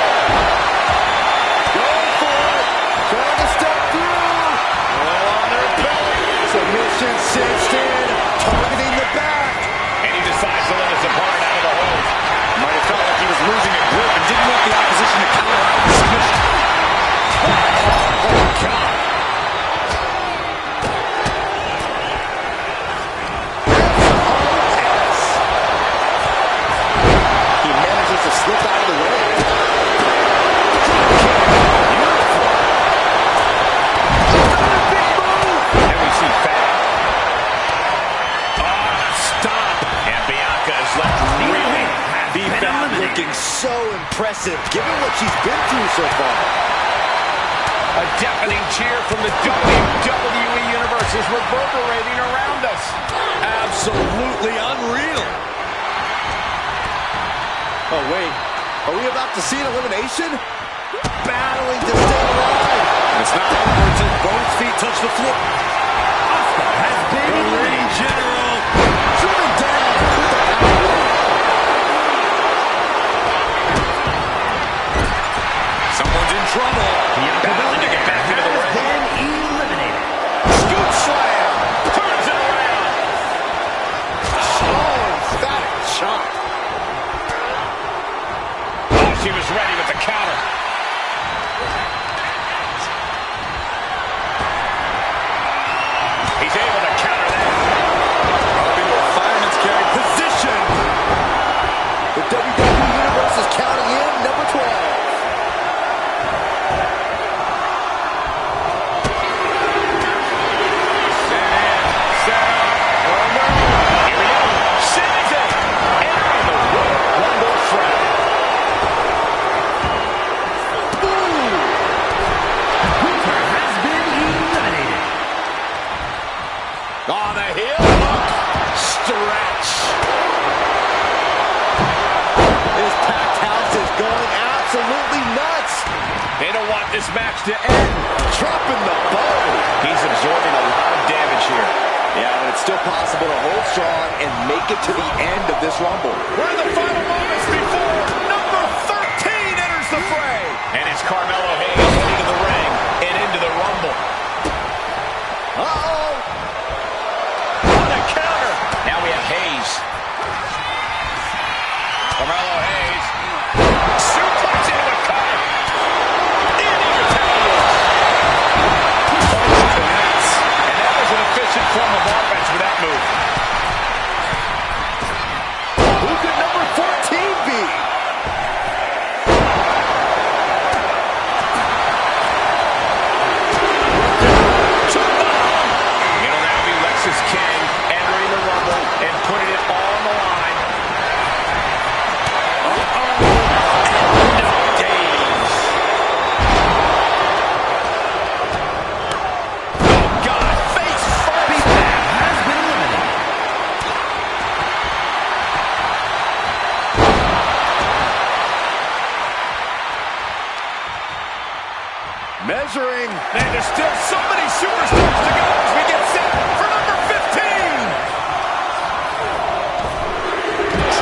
Go for it. Trying to step through. Oh, on their belly. Submission cinched in. Targeting the back. And he decides to let his opponent out of the way. impressive given what she's been through so far. A deafening cheer from the WWE Universe is reverberating around us. Absolutely unreal. Oh, wait. Are we about to see an elimination? Battling to stay alive. It's not over until both feet touch the floor. Asuka has been The ring general. Driven down with the power. Someone's in trouble. Bianca To get back into the ring. been eliminated. Scoop slam. Turns it around. Oh, emphatic chop. Oh, she was ready with the counter. He's able to counter that. Into a fireman's carry position. The WWE Universe is counting in number 12. On the heel stretch. This packed house is going absolutely nuts. They don't want this match to end. Dropping the bow. He's absorbing a lot of damage here. Yeah, but it's still possible to hold strong and make it to the end of this Rumble. We're in the final moments before number 13 enters the fray. And it's Carmelo Hayes heading to the ring and into the Rumble. Uh-oh. What a counter. Now we have Hayes. Carmelo Hayes. Suplex into a cover. Into your towel. And that was an efficient form of offense with that move. Who could number 14 be? It'll now be Lexis King entering the Rumble and putting it all on the line. No days. Oh, God. Face first. Has been eliminated. Measuring. Man, there's still so many superstars to go as we get set for number 15.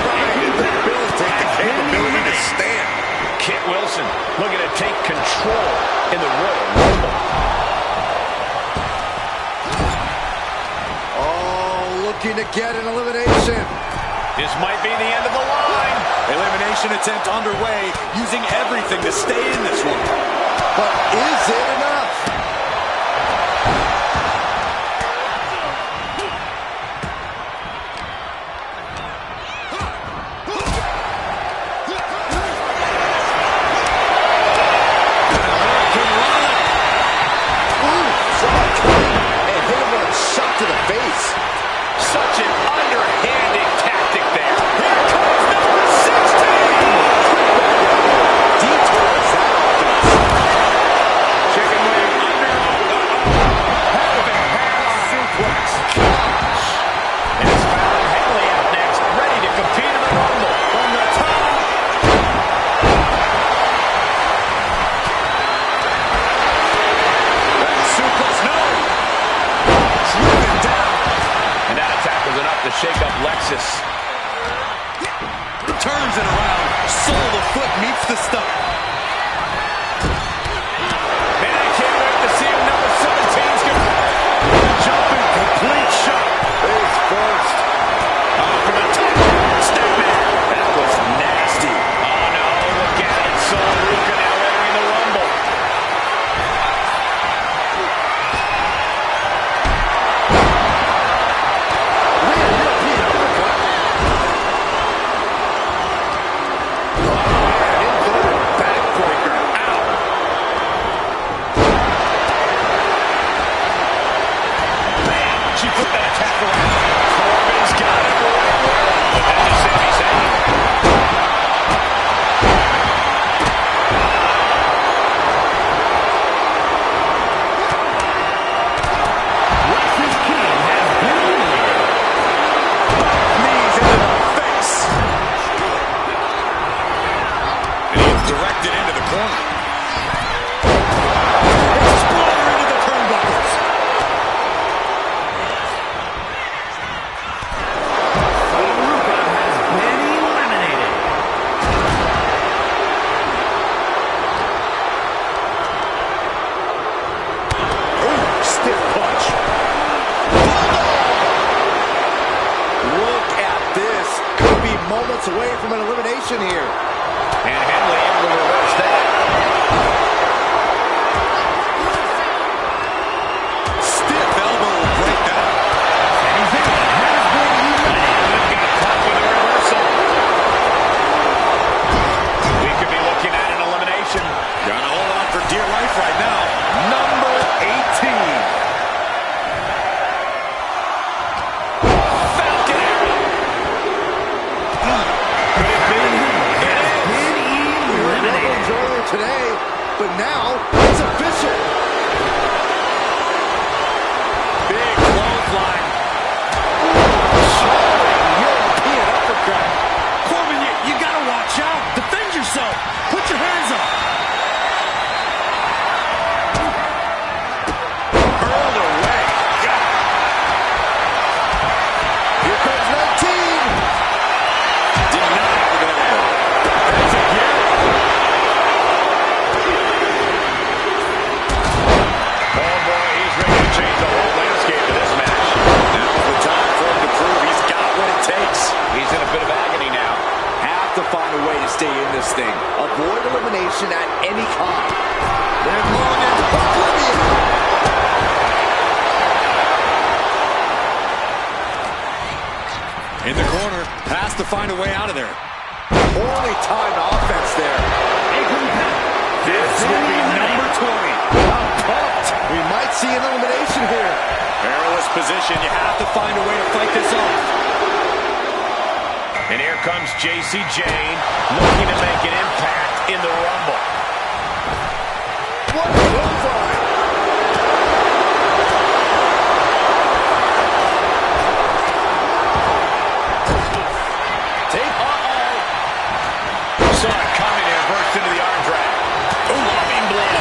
Trying to debilitate the capability to stand. Kit Wilson looking to take control in the Royal Rumble. Oh, looking to get an elimination. This might be the end of the line. Elimination attempt underway, using everything to stay in this one. But is it enough? Ooh, saw it coming and hit him with a shot to the face. Such an underhanded tactic there. Here comes number 16. Detours that offense. Chicken wing under. Half and half suplex. And it's Fallon Henley out next, ready to compete in the Rumble. From the top. Back suplex, no. Driven down. And that attack was enough to shake up Lexis. Turns it around. Sole of foot meets the stomach. Man, I can't wait to see if number 17's going to Jumping complete shot. Face first. from the top. Step back. That was nasty. Oh, no. Look at it. Sol Ruca now entering the Rumble. Rhea Ripley uppercut. Inverted backbreaker. Ow. Man, she put that attack around. Corbin's got it right where. But that's just Sami Zayn. submission here. And Henley able to reverse that. Stiff elbow will break that. And Becky has been eliminated. Got caught with a reversal. We could be looking at an elimination. Gotta hold on for dear life right now. Number 18. Falcon arrow. Could it be? It is. We were rumblings earlier today, but now it's official. Big clothesline. European uppercut. Corbin, you gotta watch out. Defend yourself. Put your hands up. Hurled away. Here comes 19. Denied with an elbow. That's again. Oh boy, he's ready to change the whole landscape of this match. Now's the time for him to prove he's got what it takes. He's in a bit of agony now. Have to find a way to stay in this thing. Avoid elimination at any cost. Liv Morgan, oblivion. In the corner, has to find a way out of there. Poorly timed offense there. This will be number 20. I'm pumped. We might see an elimination here. Perilous position. You have to find a way to fight this off. And here comes JC Jane, looking to make an impact in the Rumble. What a clothesline. Saw it coming and burst into the arm drag. Loving blow.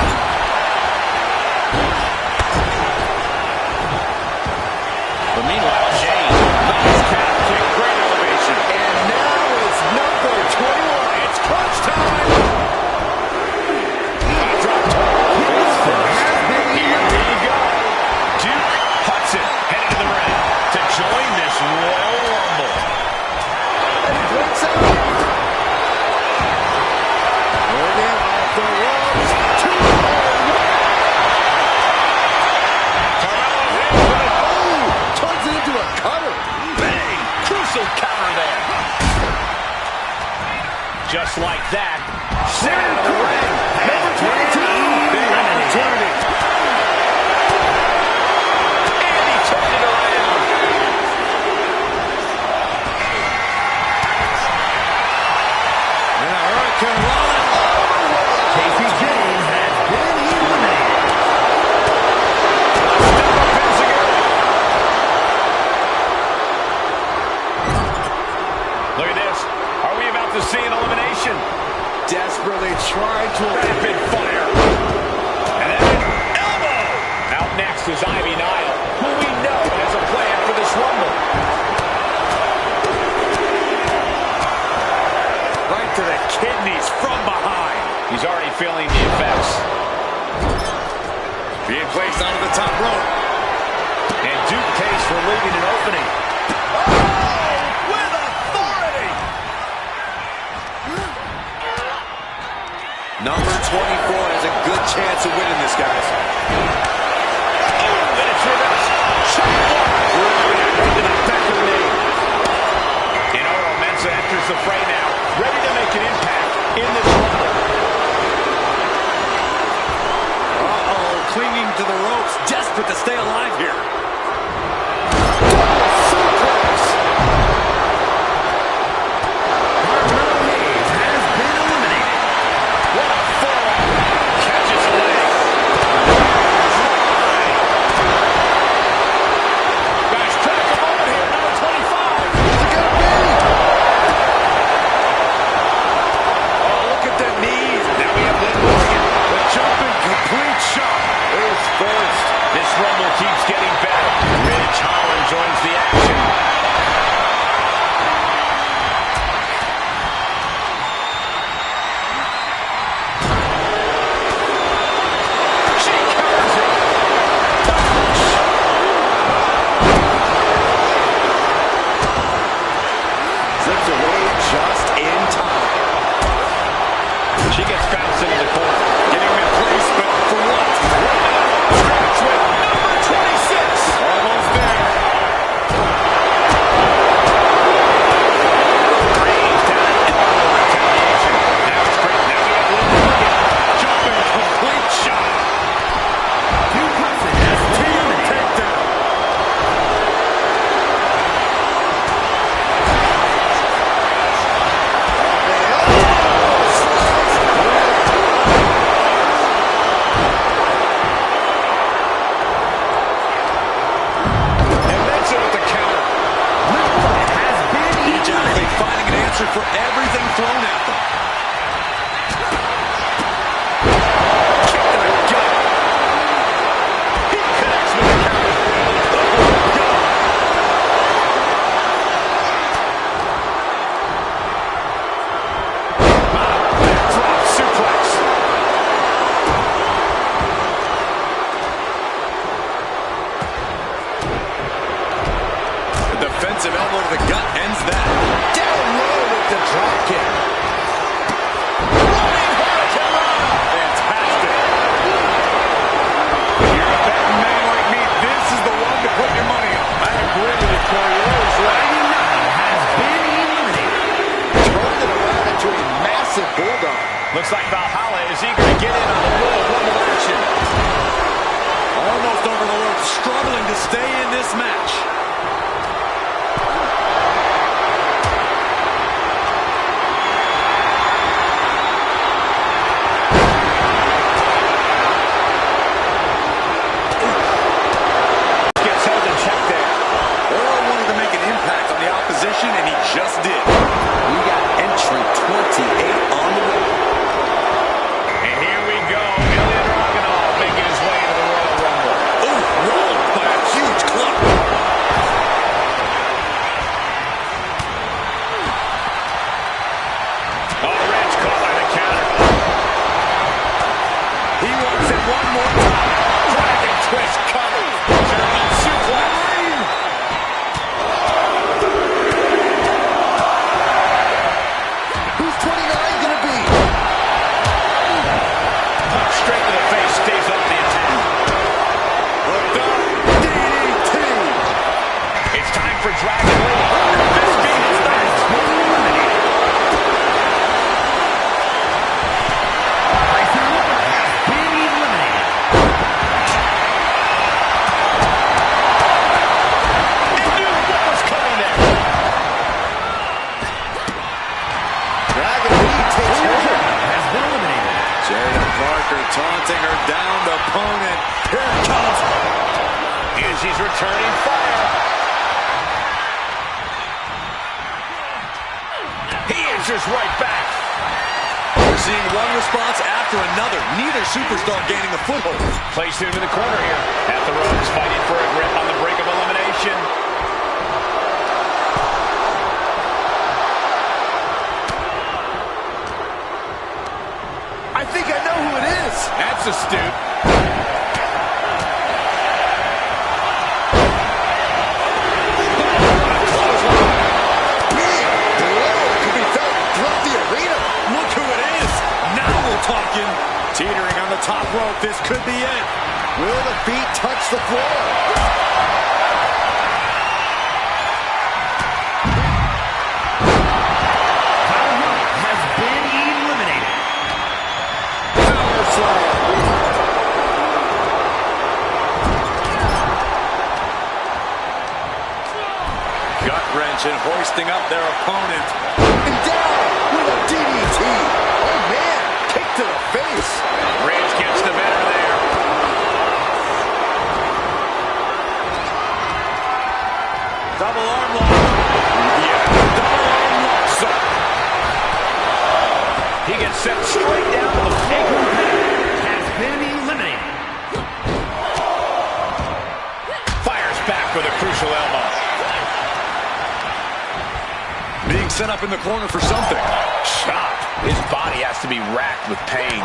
But meanwhile, Jane, nice calf kick, great elevation. And now it's number 21. It's crunch time. Drop toe. Here we go. Duke Hudson headed to the ring to join this Royal Rumble. And he breaks out. Morgan off the ropes. 2 turns it into a cutter. Bang! Crucial counter there. Just like that. Sent out of the ring. Number 22. Big opportunity. And he turned it around. And a hurricane rolling. Casey Jane has been eliminated. Look at this. Are we about to see an elimination? Desperately trying to... Rapid fire. And then an elbow. Out next is Ivy Nile, who we know has a plan for this Rumble. Right to the kidneys from behind. He's already feeling the effects. Being placed onto the top rope. And Duke pays for leaving an opening. With authority. Number 24 has a good chance of winning this, guys. And it's reversed. Shot block. Into the back of the knee. And Oro Mensah enters the fray now, ready to make an impact in this Rumble. Uh-oh, clinging to the ropes, desperate to stay alive here. Has been eliminated. What a forearm. Catches a leg. answer for everything thrown at them. Kick to the gut. He connects with the counter. Oh, God. Drop suplex. The defensive elbow to the gut ends that. Down low with the drop kick. Running hurricanrana. Fantastic. If you're a betting man like me, this is the one to put your money on. I agree with you, Corey. Has been eliminated. Turned it around into a massive bulldog. Looks like Valhalla is eager to get in on the Royal Rumble action. Almost over the ropes, struggling to stay in this match. Gets held in check there. Earl wanted to make an impact on the opposition, and he just did. We got entry 28 on the way. And here we go. Ilya Dragunov making his way to the Royal Rumble. Ooh, rolled by a huge club. Oh, Rich caught by the counter. He wants it one more time. Dragon twist cover. German suplex. Who's 29 gonna be? Punch straight to the face. Stays off the attack. Hooked up. DDT. It's time for Dragon Lee. This game is nice. Been eliminated. And knew what was coming there. Dragon Lee takes over. Has been eliminated. Jada Parker taunting her downed opponent. Here it comes. And she's returning fire. He answers right back. We're seeing one response after another. Neither superstar gaining a foothold. Placed him in the corner here. At the ropes, fighting for a grip on the brink of elimination. I think I know who it is. That's astute. Big blow can be felt throughout the arena. Look who it is. Now we're talking. Teetering on the top rope. This could be it. Will the feet touch the floor? Has been eliminated. Power slam. Gut wrench and hoisting up their opponent. And down with a DDT. Oh, man. Kick to the face. Rage gets the better there. Double arm lock. Yeah, double arm lock, sir. He gets set straight down to the floor. Has been eliminated. Fires back with a crucial elbow. Being set up in the corner for something. Chopped. His body has to be racked with pain.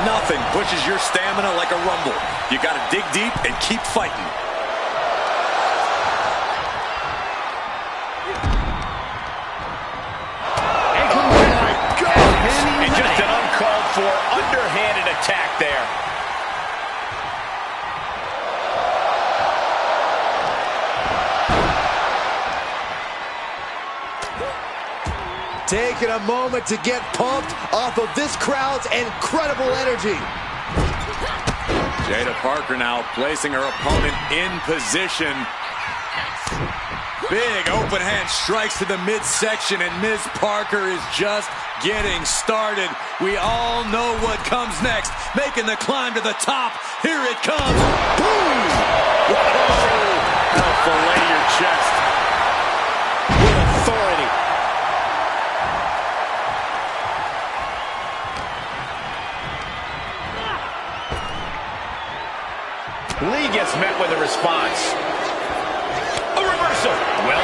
Nothing pushes your stamina like a rumble. You gotta dig deep and keep fighting. And just an uncalled for underhanded attack there. Taking a moment to get pumped off of this crowd's incredible energy. Jada Parker now placing her opponent in position. Big open hand strikes to the midsection, and Ms. Parker is just getting started. We all know what comes next. Making the climb to the top. Here it comes. Boom! Whoa! That'll fillet your chest. With authority.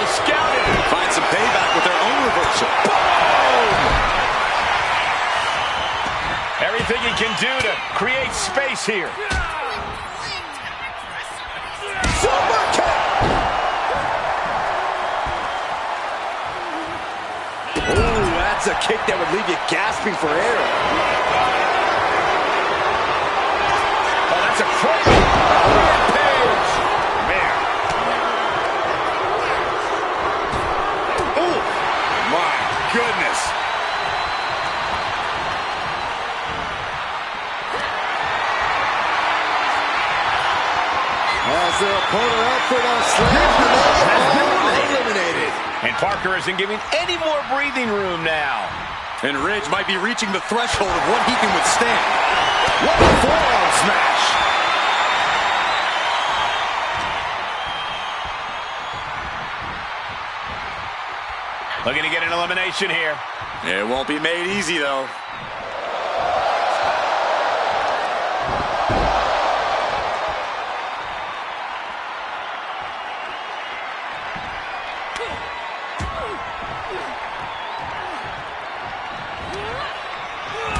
well scouted. Find some payback with their own reversal. Boom! Everything he can do to create space here. Super kick! Ooh, that's a kick that would leave you gasping for air. Oh, that's a cradle. Rampage. Man. Oh, my goodness. As their opponent up for the slam, has been eliminated. And Parker isn't giving any more breathing room now. And Ridge might be reaching the threshold of what he can withstand. What a forearm smash. Looking to get an elimination here. It won't be made easy, though.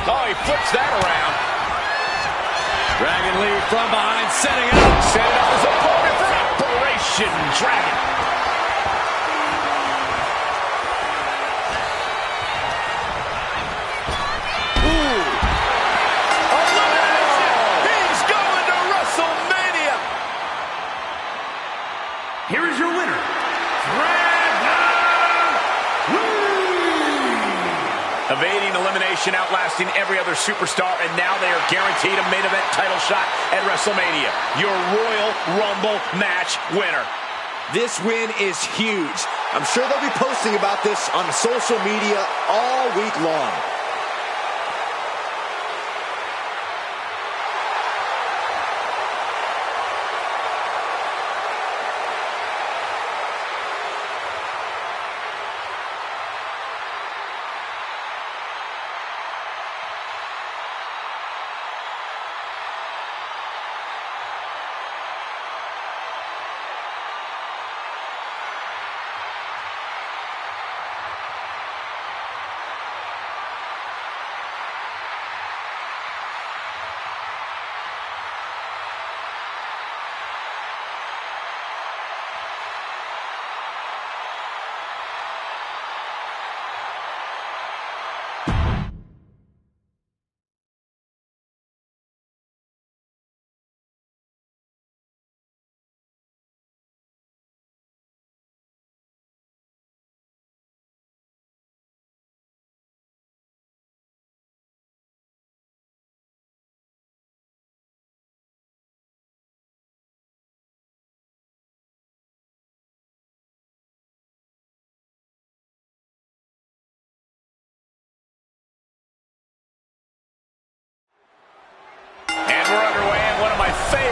Oh, he flips that around. Dragon lead from behind, setting it up. Set it up his opponent for Operation Dragon. Ooh. Elimination. He's going to WrestleMania. Here is your winner, Evading elimination, outlasting every other superstar, and now they are guaranteed a main event title shot at WrestleMania. Your Royal Rumble match winner. This win is huge. I'm sure they'll be posting about this on social media all week long.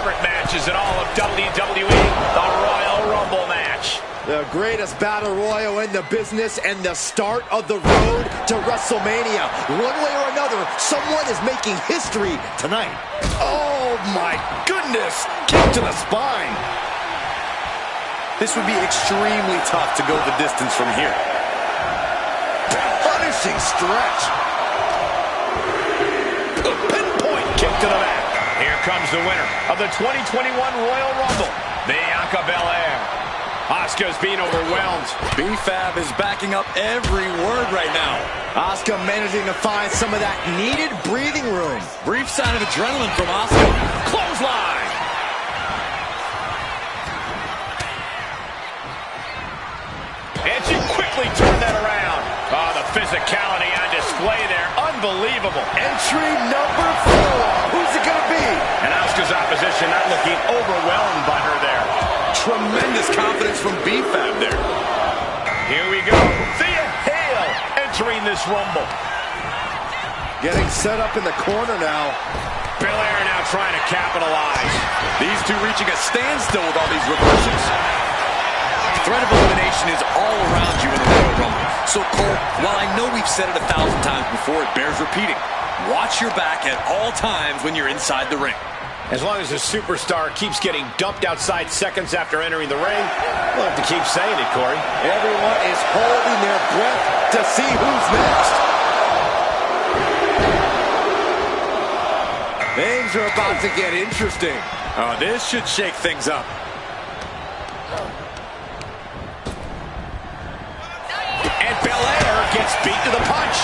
favorite matches in all of WWE, the Royal Rumble match. The greatest battle royal in the business and the start of the road to WrestleMania. One way or another, someone is making history tonight. Oh my goodness! Kick to the spine. This would be extremely tough to go the distance from here. Punishing stretch. A pinpoint kick to the back. Here comes the winner of the 2021 Royal Rumble, Bianca Belair. Asuka's being overwhelmed. B-Fab is backing up every word right now. Asuka managing to find some of that needed breathing room. Brief sign of adrenaline from Asuka. Clothesline. And she quickly turned that around. Oh, the physicality on display there. Unbelievable. Entry number 4. Who's it going to be? And Asuka's opposition not looking overwhelmed by her there. Tremendous confidence from B-Fab there. Here we go. Thea Hale entering this Rumble. Getting set up in the corner now. Belair now trying to capitalize. These two reaching a standstill with all these reversals. The threat of elimination is all around you in the Royal Rumble. So, Cole, while I know we've said it 1,000 times before, it bears repeating. Watch your back at all times when you're inside the ring. As long as the superstar keeps getting dumped outside seconds after entering the ring, we'll have to keep saying it, Corey. Everyone is holding their breath to see who's next. Things are about to get interesting. Oh, this should shake things up. And Belair gets beat to the punch.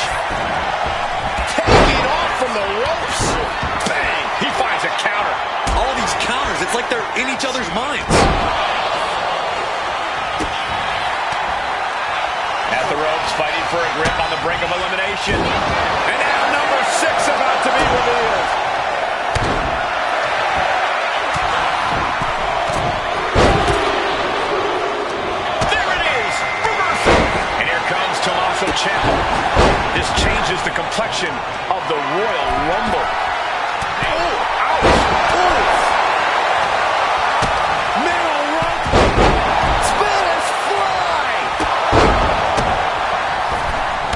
Taking off from the ropes. Bang! He finds a counter. All these counters, it's like they're in each other's minds. At the ropes, fighting for a grip on the brink of elimination. And now number 6 about to be revealed. There it is! Reversal! And here comes Tommaso Ciampa. This changes the complexion of the Royal Rumble. Oh, ouch! Ooh. Middle rope. Spanish fly.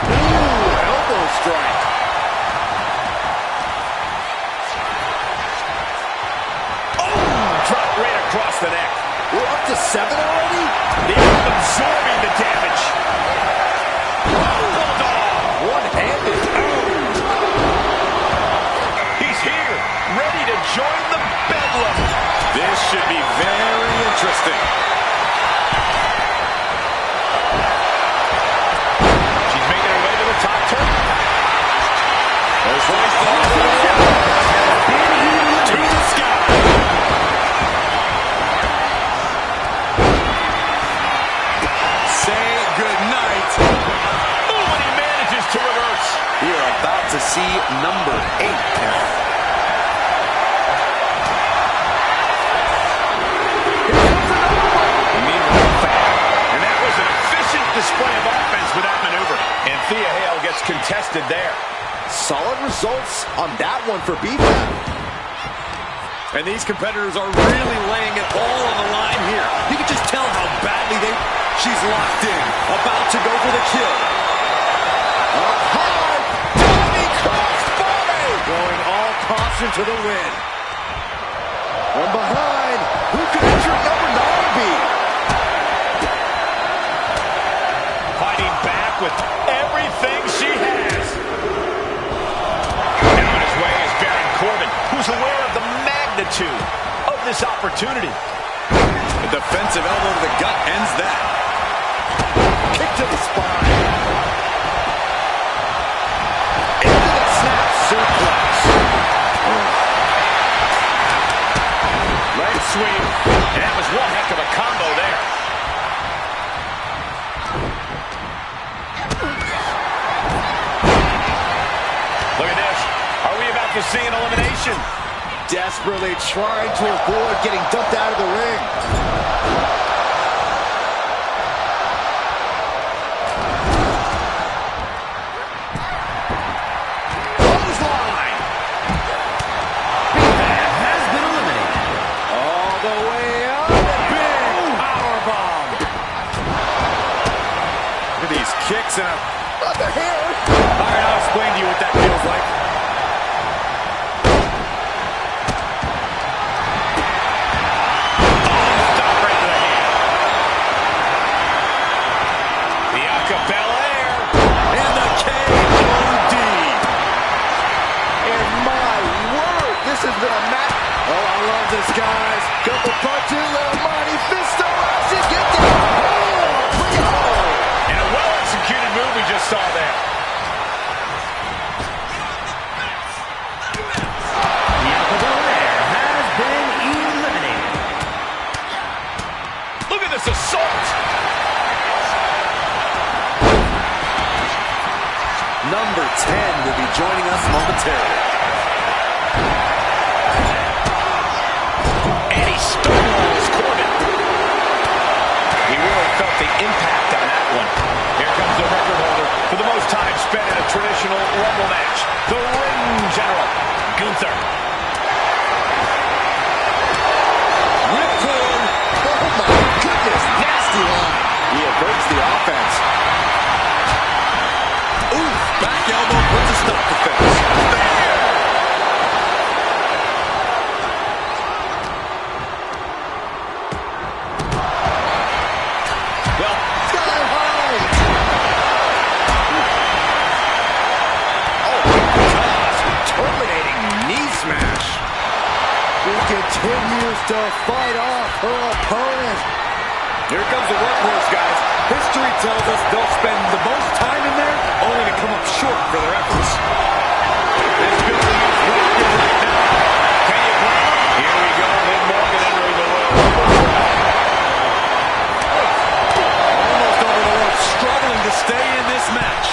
Ooh, elbow strike. Oh, drop right across the neck. We're up to 7 already? They're absorbing the damage. Bulldog. One-handed. He's here, ready to join the bedlam. This should be very interesting. She's making her way to the top turn. There's one fall to the sky. Say goodnight. Oh, and he manages to reverse. You're about to see number 8 count. And that was an efficient display of offense with that maneuver. And Thea Hale gets contested there. Solid results on that one for B-Fab. And these competitors are really laying it all on the line here. You can just tell how badly she's locked in, about to go for the kill. Up high, Tony crossbody! Going all caution to the win. From behind, who could injure number 9 be? Fighting back with everything she has. Now on his way is Baron Corbin, who's aware of the magnitude of this opportunity. A defensive elbow to the gut ends that. Kick to the spine. Into the snap suplex. Leg sweep. And that was one heck of a combo there. Look at this. Are we about to see an elimination? Desperately trying to avoid getting dumped out of the ring. Clothesline. B-Fab has been eliminated. All the way up. Big powerbomb. Look at these kicks and a... Not the hair. All right, I'll explain to you what that feels like. Belair And the K.O.D. And my word, this has been a match. Oh, I love this, guys. Couple punches, little mighty fist around. She gets it. Oh, bring it home. and a well-executed move we just saw there. Belair has been eliminated. Look at this assault. Number 10 will be joining us momentarily. And he stonewalls Corbin. He really felt the impact on that one. Here comes the record holder for the most time spent in a traditional Rumble match. The ring general, Gunther. Ripcord. Oh, my goodness. Nasty line. He averts the offense. Ooh, back elbow puts a stop to finish. continues to fight off her opponent. Here comes the workhorse, guys. History tells us they'll spend the most time in there, only to come up short for their efforts. This building is rocking right now. Can you blame them? Here we go, Liv Morgan entering the Royal Rumble crowd. Almost over the ropes, struggling to stay in this match.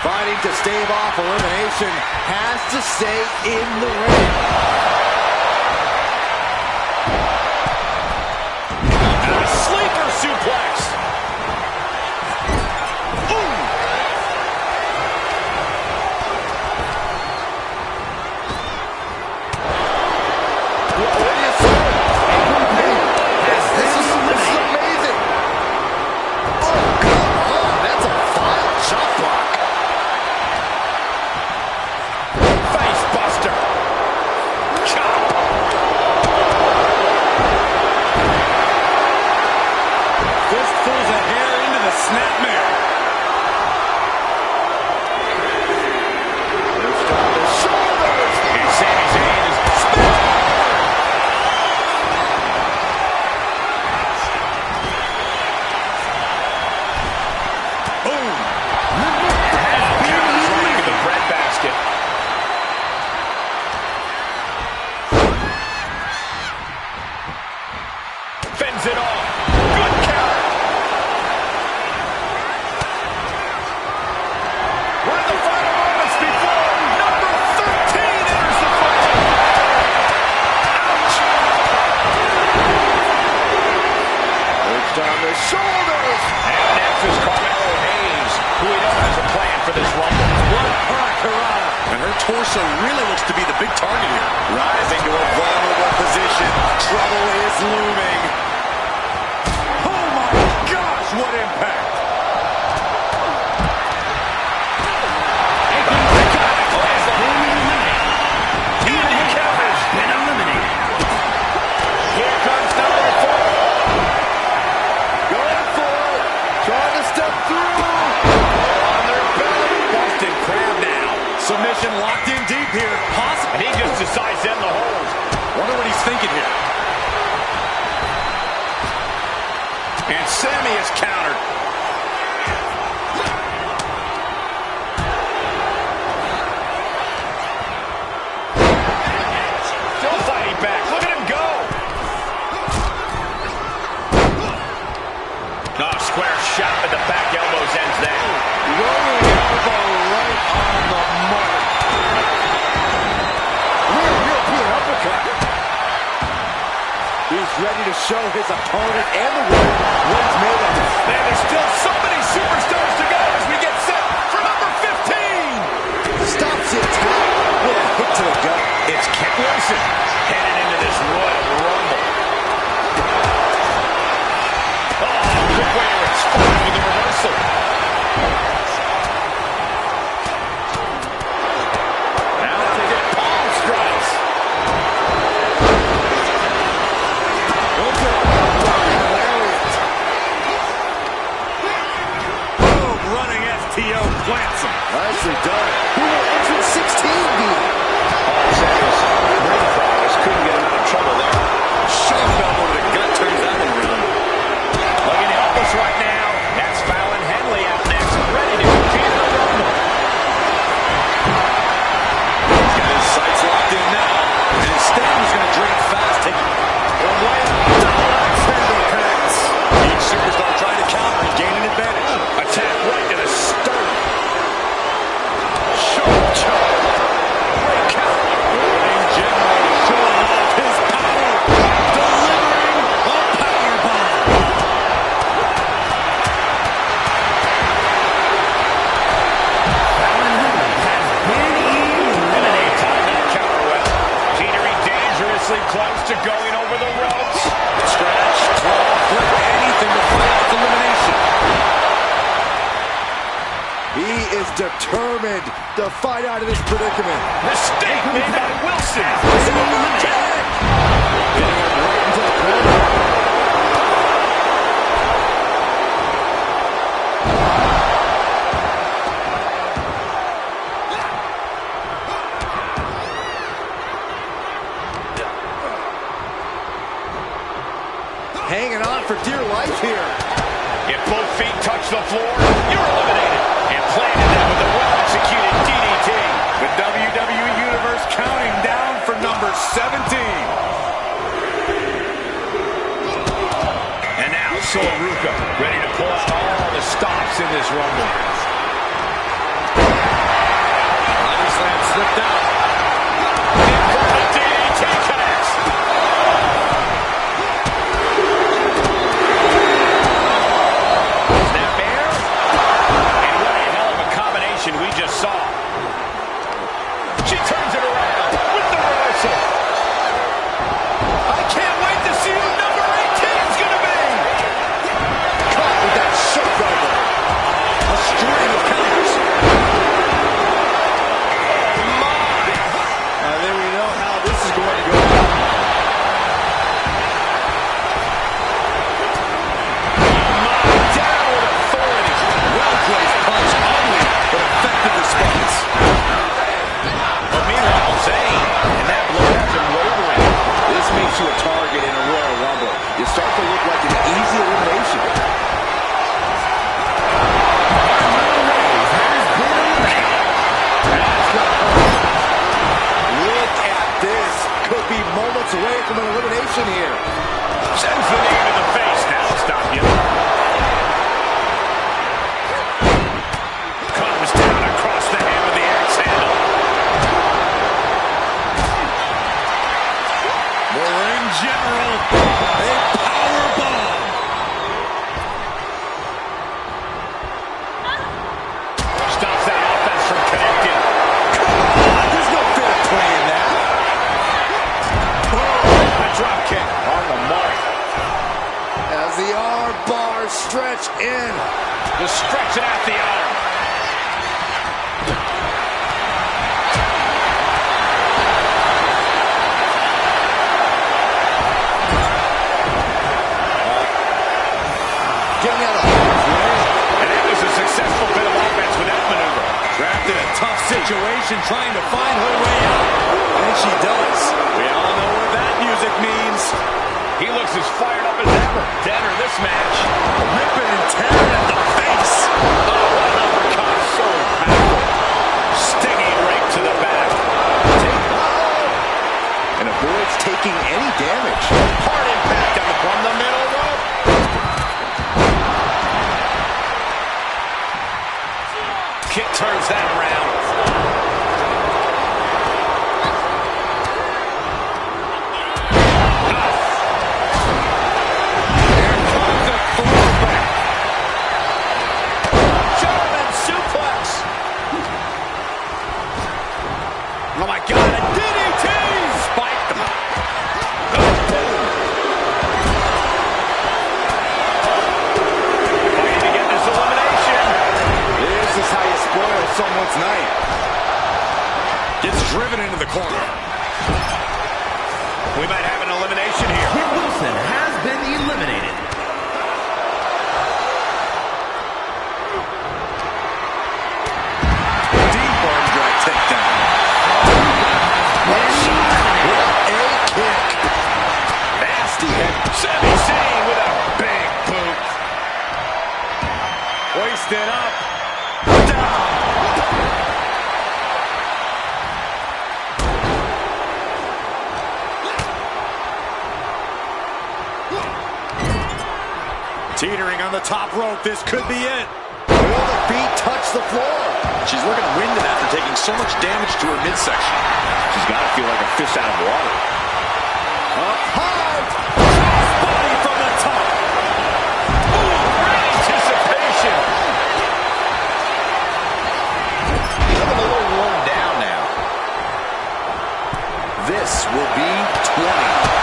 Fighting to stave off elimination, has to stay in the ring. And a sleeper suplex. Ooh. What do you say? This is amazing. Oh, come on. That's a vile chop block. Snapmare. Lift on the shoulders. And Sami Zayn is spinning. Boom. Counter's right into the breadbasket. Fends it off. Good counter. On the shoulders. And next is Carmelo Hayes, who we know has a plan for this Rumble. And her torso really looks to be the big target here. Rising to a vulnerable position. Trouble is looming. Oh my gosh, what impact. Submission locked in deep here. Possible. And he just decides to end the hold. Wonder what he's thinking here. And Sami is countered. Still fighting back. Look at him go. Oh, square shot with the back elbows ends that. Rolling elbow right on the mark. Real uppercut. He's ready to show his opponent and the world what he's made of. And there's still so many superstars to go as we get set for number 15. Stops the attack with a hit to the gut. It's Kent Wilson headed into this Royal Rumble. Oh, quick way to respond with the reversal. determined to fight out of this predicament. Mistake made by Wilson. Super kick! Getting him right into the corner. Hanging on for dear life here. If both feet touch the floor, you're eliminated. And planted that with a well-executed DDT. The WWE Universe counting down for number 17. And now Solaruka ready to pull out all the stops in this rumble. Body slam slipped out. The DDT connects. We just saw. She turns it around with the reversal. I can't wait to see who number 18 is going to be. Caught with that shake over. A string of counters. Oh my! Then we know how this is going to go down. Down with authority. Well-placed punch, ugly, but effective response. But meanwhile, Zayn, and that blow has him wavering. This makes you a target in a Royal Rumble. You start to look like an easy elimination. Look at this. Could be moments away from an elimination here. Sends the knee to the face. Now stop you. Comes down across the head with the axe handle. The ring general, a powerbomb. Stops that offense from connecting. There's no fair play in that. Oh, a drop kick on the mark. As the arm bars stretch in. Just stretching out the arm. Getting out of harm's way. And that was a successful bit of offense with that maneuver. Trapped in a tough situation, trying to find her way out. And she does. We all know what that music means. He looks as fired up as ever to enter this match. Ripping and tearing at the face. Oh, what an uppercut. So impactful. Stinging right to the back. And avoids taking any damage. Hard impact from the middle rope. Kick turns that around. German suplex. Oh my God, a DDT! Spiked him. Fighting to get this elimination. This is how you spoil someone's night. Gets driven into the corner. We might have an elimination here. Kid Wilson has been eliminated. Deep arm drag takedown. What a kick. Nasty head. Sami Zayn with a big boot. Hoisted up. Teetering on the top rope. This could be it. Will the feet touch the floor? She's looking winded after taking so much damage to her midsection. She's got to feel like a fish out of water. Up high. Body from the top. Ooh, anticipation. Looking a little worn down now. This will be 20.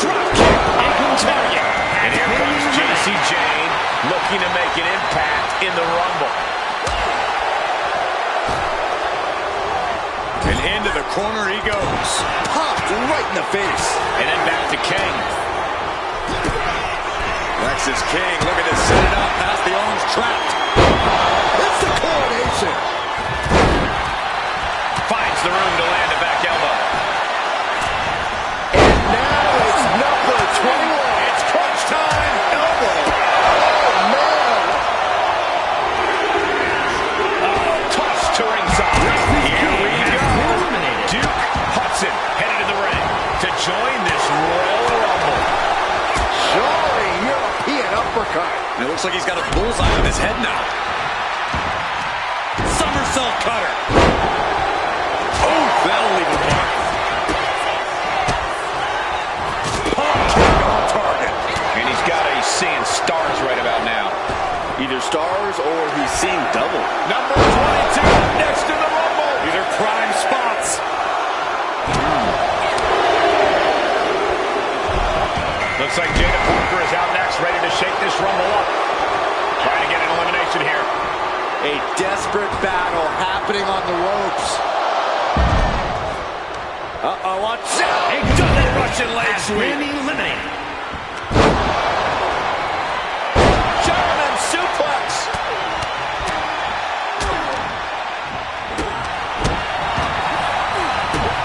Drop kick. Target. And here comes Sexy Jane looking to make an impact in the Rumble. And into the corner he goes. Popped right in the face. And then back to King. Rex is King, looking to set it up past the arms trapped. It's the coronation. Finds the room to land a back elbow. And now it's number 21. It's crunch time. Elbow. Oh, man. Toss to ringside. Here we go. Duke Hudson headed to the ring to join this Royal Rumble. Jarring European uppercut. And it looks like he's got a bullseye on his head now. Somersault cutter. Oh, that'll leave a mark. Pump kick on target. And he's got a seeing stars right about now. Either stars or he's seeing double. Number 22 next to the Rumble. These are prime spots. Looks like Jada Parker is out next, ready to shake this Rumble up. Trying to get an elimination here. A desperate battle happening on the ropes. Uh-oh, watch out. A double Russian leg sweep. Eliminated. German suplex.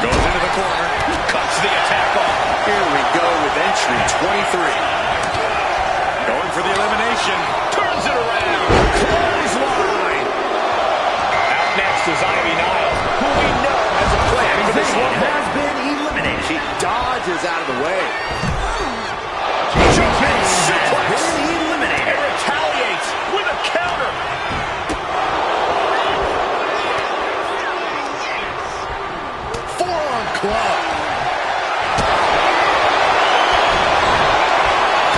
Goes into the corner. Cuts the attack off. Here we go with entry 23. Going for the elimination. Turns it around. Clothesline. Out next is Ivy Nile, who we know has a plan for this Rumble. Has been eliminated. She dodges out of the way. German suplex. Eliminated. And retaliates with a counter. Forearm club.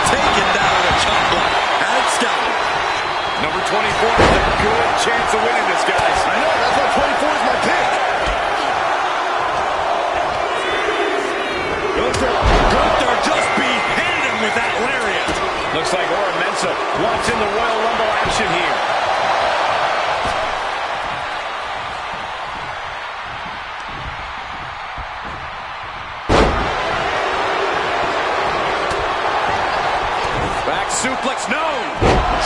Taken down with a chop block. And scouted. Number 24 has a good chance of winning this, guys. I know, that's why 24 is my pick. Gunther just beheaded him with that lariat. Looks like Ora Mensa wants in the Royal Rumble action here. Back suplex, no!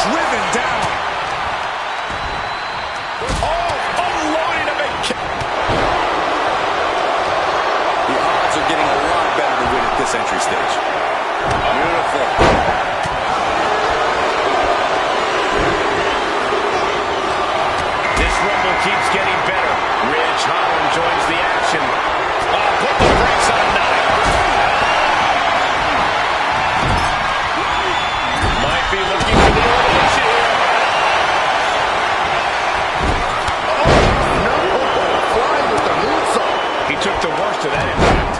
Driven down. Oh, unloading a big kick. The odds are getting a lot better to win at this entry stage. Beautiful. This Rumble keeps getting better. Ridge Holland joins the action. Put the brakes on Nia. Might be looking for the elimination here. Oh, no. Flying with the moonsault. He took the worst of that impact.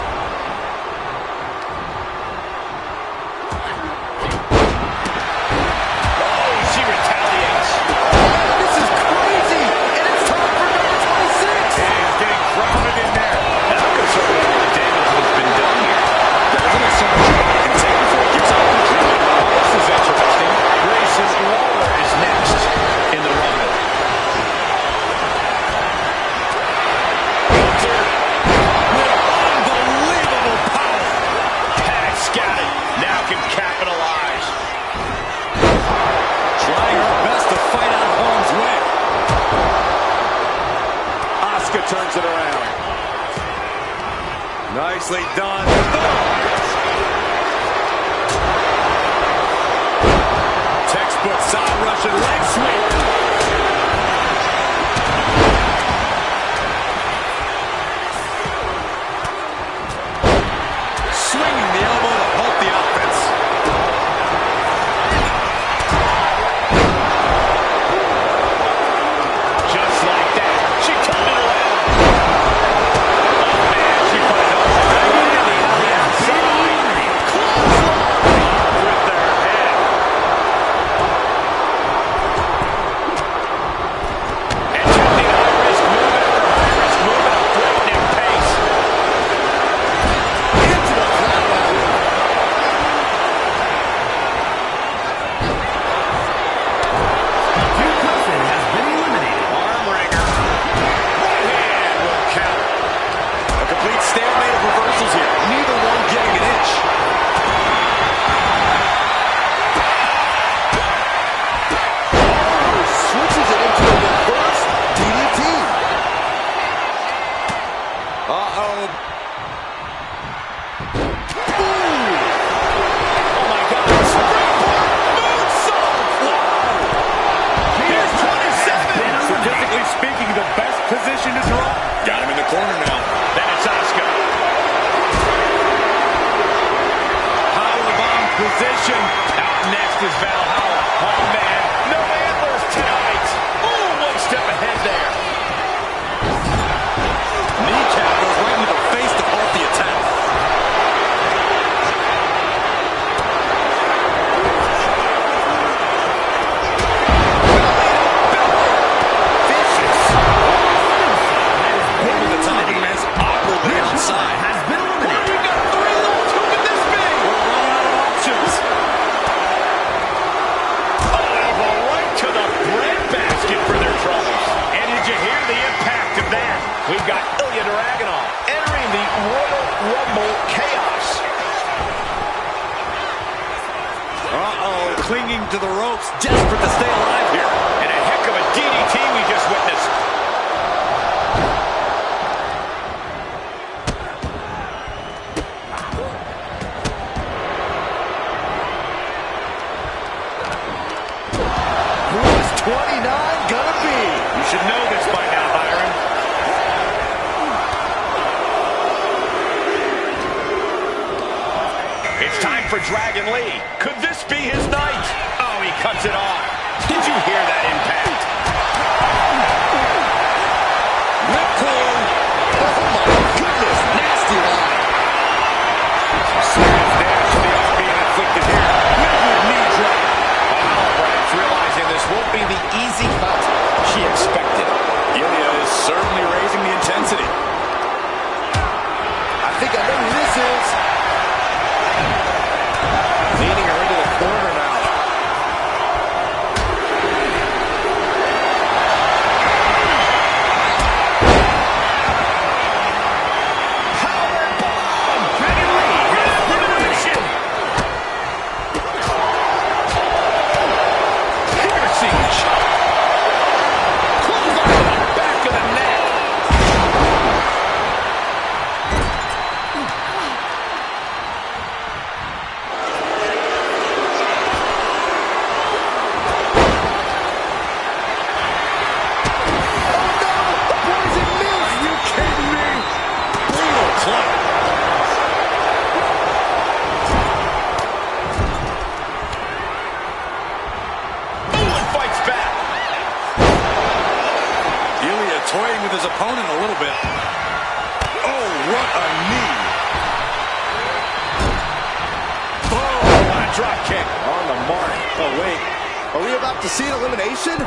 Oh, she retaliates. This is crazy. And it's time for number 26. And he's getting crowded in there. And I'm concerned about the damage that's been done here. There's only so much he can take before it gets out of control. This is interesting. Grayson Waller is next in the Rumble. Unbelievable power. Had scattered. Now can capitalize. Trying her best to fight out of harm's way. Asuka turns it around. Nicely done. Textbook side Russian leg sweep. Swinging the elbow to halt the offense. Just like that. She turned it around. Oh, man. She finds a really inside. Clothesline with their head. is Valhalla. Oh, man. No antlers tonight. Ooh, one step ahead there. Kneecap goes right into the face to halt the attack. Vicious. Over the timing is awkwardly outside. Has been eliminated. You got 3 left. Who can this be? We're running out of options. Oh, elbow right to the breadbasket for their troubles. And did you hear the impact of that? We've got Ilya Dragunov entering the Royal Rumble chaos. Uh-oh, clinging to the ropes, desperate to stay alive here. And a heck of a DDT we just witnessed. Who is 29 gonna be? You should know this by now, Byron. It's time for Dragon Lee. Could this be his night? Oh, he cuts it off. Did you hear that impact? Ripcord. Oh my goodness, nasty line. Serious damage to the arm being inflicted here. With knee drop. Oh, perhaps realizing this won't be the easy cut she expected. Ilya is certainly raising the intensity. I think I know who this is. Leading her into the corner now. Powerbomb! Dragon Lee has been eliminated. Piercing shot. Close on the back of the neck. Toying with his opponent a little bit. Oh, what a knee. Oh, what a drop kick. On the mark. Oh, wait. Are we about to see an elimination?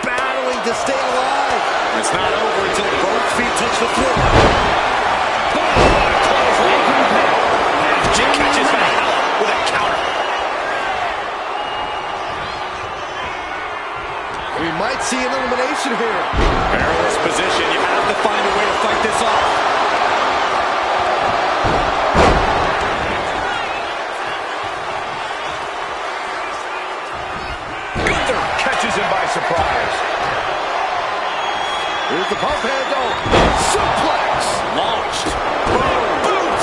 Battling to stay alive. It's not over until both feet touch the floor. Oh, what a close leg. She catches Valhalla with a counter. We might see an elimination here. Perilous position. You have to find a way to fight this off. Gunther catches him by surprise. Here's the pump handle. Suplex. Launched. Boom. Boot.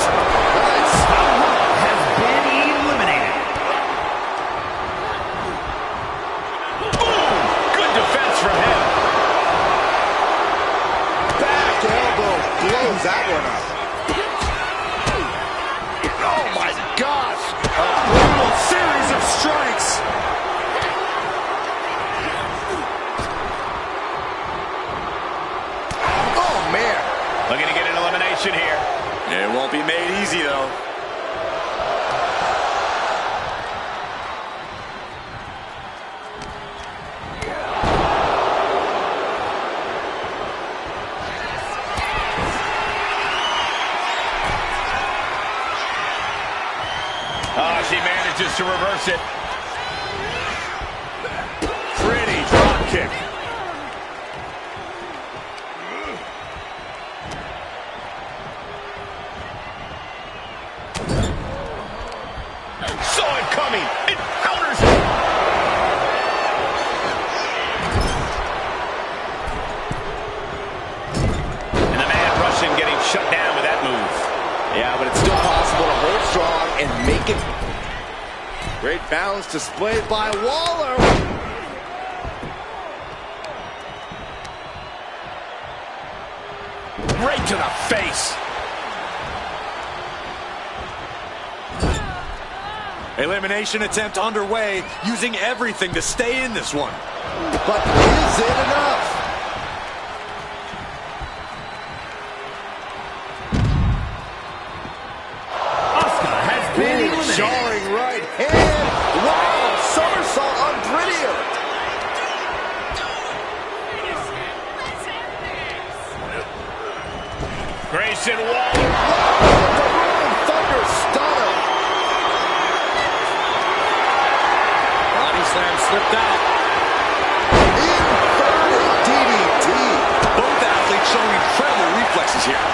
Nice. Has been eliminated. Boom! Good defense from him. Back elbow. Blows that one up. Oh my gosh. A brutal series of strikes. Oh man. Looking to get an elimination here. It won't be made easy, though. Oh, she manages to reverse it. Pretty drop kick. Saw it coming. It counters it. And the man Russian getting shut down with that move. Yeah, but it's still possible to hold strong and make it. Great balance displayed by Waller. Right to the face. Elimination attempt underway, using everything to stay in this one. But is it enough? Asuka has been eliminated. Jarring right hand. Wow, somersault unprettier. Grayson Waller. The Rolling Thunder stunner. Body slam slipped out. Inverted DDT. Both athletes showing incredible reflexes here.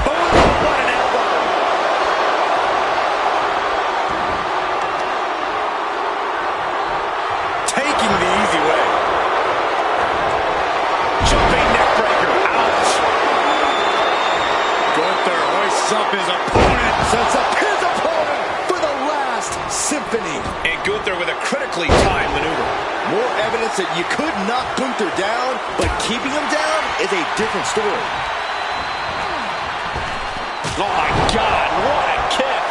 Oh, what an elbow. Taking the easy way. Jumping neck breaker. Ouch. Gunther hoists up his opponent. Sets up his opponent for the last symphony. And Gunther with a critically timed maneuver. More evidence that you could knock Gunther down, but keeping him down is a different story. Oh my God, what a kick.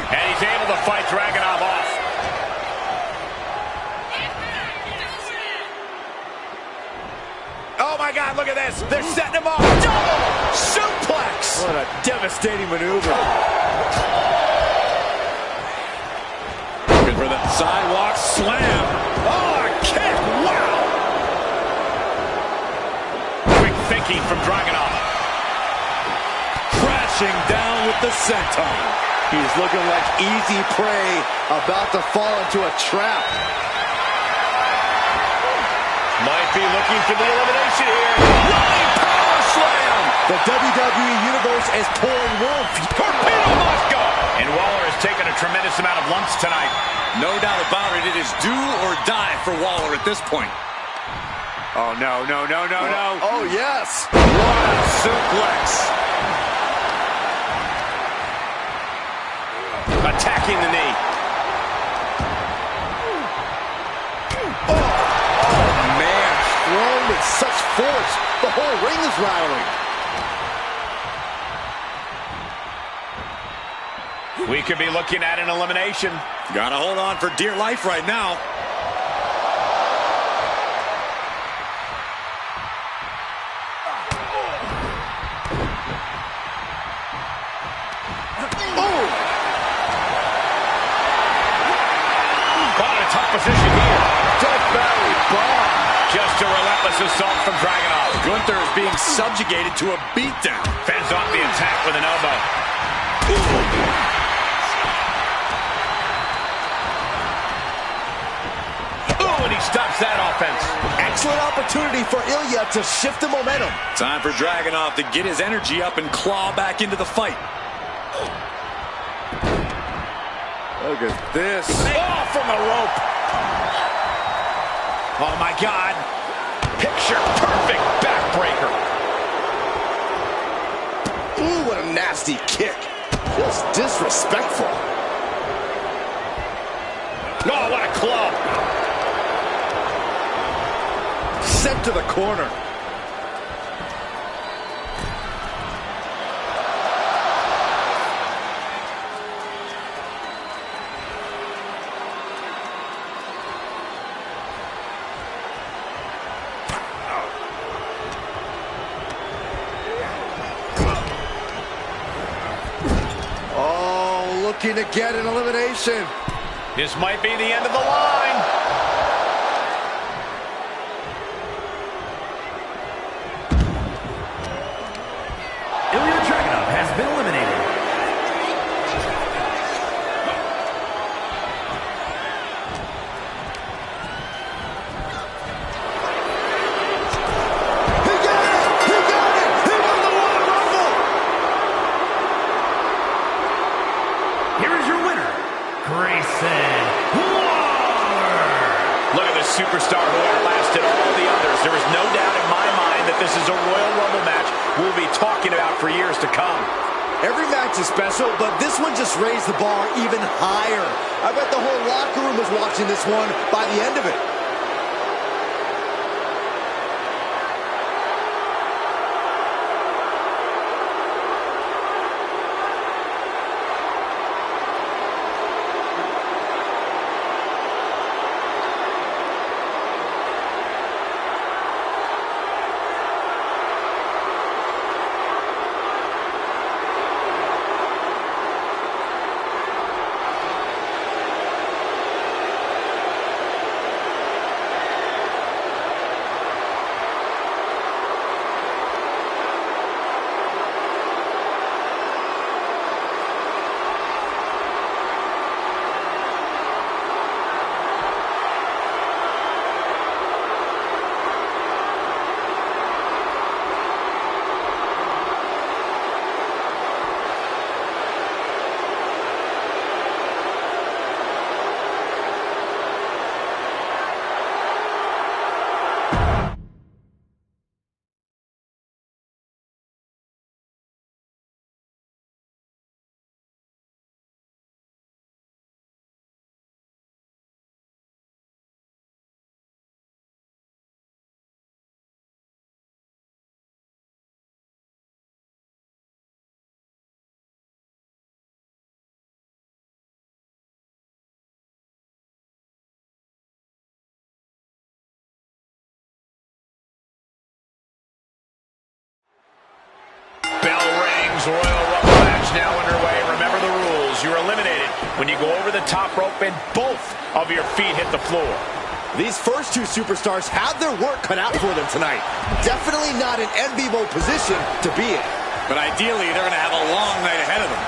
And he's able to fight Dragunov off. Oh my God, look at this. They're setting him up. Double suplex. What a devastating maneuver. Looking for the sidewalk slam. Oh, a kick. Wow. Quick thinking from Dragunov. Crashing down with the senton. He's looking like easy prey, about to fall into a trap. Might be looking for the elimination here. Running power slam. The WWE Universe is pouring wolf. Torpedo must go. And Waller has taken a tremendous amount of lumps tonight. No doubt about it. It is do or die for Waller at this point. Oh, no, no, no, no, no. Oh, yes. What a suplex. Attacking the knee. Man, thrown with such force, the whole ring is rattling. We could be looking at an elimination. Gotta hold on for dear life right now. Position here. Death Valley bomb. Just a relentless assault from Dragunov. Gunther is being subjugated to a beatdown. Fends off the attack with an elbow. Ooh, and he stops that offense. Excellent opportunity for Ilya to shift the momentum. Time for Dragunov to get his energy up and claw back into the fight. Look at this. Oh, from the rope. Oh, my God. Picture perfect backbreaker. Ooh, what a nasty kick. Just disrespectful. Oh, what a club. Sent to the corner. Looking to get an elimination. This might be the end of the line. Ilya Dragunov has been eliminated. He got it! He got it! He won the Royal Rumble! Here is your winner, Grayson Waller. Look at this superstar who outlasted all the others. There is no doubt in my mind that this is a Royal Rumble match we'll be talking about for years to come. Every match is special, but this one just raised the bar even higher. I bet the whole locker room was watching this one by the end of it. you're eliminated when you go over the top rope and both of your feet hit the floor. These first two superstars have their work cut out for them tonight. Definitely not an enviable position to be in. But ideally, they're going to have a long night ahead of them.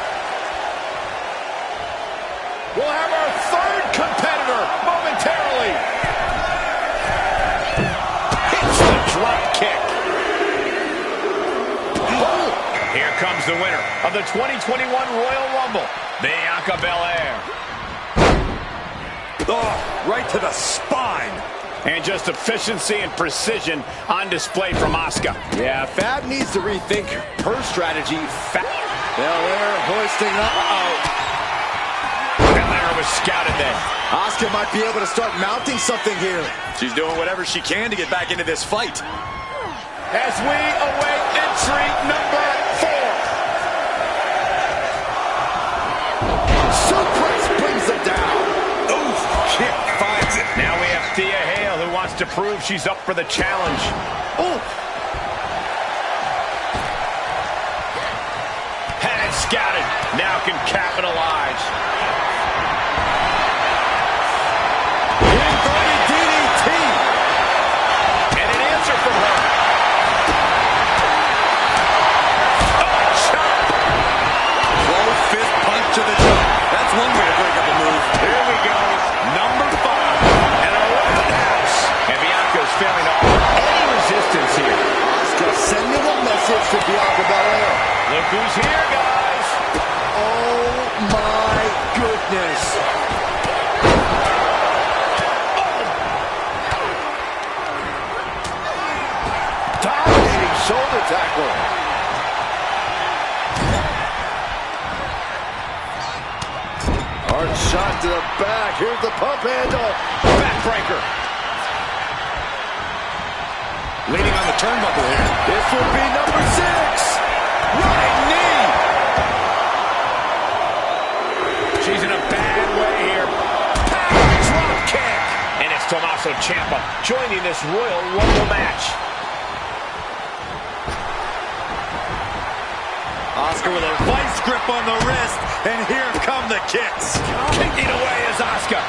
We'll have our third competitor momentarily. Hits the drop kick. Oh. Here comes the winner of the 2021 Royal Rumble, Bianca Belair. Oh, right to the spine. And just efficiency and precision on display from Asuka. Yeah, Fab needs to rethink her strategy. Belair hoisting up. Belair was scouted then. Asuka might be able to start mounting something here. She's doing whatever she can to get back into this fight. As we await entry number 4. Suplex brings them down. Oof, kick finds it. Now we have Thea Hale, who wants to prove she's up for the challenge. Oh. Had it scouted. Now can capitalize. Inverted DDT. And an answer from her. Oh, chop. Close fist punch to the jaw. That's one way to break up a move. Here we go. Number 5. And a roundhouse. And Bianca's failing to offer any resistance here. Asuka sending a message to Bianca Belair. Look who's here, guys. Oh my goodness. Dominating shoulder tackle. Hard shot to the back. Here's the pump handle. Backbreaker. Leaning on the turnbuckle here. This would be number 6. Running knee. She's in a bad way here. Power drop kick. And it's Tommaso Ciampa joining this Royal Rumble match. Asuka with a vice grip on the wrist, and here come the kicks. Kicking away is Asuka.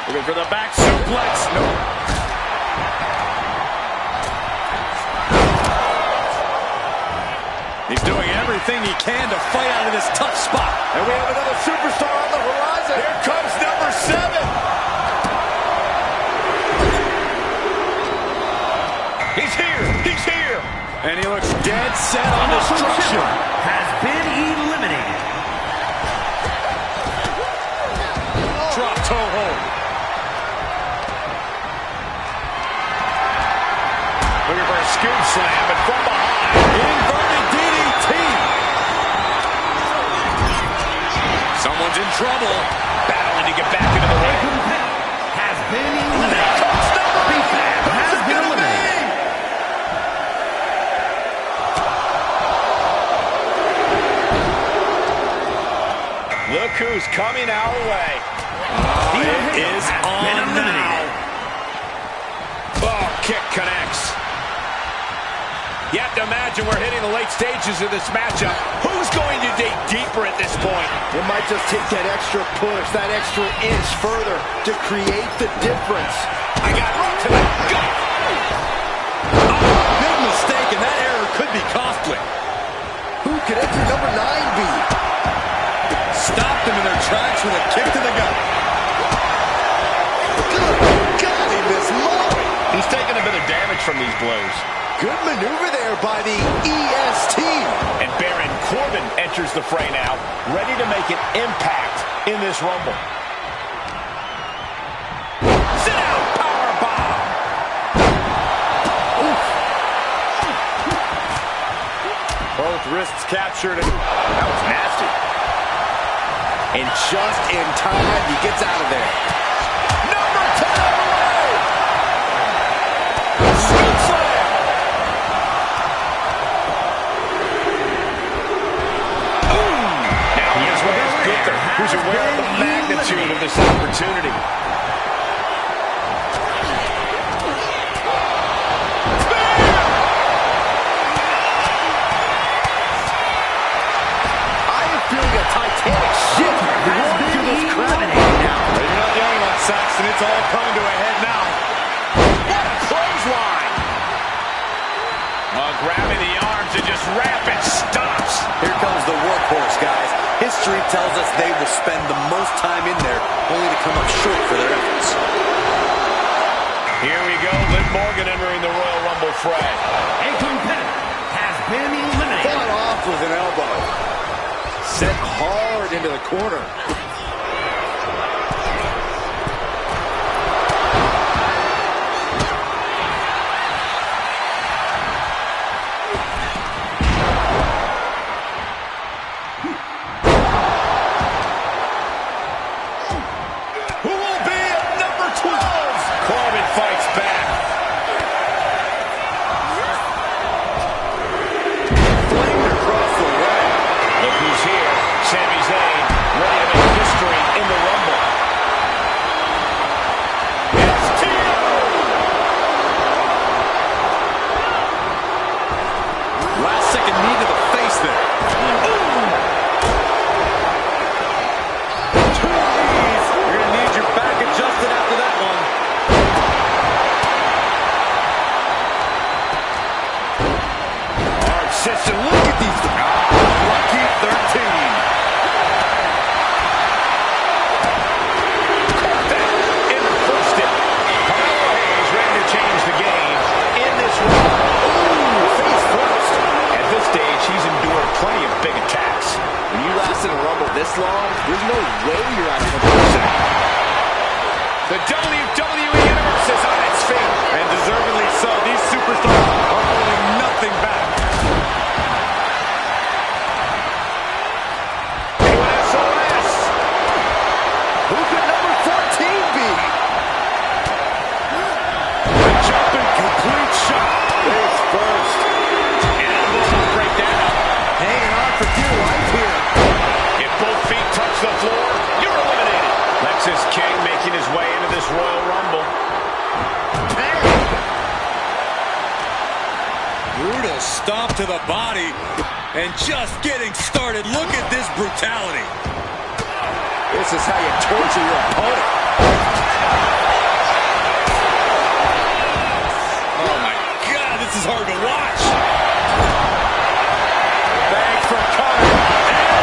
Looking for the back suplex. Nope. He's doing everything he can to fight out of this tough spot. And we have another superstar on the horizon. Here comes number 7. He's here. He's here. And he looks dead set on destruction. Has been eliminated. Drop toe hold. Looking for a scoop slam, but from behind. Inverted DDT. Someone's in trouble. Battling to get back into the ring. Has been eliminated. Has been eliminated. Look who's coming our way. It is on now. Oh, kick connects. You have to imagine we're hitting the late stages of this matchup. Who's going to dig deeper at this point? It might just take that extra push, that extra inch further to create the difference. I got right to the gut. Big mistake, and that error could be costly. Who could enter number 9 be? Stopped them in their tracks with a kick to the gut. Good God, he missed Mark. He's taking a bit of damage from these blows. Good maneuver there by the EST. And Baron Corbin enters the fray now, ready to make an impact in this Rumble. Sit down, powerbomb. Both wrists captured. That was nasty. And just in time, he gets out of there. Number 10 on the way. Scoop slam. Now here's Reyes Gunther, who's aware of the magnitude of this opportunity. and it's all coming to a head now. What a clothesline! Grabbing the arms and just rapid stops. Here comes the workhorse, guys. History tells us they will spend the most time in there, only to come up short for their efforts. Here we go, Liv Morgan entering the Royal Rumble fray. A competitor has been eliminated. Fought off with an elbow. Sent hard into the corner. Fights back. Flamed across the way. Look who's here. Sami Zayn, ready to make history in the Rumble. It's Tito! Last second knee to the face there. Two knees. You're going to need your back adjusted after that one. System. Look at these. Lucky 13. Enforced it. Carmelo Hayes ready to change the game in this round. Ooh, face first. At this stage, he's endured plenty of big attacks. When you last in a Rumble this long, there's no way you're at 100%. The WWE Universe is on its feet. And deservedly so. These superstars are holding nothing back. Who could number 14 be? The jumping complete shot. Face first. Elbow will break that up. Hanging on for dear life here. If both feet touch the floor, you're eliminated. Lexis King making his way into this Royal Rumble. Brutal stomp to the body. And just getting started. Look at this brutality. This is how you torture your opponent. Oh my God, this is hard to watch. Thanks for coming.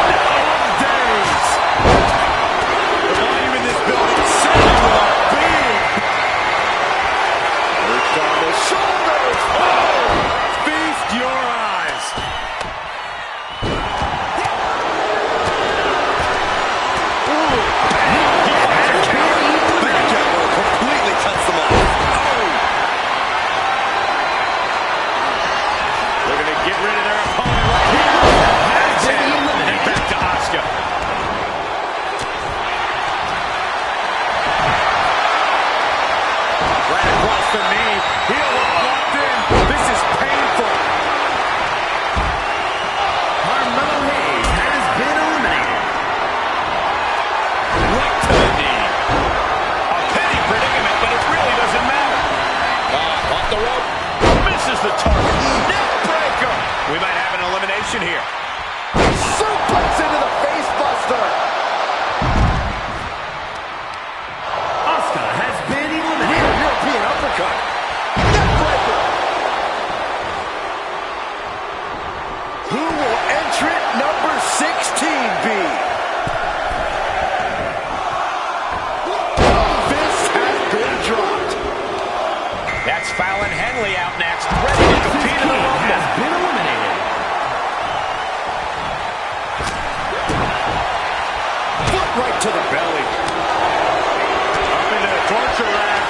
End of days. The volume in this building is sounding with a beam. Worked on the shoulders. Oh, feast your eyes. Completely cuts them off. Oh! Looking to get rid of their opponent right here. That's it. And back to Asuka. Right across the knee. Heel locked in. This is painful. Carmelo Hayes has been eliminated. Right to the knee. A petty predicament, but it really doesn't matter. Off the rope. Misses the target. Neck breaker. We might have an elimination here. Suplex into the face buster. Asuka has been eliminated. Real European uppercut. Neck breaker. Who will entrant number 16 be? That's Fallon Henley out next, ready to compete in the Rumble. Has been eliminated. Foot right to the belly. Up into the torture rack.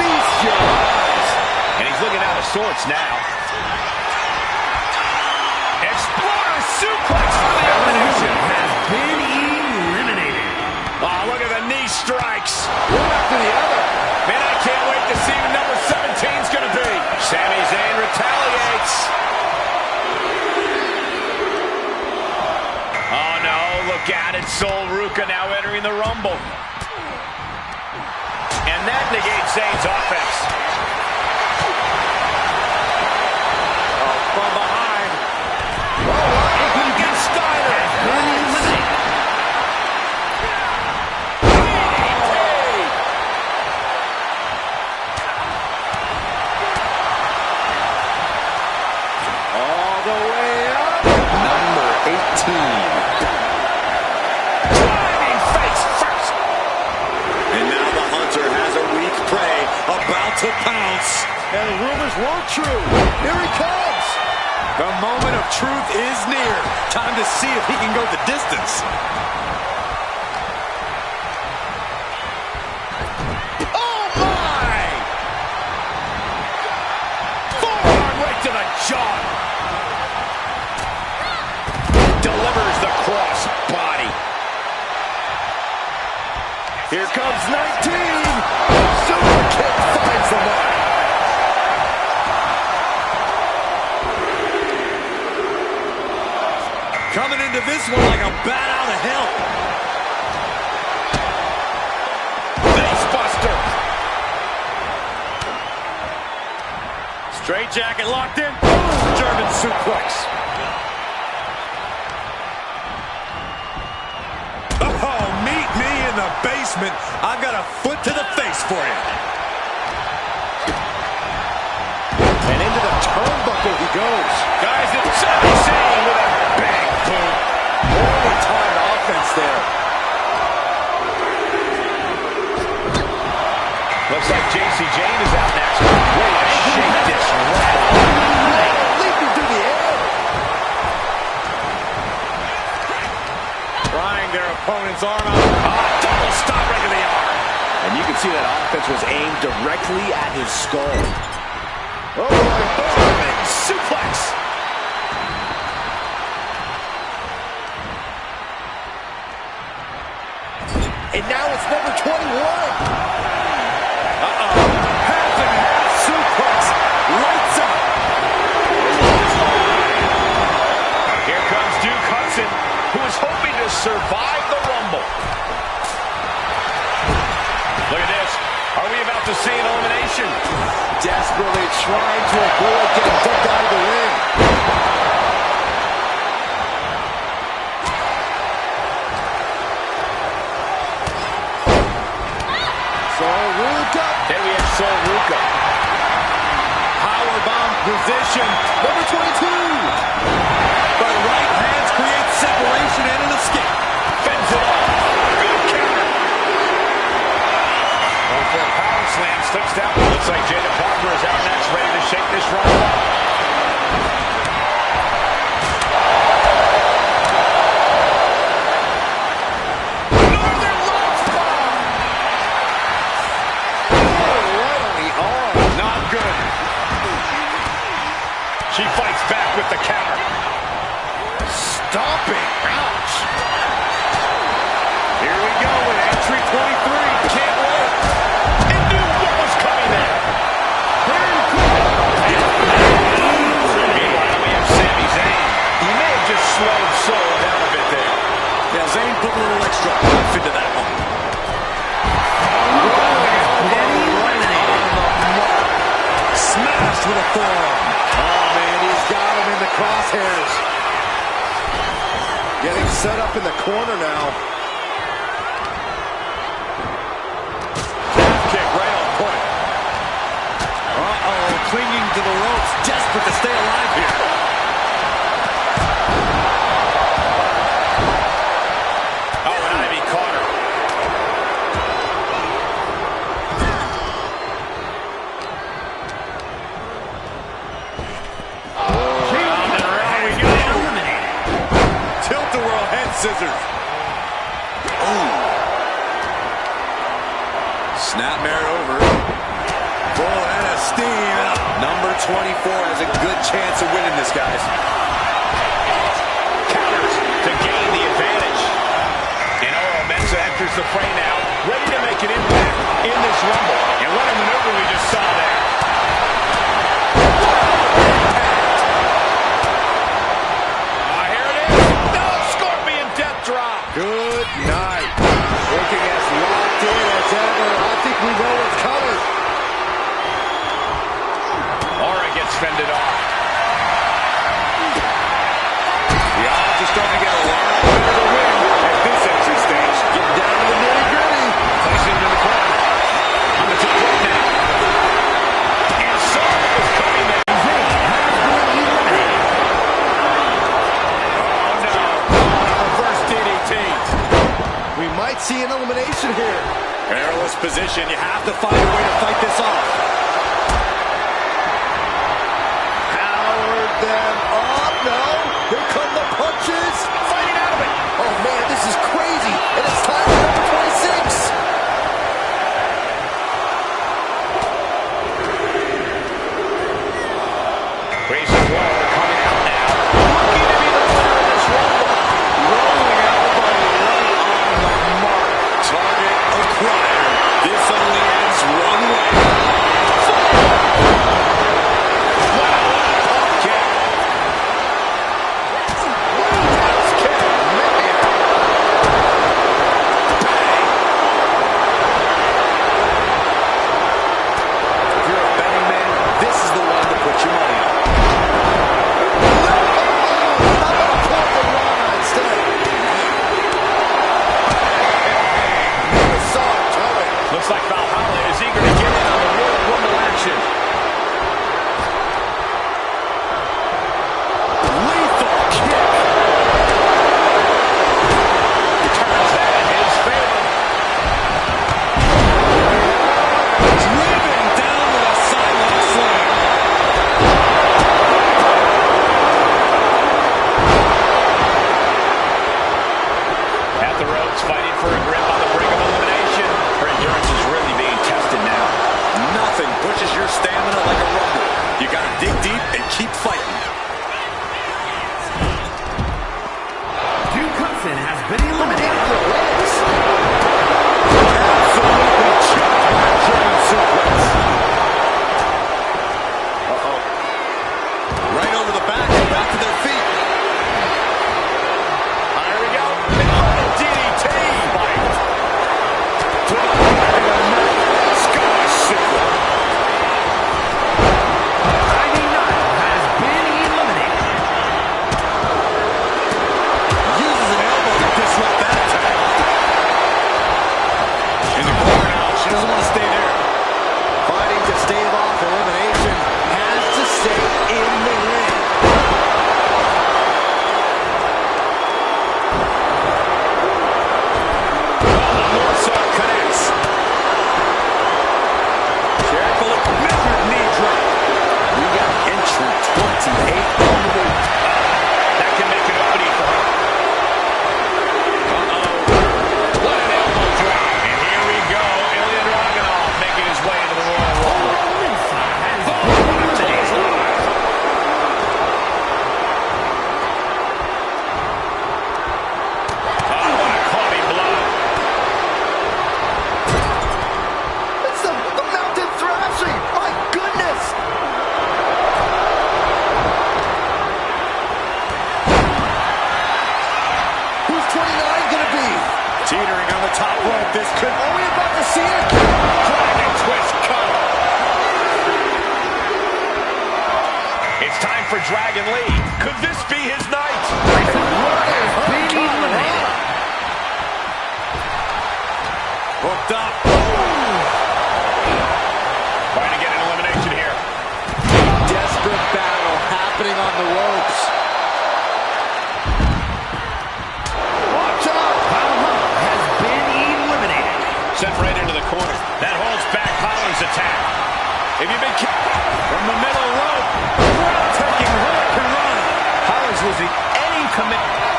Feast your eyes. And he's looking out of sorts now. Exploder suplex for the elimination. Has been eliminated. Oh, look at the knee strikes. One after the other. Man, I can't wait to see who number 17's going to be. Sami Zayn retaliates. Oh, no, look out. It's Sol Ruka now entering the Rumble. And that negates Zayn's offense. Oh, from behind. Against Steiner. Been eliminated. about to pounce. And the rumors were true. Here he comes. The moment of truth is near. Time to see if he can go the distance. Oh, my! Forearm right to the jaw. Delivers the cross body. Here comes 19. Super kick finds the mark. Coming into this one like a bat out of hell. Face buster. Straight jacket locked in. German suplex. Oh, meet me in the basement. I've got a foot to the face for you. And into the turnbuckle he goes. Guys, it's insane with a big boot. Poorly timed offense there. Looks like JC Jane is out next. Way to shake this rock. Leaping through the air. Prying their opponent's arm out. Double stop right to the arm. And you can see that offense was aimed directly at his skull. Oh, boy. German suplex. And now it's number 21. Half and half suplex. Lights up. Here comes Duke Hudson, who is hoping to survive the Rumble. Look at this. Are we about to see an elimination? Desperately trying to avoid getting dumped out of the ring. Soruka. Then we have Soruka. Powerbomb position. Number 22. But right hands create separation and an escape. Fends it off. Good counter. Going for a power slam. Slips down. Looks like Jada Parker is out next, ready to shake this Rumble up. Northern Lights bomb. Right on the arm. Not good. She fights back with the counter. Stomping. Ouch. Here we go with entry 23. Can't wait. It knew what was coming there. Meanwhile, we have Sami Zayn. He may have just slowed Solo down a bit there. Yeah, Zayn put a little extra oomph into that one. Smashed with a forearm. Oh, man, he's got him in the crosshairs. Getting set up in the corner now. Kick right on point. Uh-oh, clinging to the ropes, desperate to stay alive here. Oh, and Ivy caught her. Tilt-a-whirl head scissors. Oh. Snapmare over. Full head of steam. Number 24 has a good chance of winning this, guys. Counters to gain the advantage. And Oro Mensah enters the fray now, ready to make an impact in this Rumble. And what a maneuver we just saw there. Here it is. No, Scorpion death drop. Good night. Looking as locked in as ever. I think we know what's coming. Ora gets fended off. The odds are starting to get a lot better to win at this entry stage. Get down to the nitty-gritty. Placing him in the corner. On the top rope now. And saw what was coming there. Oh, no. Reverse DDT. We might see an elimination here. Perilous position. You have to find a way to fight this off. them up. No, here come the punches. Fighting out of it. Oh man, this is crazy. And it's time for number 26. Grayson Waller coming out now. Looking to be the winner of this rumble. Rolling elbow right on the mark. Target acquired. This only ends one way. Looks like Valhalla is eager to get in on the Royal Rumble action. Lethal kick. Turns that in his favor. Driven down with a sideline slam. At the ropes, fighting for a grip on the brink of elimination. Her endurance is really being tested now. Nothing pushes your stamina like a rumble. You gotta dig deep and keep fighting. Duke Hudson has been eliminated. Absolutely chopped by a German suplex. Uh-oh. Right over the back and back to their feet. Here we go. Oh, DDT. To the back of the neck. Sky Secret. 99 has been eliminated. Uses an elbow to disrupt that attack. In the corner now. She doesn't want to stay there. Fighting to stave off elimination. Has to stay in the ring. Moonsault connects. Careful, measured knee drop. We got entry 28 on the move. That can make an opening for her. What an elbow drop. And here we go. Ilya Dragunov making his way into the Royal Rumble. What a clubbing blow. It's the mountain thrashing. My goodness. Who's 29 gonna be? Teetering on the top rope. This could... Are we about to see it? Dragon twist cover. It's time for Dragon Lee. Could this be his night? Been eliminated. Hooked up. Trying to get an elimination here. Desperate battle happening on the ropes. Watch out! Valhalla has been eliminated. Sent right into the corner. That holds back Holland's attack. If you've been From the middle rope. Breathtaking hurricane run. Holland's losing any commitment.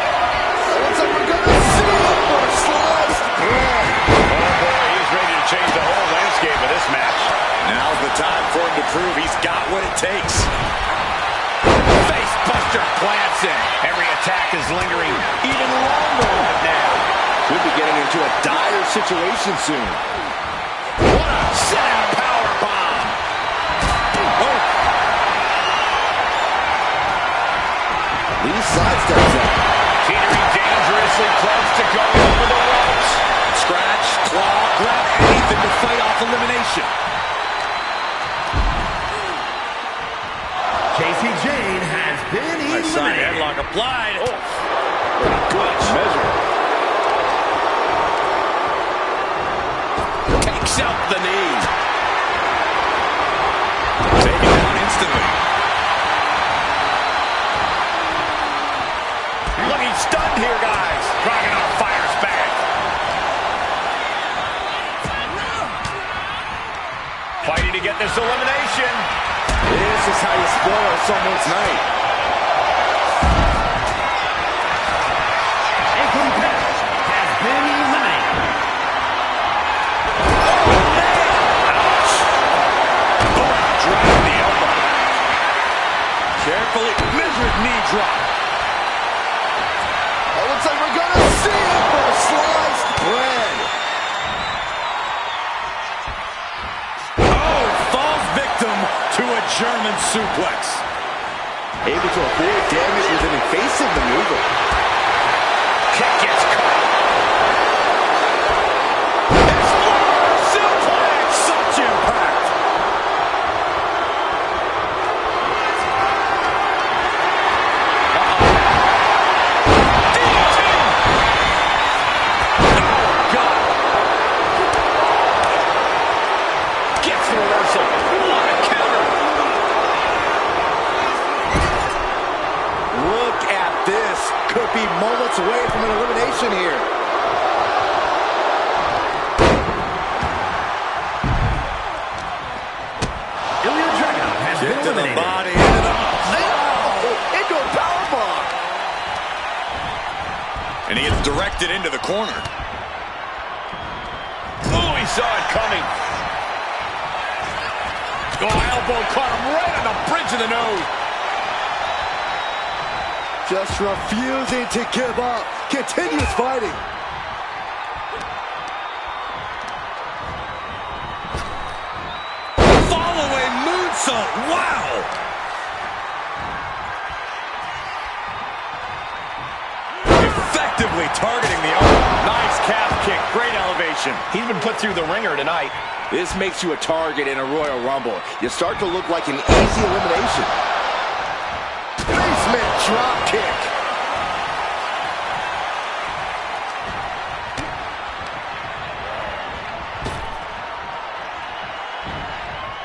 Looks like we're gonna see more sliced. Oh boy, he's ready to change the whole landscape of this match. Now's the time for him to prove he's got what it takes. Face buster plants in. Every attack is lingering even longer right now. Could be getting into a dire situation soon. What a set power bomb. Oh, Lee sidesteps that. Teetering dangerously close to going over the ropes. scratch, claw, grab anything to fight off elimination. Casey Jane has been Nice side eliminated. headlock applied. Oh, Good measure. takes out the knee. Taken down instantly. Looking stunned here, guys. Dragunov fires back. Fighting to get this elimination. This is how you spoil someone's night. Carefully measured knee drop. It looks like we're gonna see it for sliced bread. Oh, falls victim to a German suplex. Able to avoid damage with an evasive maneuver. Kick gets caught. Explorer suplex. Such impact. Could be moments away from an elimination here. Ilya Dragunov has been eliminated. Body, into a powerbomb. and he gets directed into the corner. Oh, he saw it coming. Oh, elbow caught him right on the bridge of the nose. Just refusing to give up. Continues fighting. Fall away moonsault. Wow. Effectively targeting the arm. Nice calf kick. Great elevation. He's been put through the ringer tonight. This makes you a target in a Royal Rumble. You start to look like an easy elimination. Basement drop kick.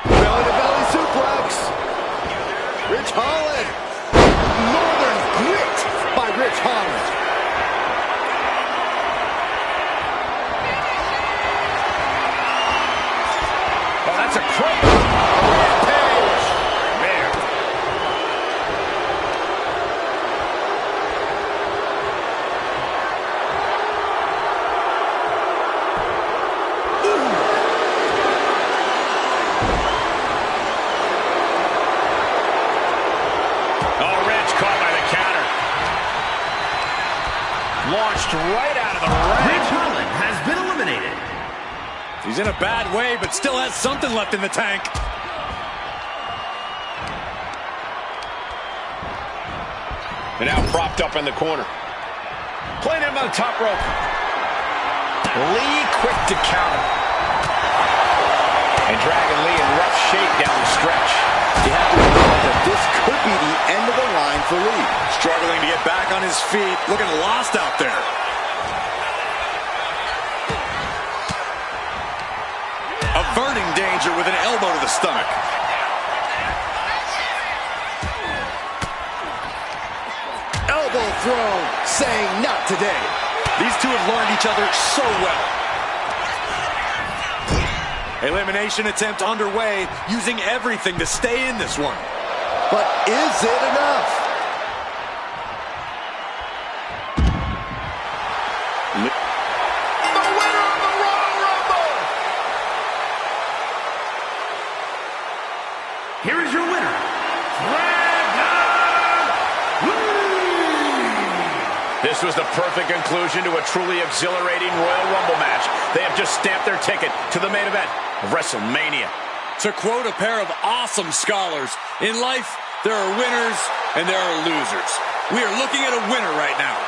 Belly to belly suplex. Rich Holland. Northern grit by Rich Holland. Oh, that's a crumble. Rampage. Man. Oh, Rich caught by the counter. Launched right out of the ring. Rich Holland has been eliminated. He's in a bad way, but still has something left in the tank. And now propped up in the corner. Playing him on the top rope. Lee quick to counter. And dragging Lee in rough shape down the stretch. You have to realize that this could be the end of the line for Lee. Struggling to get back on his feet. Looking lost out there. Averting danger with an elbow to the stomach. Elbow thrown, saying not today. These two have learned each other so well. Elimination attempt underway, using everything to stay in this one. But is it enough? The winner of the Royal Rumble! Here is your winner, This was the perfect conclusion to a truly exhilarating Royal Rumble match. They have just stamped their ticket to the main event of WrestleMania. To quote a pair of awesome scholars, in life, there are winners and there are losers. We are looking at a winner right now.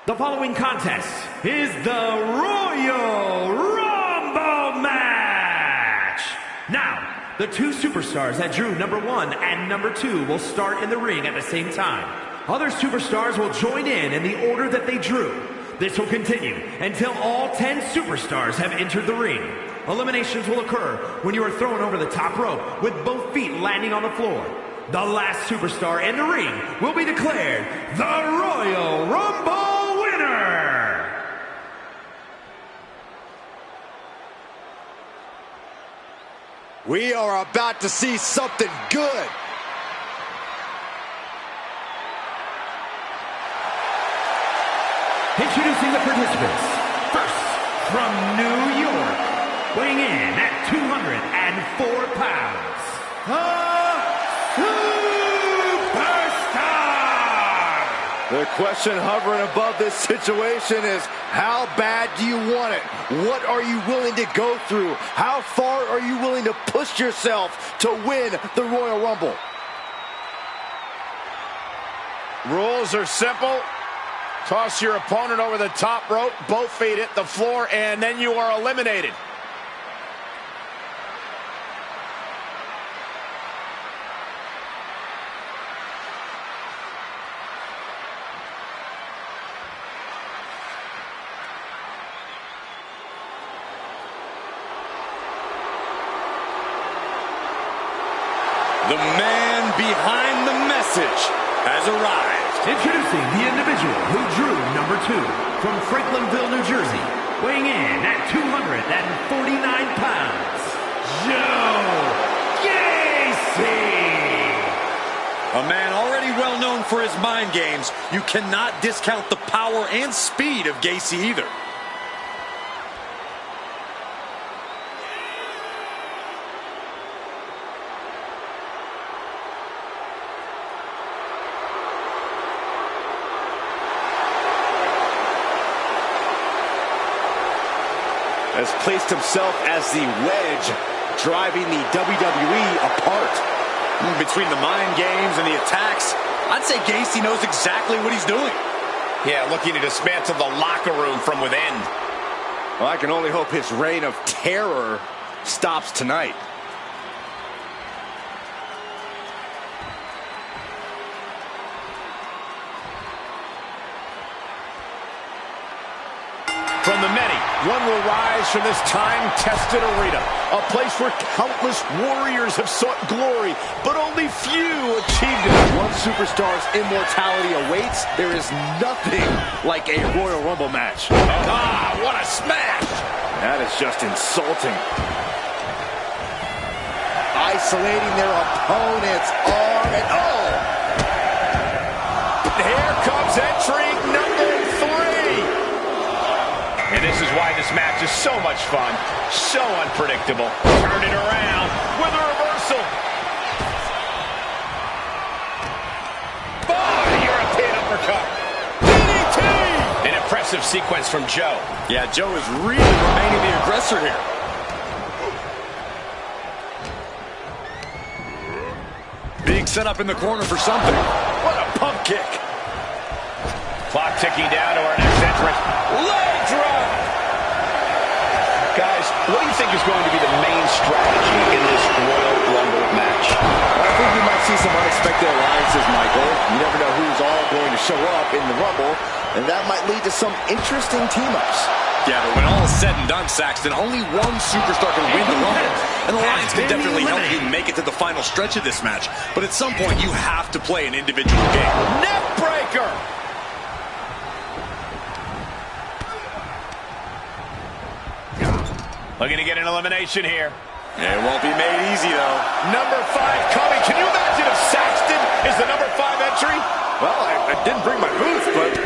The following contest is the Royal Rumble match. Now, the two superstars that drew number 1 and number 2 will start in the ring at the same time. Other superstars will join in the order that they drew. This will continue until all 10 superstars have entered the ring. Eliminations will occur when you are thrown over the top rope with both feet landing on the floor. The last superstar in the ring will be declared the Royal Rumble winner. We are about to see something good. Introducing the participants. First, from New York, weighing in at 204 pounds, Superstar! The question hovering above this situation is, how bad do you want it? What are you willing to go through? How far are you willing to push yourself to win the Royal Rumble? Rules are simple. Toss your opponent over the top rope, both feet hit the floor, and then you are eliminated. The man behind the message has arrived. Introducing the individual who drew number 2 from Franklinville, New Jersey, weighing in at 249 pounds, Joe Gacy! A man already well known for his mind games. You cannot discount the power and speed of Gacy either. Has placed himself as the wedge, driving the WWE apart. Between the mind games and the attacks, I'd say Gacy knows exactly what he's doing. Yeah, looking to dismantle the locker room from within. Well, I can only hope his reign of terror stops tonight. From the many, one will rise from this time-tested arena. A place where countless warriors have sought glory, but only few achieved it. One superstar's immortality awaits. There is nothing like a Royal Rumble match. Ah, what a smash! That is just insulting. Isolating their opponent's arm and Here comes entry number 3. And this is why this match is so much fun, so unpredictable. Turn it around with a reversal. European uppercut. DDT! An impressive sequence from Joe. Yeah, Joe is really remaining the aggressor here. Being set up in the corner for something. What a pump kick. Clock ticking down to our next entrant. Leg drop! Guys, what do you think is going to be the main strategy in this Royal Rumble match? I think we might see some unexpected alliances, Michael. You never know who's all going to show up in the Rumble, and that might lead to some interesting team-ups. Yeah, but when all is said and done, Saxton, only one superstar can win the Rumble. An alliance can definitely help you make it to the final stretch of this match, but at some point you have to play an individual game. Neck breaker! Looking to get an elimination here. It won't be made easy, though. Number 5 coming. Can you imagine if Saxton is the number 5 entry? Well, I didn't bring my boots, but...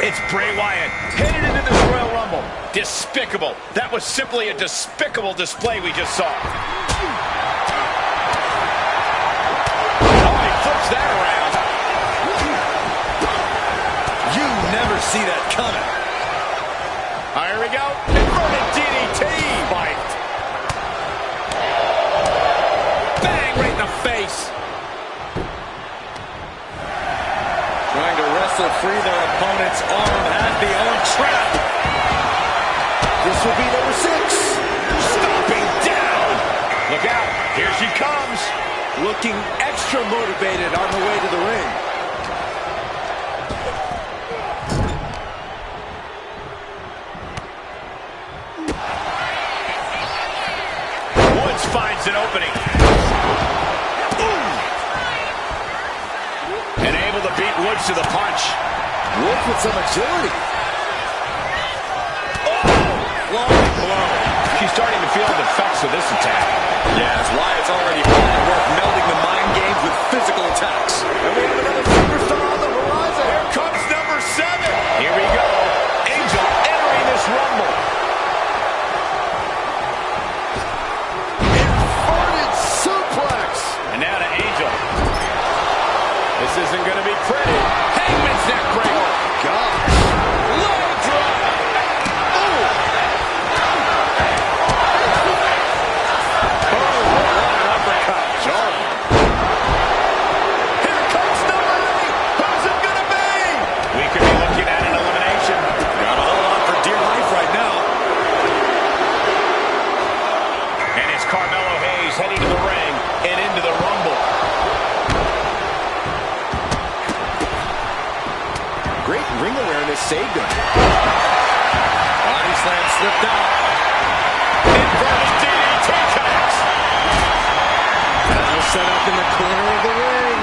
It's Bray Wyatt headed into this Royal Rumble. Despicable. That was simply a despicable display we just saw. Oh, he flips that around. You never see that coming. Here we go. Inverted DDT. Spiked. Bang, right in the face. Trying to wrest wrestle free their opponent's arm has the own trap. This will be number 6. Stomping down. Look out. Here she comes. Looking extra motivated on the way to the ring. Woods finds an opening. And able to beat Woods to the punch. Woods with some agility. Long blow. She's starting to feel the effects of this attack. Yeah, it's why it's already hard at work melding the mind games with physical attacks. And we have another superstar on the horizon. Here comes number 7. Here we go. Angel entering this Rumble. Inverted suplex. And now to Angel. This isn't going to be pretty. Hangman's neck breaker. Gosh. Low drop. Heading to the ring and into the Rumble. Great ring awareness saved him. Body slam slipped out. Inverted DDT connects. Now set up in the corner of the ring.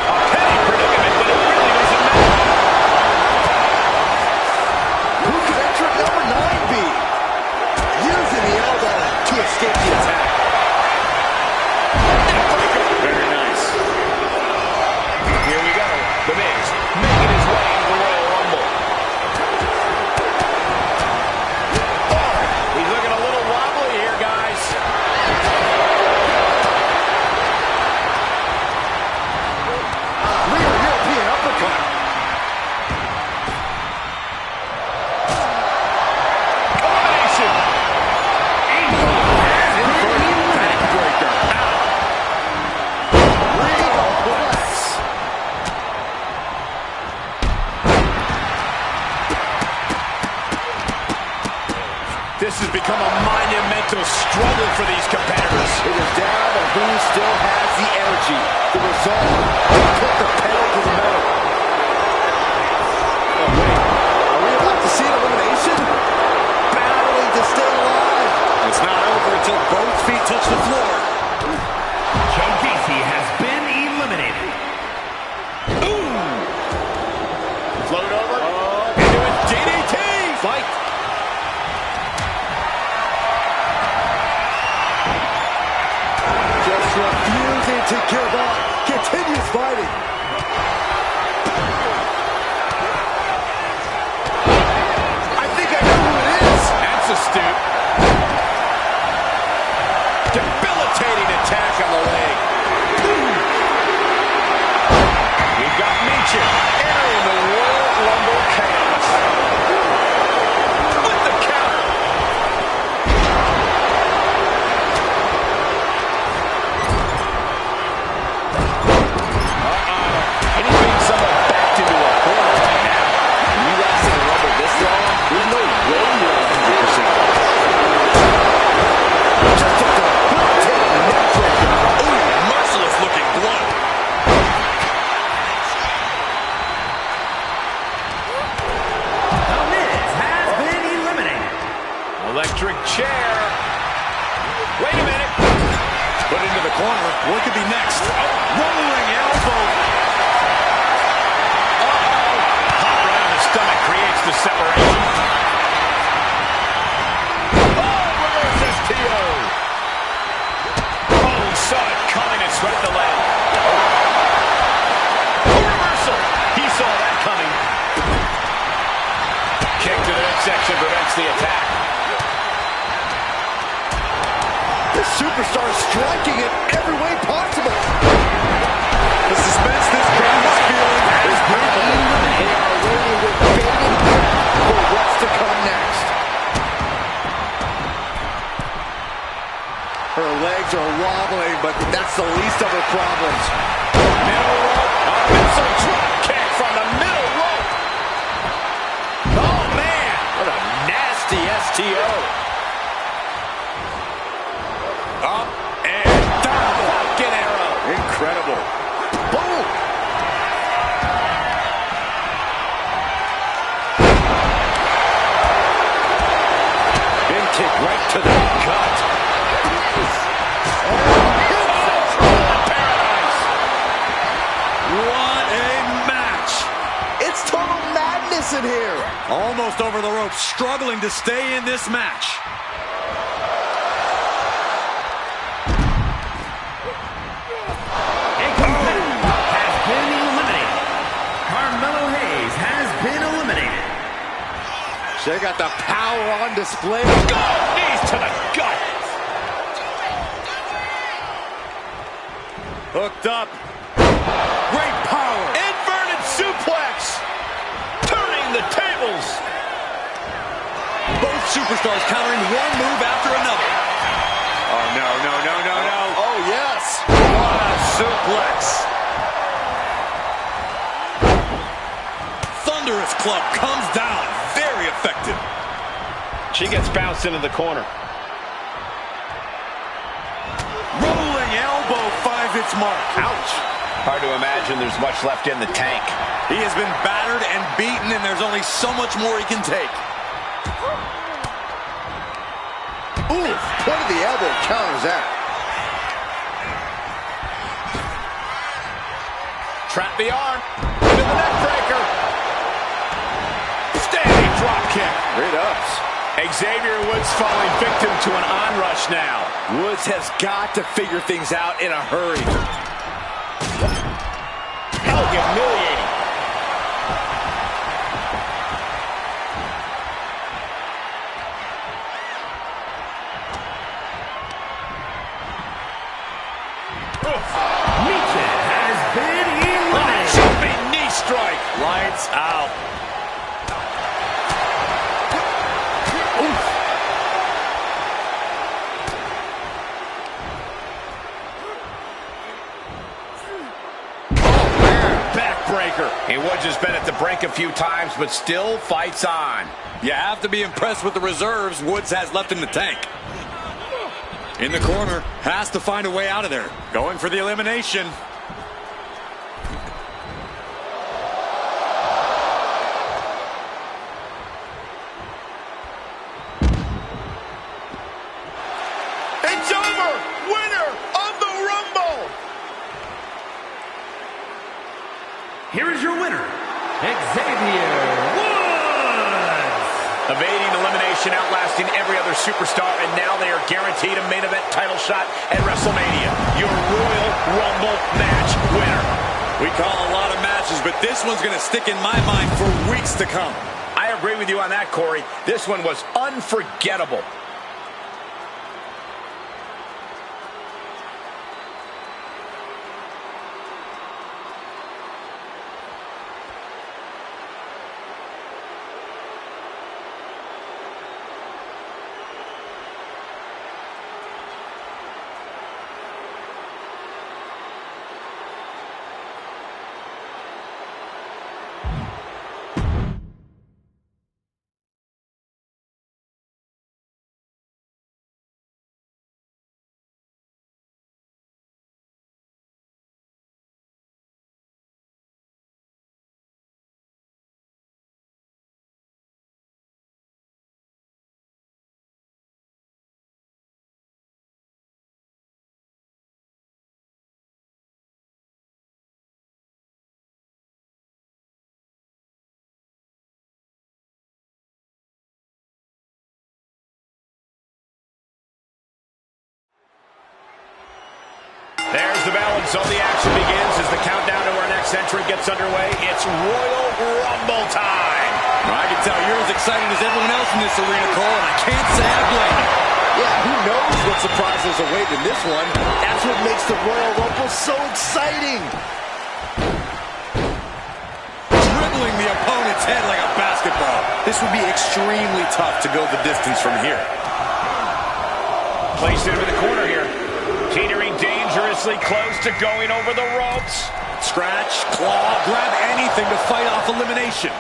A penny predicament, but it really doesn't matter. Who could enter number 9 be? Using the elbow to escape the attack. Very nice. Here we go. The Miz making his way into the Royal Rumble. Oh, he's looking a little wobbly here, guys. Real European uppercut. Combination. This has become a monumental struggle for these competitors. It is down to who still has the energy, the resolve to put the pedal to the metal. Oh, wait. Are we about to see an elimination? Battling to stay alive. It's not over until both feet touch the floor. Joe Gacy has been eliminated. Float over. Into a DDT. Fight. Just refusing to give up. Continues fighting. I think I know who it is. That's astute. Debilitating attack on the leg. We've got Meechin entering the Royal Rumble chaos. With the counter. And he's being somewhat backed into a corner right now. You last in the Rumble this long, there's no way you're 100%. Just a debilitating neck breaker. Ooh, merciless looking blow. The Miz has been eliminated. Electric chair. Wait a minute. Put into the corner. What could be next? Rolling elbow. Hot right on the stomach creates the separation. Oh, reverse STO. Oh, saw it coming and swept the leg. Oh, reversal. He saw that coming. Kick to the midsection prevents the attack. The superstar striking in every way possible. The suspense this crowd is feeling is palpable. They are waiting with bated breath for what's to come next. Her legs are wobbling, but that's the least of her problems. Middle rope. missile drop kick from the middle rope. Oh, man. What a nasty STO. Up and down. Falcon arrow. Incredible. Boom. Big kick right to the gut. Paradise. What a match. It's total madness in here. Almost over the rope, struggling to stay in this match. They got the power on display. Go! Knees to the gut. Hooked up. Great power. Inverted suplex. Turning the tables. Both superstars countering one move after another. Oh, no, no, no, no, no. Oh, yes. What a suplex. Thunderous club comes down. Very effective. She gets bounced into the corner. Rolling elbow finds its mark. Ouch. Hard to imagine there's much left in the tank. He has been battered and beaten, and there's only so much more he can take. Ooh, point of the elbow counters that. Trap the arm. Into the neck breaker. Standing drop kick. Great ups. Xavier Woods falling victim to an onrush now. Woods has got to figure things out in a hurry. How humiliating. Meaton has been eliminated. Jumping knee strike. Lights out. Backbreaker. And Woods has been at the brink a few times, but still fights on. You have to be impressed with the reserves Woods has left in the tank. In the corner, has to find a way out of there. Going for the elimination. It's over. Winner of the Rumble. Here is your winner, Xavier Woods. Evading elimination, outlasting every other superstar, and now they are guaranteed a main event title shot at WrestleMania. Your Royal Rumble match winner. We call a lot of matches, but this one's going to stick in my mind for weeks to come. I agree with you on that, Corey. This one was unforgettable. There's the bell, and so the action begins as the countdown to our next entrant gets underway. It's Royal Rumble time. I can tell you're as excited as everyone else in this arena, Cole, and I can't say I blame you. Yeah, who knows what surprises await in this one. That's what makes the Royal Rumble so exciting. Dribbling the opponent's head like a basketball. This would be extremely tough to go the distance from here. Placed into the corner here. Teetering dangerously close to going over the ropes. Scratch, claw, grab anything to fight off elimination.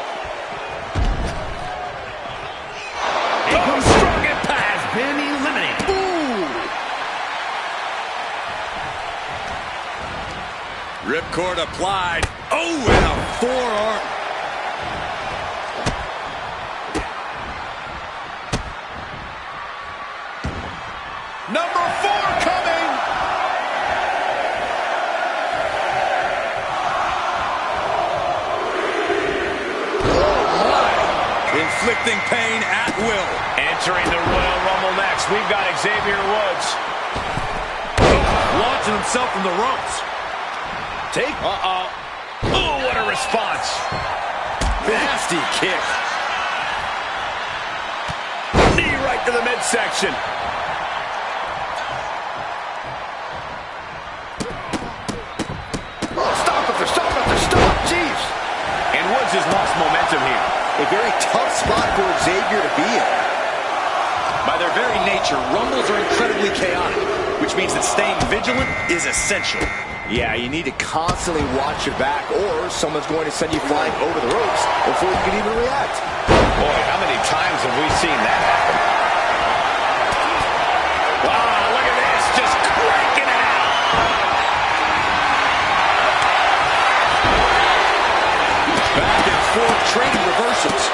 Strong impact has been eliminated. Ripcord applied. Oh, and a forearm. Number 4 coming. Oh, my. Inflicting pain at will. Entering the Royal Rumble next, we've got Xavier Woods. Launching himself from the ropes. Uh-oh. Oh, what a response. Nasty kick. Knee right to the midsection. Oh, stop after stop after stop. Jeez. And Woods has lost momentum here. A very tough spot for Xavier to be in. By their very nature, Rumbles are incredibly chaotic, which means that staying vigilant is essential. Yeah, you need to constantly watch your back, or someone's going to send you flying over the ropes before you can even react. Boy, how many times have we seen that happen? Wow, look at this, just cranking it out. Back and forth trading reversals.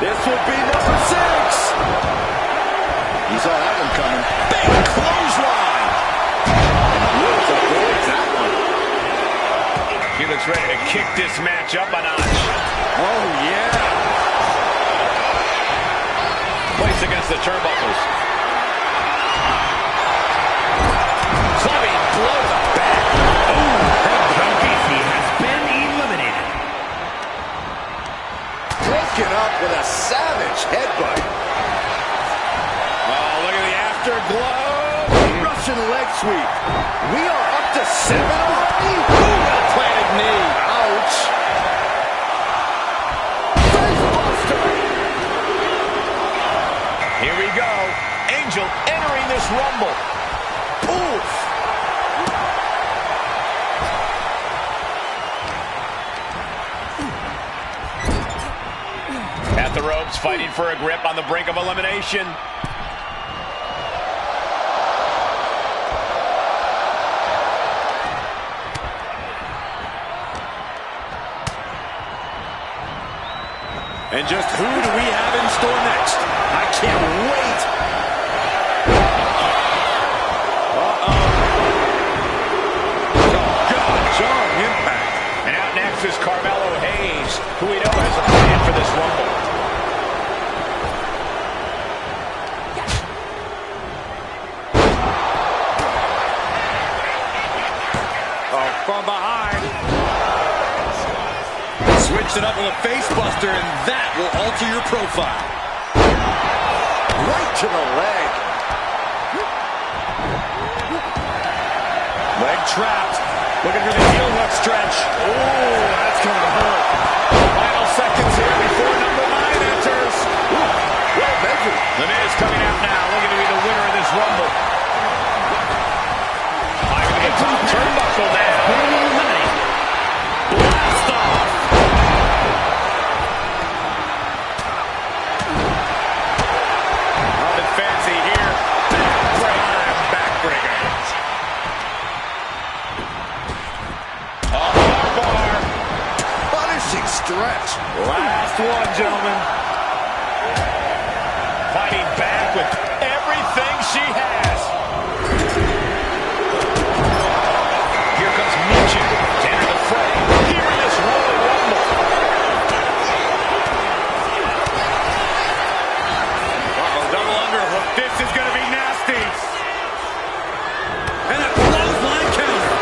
This will be number 6. He saw that one coming. Big clothesline. Woods avoids that one. He looks ready to kick this match up a notch. Oh, yeah. Placed against the turnbuckles. Clubbing blow to the back. He has been eliminated. Broken up with a savage headbutt. Oh, look at the afterglow. Russian leg sweep. We are up to 7 already. Well-planted knee. Ouch. Facebuster. Here we go. Angel entering this Rumble. Oof. At the ropes, fighting for a grip on the brink of elimination. And just who do we have in store next? I can't wait. Strong impact. And out next is Carmelo Hayes, who we know has a plan for this Rumble. Oh, from behind. Switched it up with a face buster, and that will alter your profile. Right to the leg. Leg trapped. Looking for the heel hook stretch. Oh, that's going to hurt. Final seconds here before number 9 enters. Well measured. The Miz coming out now, looking to be the winner of this Rumble. Climbing to the top turnbuckle now. Blast off. Nothing fancy here. Backbreaker. Punishing stretch. Last one, gentlemen. Fighting back with everything she has. Here comes Michin to enter the fray. Here in this Royal Rumble. Double underhook. This is going to be nasty. And a clothesline counter.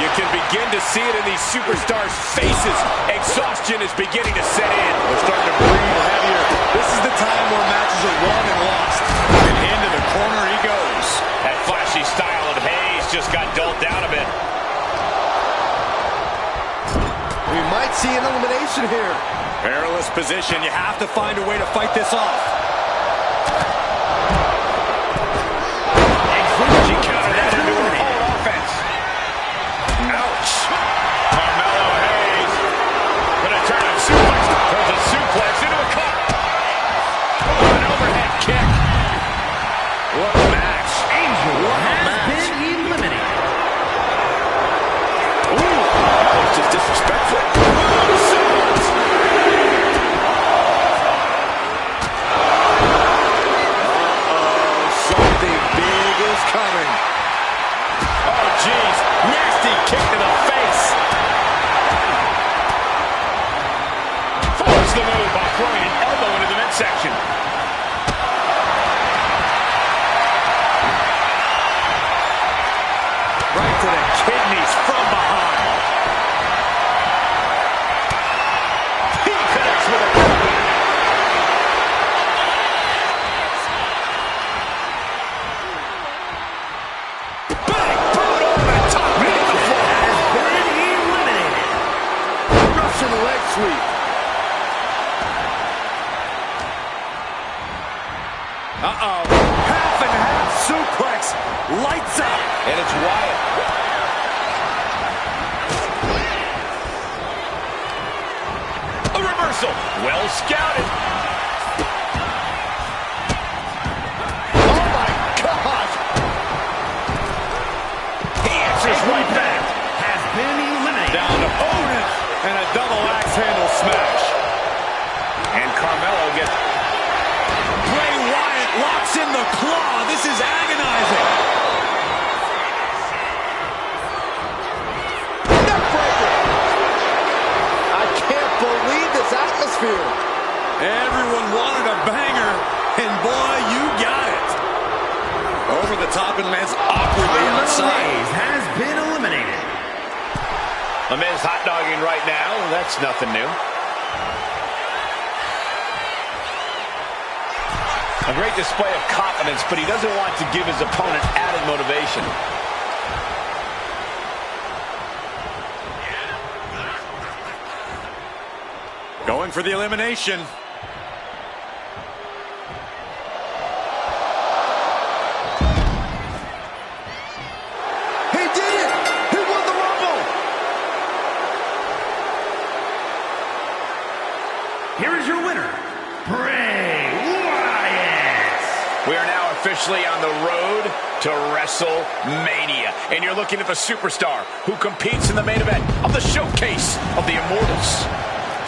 You can begin to see it in these superstars' faces. Exhaustion is beginning to set in. They're starting to breathe heavier. This is the time where matches are won and lost. And into the corner he goes. That flashy style of Hayes just got dulled down a bit. We might see an elimination here. Perilous position. You have to find a way to fight this off. midsection. Right to the kidneys from behind. He connects with a cover. Big boot over the top and hit the floor. Has been eliminated. Russian leg sweep. Uh-oh. Half and half suplex. Lights up. And it's Wyatt. A reversal. Well scouted. Oh my God! He answers right back. Has been eliminated. Down opponent. And a double axe handle smash. And Carmelo gets... Bray Wyatt locks in the claw. This is agonizing. Neckbreaker! I can't believe this atmosphere. Everyone wanted a banger, and boy, you got it. Over the top and lands awkwardly outside. Has been eliminated. The Miz hot dogging right now. That's nothing new. A great display of confidence, but he doesn't want to give his opponent added motivation. Going for the elimination. He did it! He won the Rumble! Here is your winner, Bray Wyatt. We are now officially on the road to WrestleMania. And you're looking at the superstar who competes in the main event of the Showcase of the Immortals.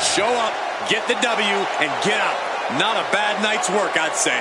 Show up, get the W, and get out. Not a bad night's work, I'd say.